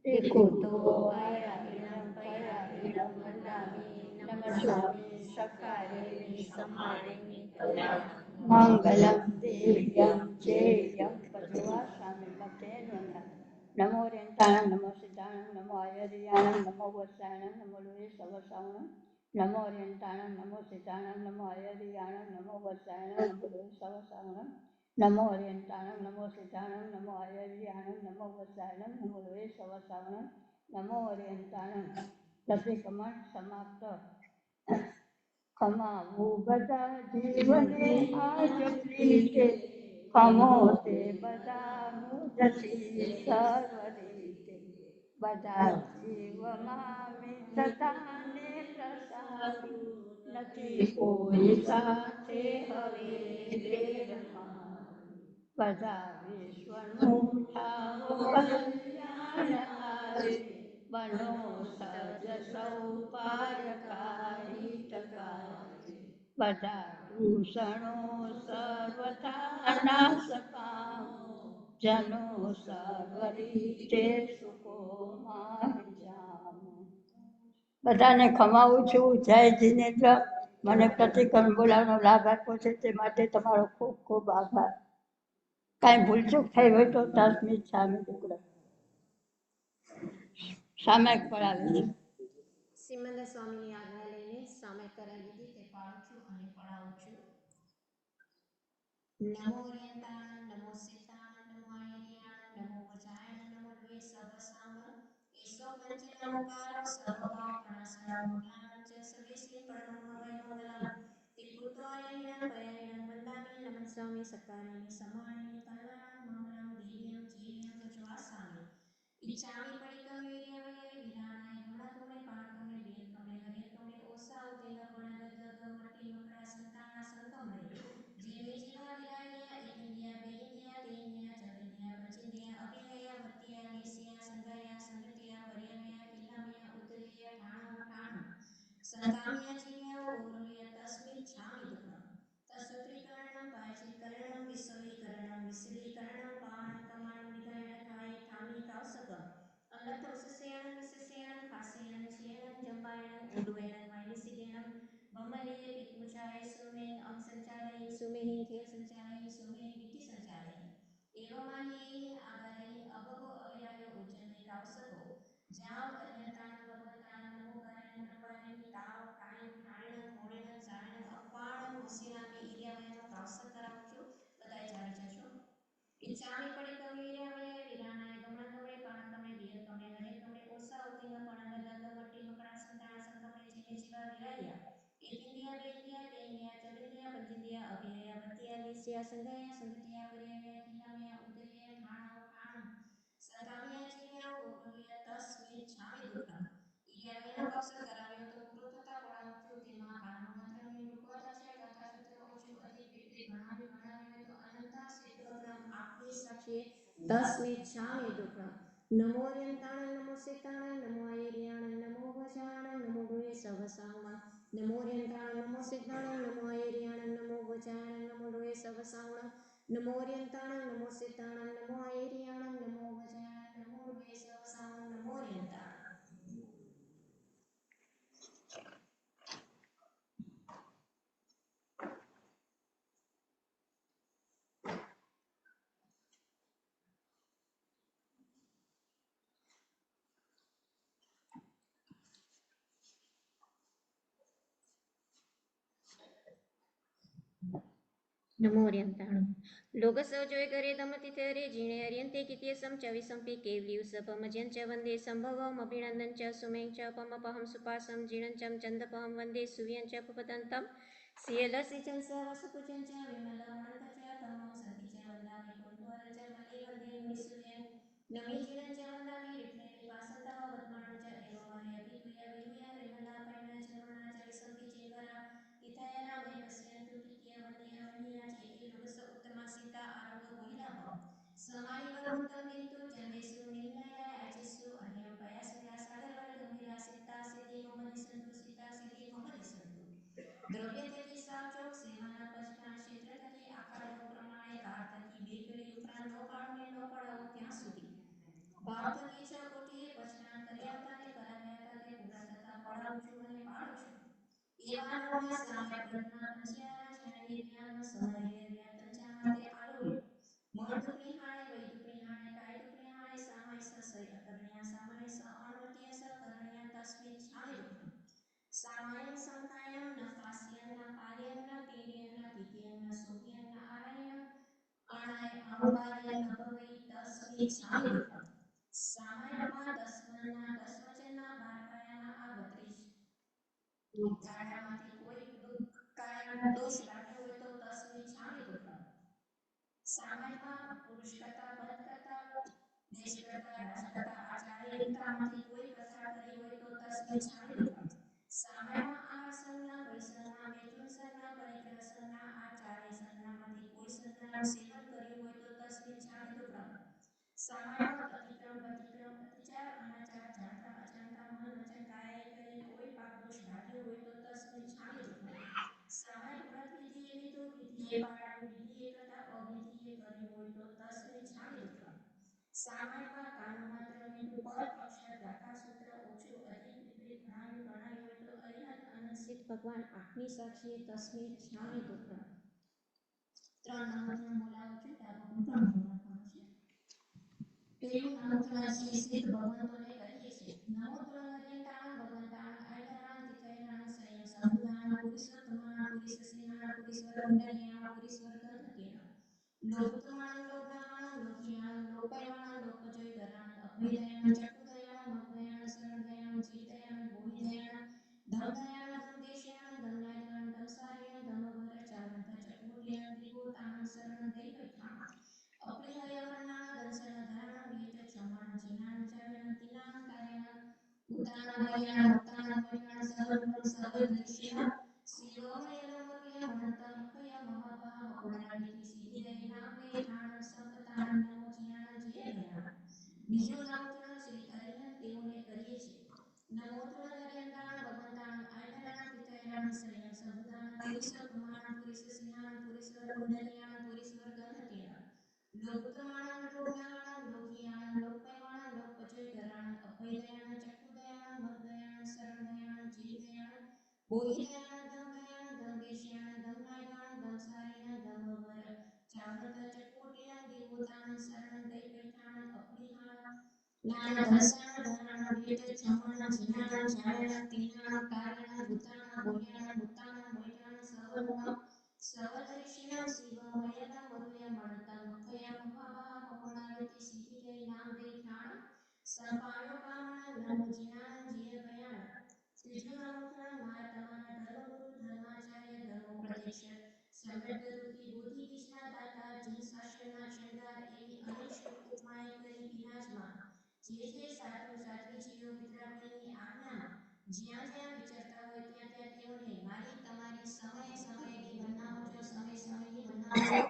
धिक्खुतो आयाहिणं पयाहिणं वन्दामि नमस्वामि सकारे समारे कल्याणं मङ्गलं देव्यं चेयं पज्वासामि मतेरन्तं नमो रेन्ताणं नमो सिद्धाणं नमो आयर्याणं नमो वत्सायणं नमो लोये सवसावणं नमो रेन्ताणं नमो सिद्धाणं नमो आयर्याणं नमो वत्सायणं नमो लोये सवसावणं नमो रेन्ताणं नमो सिद्धाणं नमो आयर्याणं नमो वत्सायणं नमो लोये सवसावणं नमो रेन्ताणं लसिकमण समाप्त खमावू बधा जीवने आज प्रीते खमो ते બધા મુજસી સર્વ રીતે બધા જીવમાં મિતતાને પ્રસાર્યું નથી કોઈ સાથે હવે ફેરફાર બધા વિશ્વનું ઠાવો કલ્યાણકારી બનો સજ સૌ પારકારી ટકારી બધા દૂષણો સર્વથા નાશ પામો જનો સર્વ રીતે સુખોમાં જામો બધાને ખમાવું છું. જય જીનેન્દ્ર. મને પ્રતિક્રમણ બોલાવવાનો લાભ આપ્યો છે તે માટે તમારો ખૂબ ખૂબ આભાર. કાંઈ ભૂલચૂક થઈ હોય તો તસ્મિત સામે ટુકડો સામે પડાવે છે. શ્રીમંદર સ્વામીની આજ્ઞા લઈને સામે કરાવી દીધી તે પાડું છું અને પડાવું છું. નમો રેન્તાણ નમો સીતાણ નમો આયર્યાણ નમો વજાયણ નમો દ્વે સવસાંગ એસો પંચ નમોકારો સર્વભાવ પ્રણાસનમ ભૂતાનં ચ સર્વેશ્રી પ્રણમો વૈ મંગલમ તિકુતો આયર્યાણ પયાર્યાણ વંદામિ નમઃ સ્વામી સકારિણી સમાણિની કલ્યાણં મંગલમ દેવ્યં જીવ્યં પ્રજવાસામિ इच्छामि परिकम वीर्यावय विराणाय गुणाकमणे पाणकमणे वीरकमणे हरिकमणे ओसा उतेंग गणगद मट्टी मकड़ा संताना संकमणे जीवे जीवा विराया एकिंदिया बेगिंदिया तेंदिया चलिंदिया पंचिंदिया अभिनया वत्तिया निस्या संगया संगतिया पर्यमया किल्लामया उतरिया ठाणो ठाणो संकामिया जीव्या गौरवया तस्मिन् छामि दुःखम् तत्सुत्रीकरणं पायचीकरणं विश्वलीकरणं विशलीकरणं पाणं कमाणं निगायण खाये ठामी कौसकम् अन्नतोषसेणं विशसेणं खासेणं क्षेणं जम्बायणं उडुवेणं वैनिसिदेणं बमलिये पित्मुचाय सुमेन अंगसंचालये सुमेहि खेल संचालये सुमेहि विधि संचालये एवमाहि आगारहि अभगो अविरायो उज्जते कौसको जाव अज्ञाताणं भगवताणं नमोकारेण नमवारेणि ताव કાયમ ઠાણીણ મોડીણ જાણીણ અપાણ વસીરામી ઈર્યાવયનો કાવસર કરાવું છું. બધાય ચાલી જશો. ઈચ્છામી પડી કવીર્યાવય વિરાણાય ગમણા ગમણે પાણ કમણે દિયર કમણે હરે કમણે ઓસા ઉતિંગ પણંગ દંગ મટ્ટી મકડા સંતાણ સંકમણે જીવે જીવા વિરાયા એક ઇન્ડિયા બે ઇન્ડિયા તે ઇન્ડિયા ચડ ઇન્ડિયા પંચ ઇન્ડિયા અભિયા વત્યા નિસ્યા સંગયા સંગતિયા પર્યાયા કિલ્લામયા ઉદરિયા ઠાણો ઠાણો સંકામિયા જીવ્યા ગૌરવયા તસ્મે છામે દુઃખમ ઈર્યાવયનો કૌશલ કરાવ્યો તો પૂરો થતા પડાવું છું. તેમાં કારણો માત્રની રૂપતા છે તથા સૂત્ર ઓછું અધિક વિપરીત ગણાવ્યું તો અનંતા ક્ષેત્રગ્રામ આપી શકીએ તસ્મે છામે દુઃખમ નમો રેન્તાણ નમો સેતાણ નમો આયર્યાણ નમો વજાણ નમો ડોયે સવસાવણ નમો રેન્તાણ નમો સેતાણ નમો આયર્યાણ નમો વજાણ નમો ડોયે સવસાવણ નમો રેન્તાણ નમો સેતાણ નમો આયર્યાણ નમો વજાણ નમો ડોયે સવસાવણ નમો રેન્તાણ. નમો રેન્તાણું લોગસૌજોય કરે દમતિ થરે જીણે હર્યંતે કિત્યેસમ ચ વિસંપી કેવલ્યુ સપમજ્યં ચ વંદે સંભવમ અભિનંદન ચ સુમેં ચ પમપહમ સુપાસમ જીણં ચમ ચંદપહમ વંદે સુવ્યં ચ પુપતંતમ સિયલસી ચ સવસકુચં ચ વિમલમણંત ચ તમમ સંતિ ચ વંદામિ કુંદવર ચ મલ્લી વંદે મુનિસુવ્યં નમી જીણં ચ વંદામિ રિપ્લે વિપાસંતમ વત્માણં ચ એવમહે અભિતુય समाधि वरुणं बिंदु चंदेशु निम्नाय अचिसु अर्यं पयासुरा सागरवर गंभीरा सिता सिद्धि मोमनि संतुषिता सिद्धि मोमनि संतु द्रव्य थकी सावचोक સેવાના પચકાણ ક્ષેત્ર થકી આકારો પ્રમાણે કાળ થકી બે પેઢી ઉપરાંત નો પાડો ને નો પડાવો ત્યાં સુધી ભાવ થકી 6 કોટીએ પચકાણ કર્યા હતા ને કરાવ્યા હતા તે પૂરા થતા પડાવું છું અને પાડું છું એવા નવના સામે પ્રજ્ઞા પંચારા જેણે જ્ઞાન સમાધિ રહ્યા પંચામાં તે આલોય મોઢુપણી હાણે વૈદુપણી હાણે કાયદુપણી હાણે સામાય સસય અકરણ્યા સામાય સ અણવર્તીય સ કરણ્યા તસ્મિન છાણિ सामायन संकायन नफास्यन नपायन पीड्यन पित्यन सोह्यन आरयन अणाय अनुपायन नभवै तस्मिन् छाणिदुः सामायनमा દસમના દસવચનના 12 પાયાના આ 32 ગાળામાંથી કોઈ કાયમ દોષ લાગ્યો હોય તો તસ્મિन् छाणिदुः સામાયમાં પુરુષ કરતા પદ કરતા દેશ કરતા રાજ કરતા આચાર્ય એકતામાંથી કોઈ પ્રથા કરી હોય તો તસ્મિन् छाणिदुः સામાયમાં આસનના પરિસરના મેતુસરના પરિગ્રહસરના આ ચારે સન્નામાંથી કોઈ સન્નાનું સેવન કર્યું હોય તો તસ્મિन् छाणिदुः સામાયમાં અતિક્રમ પ્રતિક્રમ અતિચાર અનાચાર જાણતા અજાણતા મન વચન કાયાએ કરી કોઈ પાપ દોષ લાગ્યો હોય તો તસ્મિन् छाणिदुः સામાય વ્રત વિધિએ લીધું વિધિએ પાળ્યું વિધિએ કરતા અવિધિએ કર્યું હોય તો તસ્મિन् छाणिदुः સામાયમાં કાનો માત્ર મીંડું પર અક્ષર દાખા સૂત્ર ઓછું અધિક વિપરીત ભણાયું ગણાયું હોય તો અરિહંત અનંત ભગવાન આઠમી સાક્ષીએ તસ્મિन् छाणिदुः 3 નમૂના બોલાવું છું ડાબો ઘૂંટો રાખવાનો છે પેલું નમૂના જે સિદ્ધ ભગવંતોને કરીએ છીએ નમોત્ર નરેન્દ્રાણ ભગવંતાણ આયતરાણ તિથયરાણ સંયમ સંબુધાણ પુરુષોત્તમાણ પુરુષસીનાણ પુરુષવર કુંડલિયાણ પુરુષવર ગંધકેણ લોકોત્તમાણ લોકનાણ લોકિયાણ લોકપૈવાણ લોકજય ધરાણ અભયદયાણ ચક્કુદયાણ મગદયાણ શરણદયાણ જીતદયાણ બોહિદયાણ ધમદયાણ ધમદેશ્યાણ ધમનાયદાણ ધમસાર્યાણ ધમવર ચાવંત ચક્કુદયાણ દિગોતાણ શરણ દૈવૈઠાણ અપ્રિયવર્ણાણ દંસન ધરાણ વિયત ક્ષમાણ જીનાણ ચારણ તિનાણ કાર્યાણ ઉતાણ મયાણ મુક્તાણ મયાણ સહરૂપમ સહદર્શિના શિવમયલમય મનંતમ ખય મહાભાવ પુરાણિતિ સિદ્ધિદય નામે ઠાણ સંપતાણ નમો જ્ઞાન જય દયાણ બીજું નામકરણ શ્રી હરિહર તેઓને કરીએ છીએ નમોત્ર નરેન્દ્રાણ ભગવંતાણ આયતરાણ પિતયરાણ સંયમ સંબુધાણ પુરુષોત્તમાણ પુરુષસિંહાણ પુરુષવર કુંડલિયાણ પુરુષવર ગંધકેણ લોકોત્તમાણ લોકનાણ લોકિયાણ લોકપૈવાણ લોકપચય ધરાણ અભયદયાણ ચક્કુદયાણ મગદયાણ શરણદયાણ જીવદયાણ બોહિદયાણ ધમદયાણ ધમદેશ્યાણ ધમનાયદાણ ધમસારીણ ધમવર ચાવંત ચક્કોટિયાણ દિગોતાણ શરણ દૈવૈઠાણ અપરિહાણ નાણ ધનસાણ ધરાણ વેદ ક્ષમણ જીનાણ ચારણ તીનાણ કાર્યણ ભૂતાણ બોલ્યાણ ભૂતાણ મોયટાણ સવરૂપમ સવદર્શિણ શિવમયલમ મરુયમણતમ ખય મહાભાવ પુરાણિતિ સિદ્ધિદય નામે ઠાણ સંપાયો કામણ નમો જ્ઞાન જીય દયાણ ત્રીજું નામકરણ મારા તમારા ધર્મગુરુ ધર્માચાર્ય ધર્મોપદેશ સમ્યક ગુરુથી બુદ્ધિ વિજ્ઞા દાતા જીન શાસ્ત્રના શણગાર એવી અનેક શ્લોક ઉપમાએ કરી બિરાજમાન જે સાધુ સાધ્વીજીઓ મિત્રાબેનની આજ્ઞામાં જ્યાં જ્યાં વિચરતા હોય ત્યાં ત્યાં તેઓને મારી તમારી સમય સમયની બનાવો છો સમય સમયની બનાવો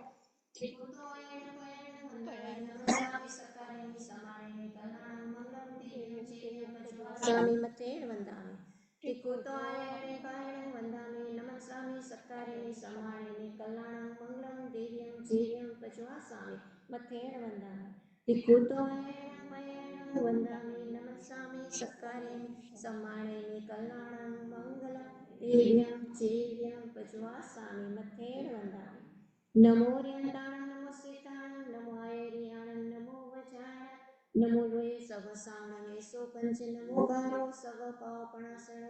તે કૃતોયણ પયણ મંદોયણ નમસ્કામી સકારેમી સમાનેમી કલ્યાણં મંગલં દિવ્યં ચેવ્યં પજ્વાસામી મતેણ વંદામિ તે કૃતોયણ પયણ વંદામિ નમસ્કામી સકારેમી સમાનેમી કલ્યાણં મંગલં દિવ્યં ચેવ્યં પજ્વાસામિ મતેણ વંદામિ તે કૃતોયણ પયણ વંદામિ નમસ્કામી સકારેમી સમાનેમી કલ્યાણં મંગલં દિવ્યં ચેવ્યં પજ્વાસામિ મતેણ વંદામિ નમો ર્યંતાણ નમો શ્રીતાણ નમો આયર્યાણ નમો વજાણ નમો લોય સવ સાવણ એસો પંચ નમો ગારો સવ પાપણાસણ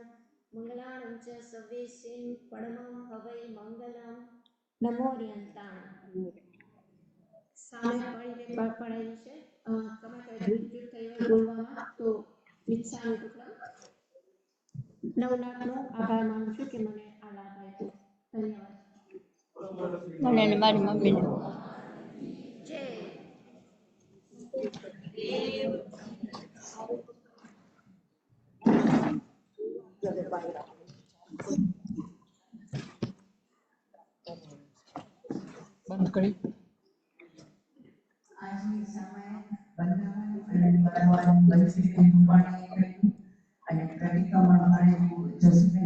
મંગલાણં ચ સવેસિન પરમં હવૈ મંગલમ નમો ર્યંતાણ સામે પડાવી છે તમે કઈ ભૂલ ચૂક થઈ હોય બોલવામાં તો મિચ્છામી દુક્કડમ નવનાથનો આભાર માનું છું કે મને આ લાભ આપ્યો ધન્યવાદ મને અને મારી મમ્મીને જય બંધ કરી આજની કરાવવાની બનશે તેનું પણ એ કર્યું અને પ્રતિક્રમણ કરેલું જસુબેન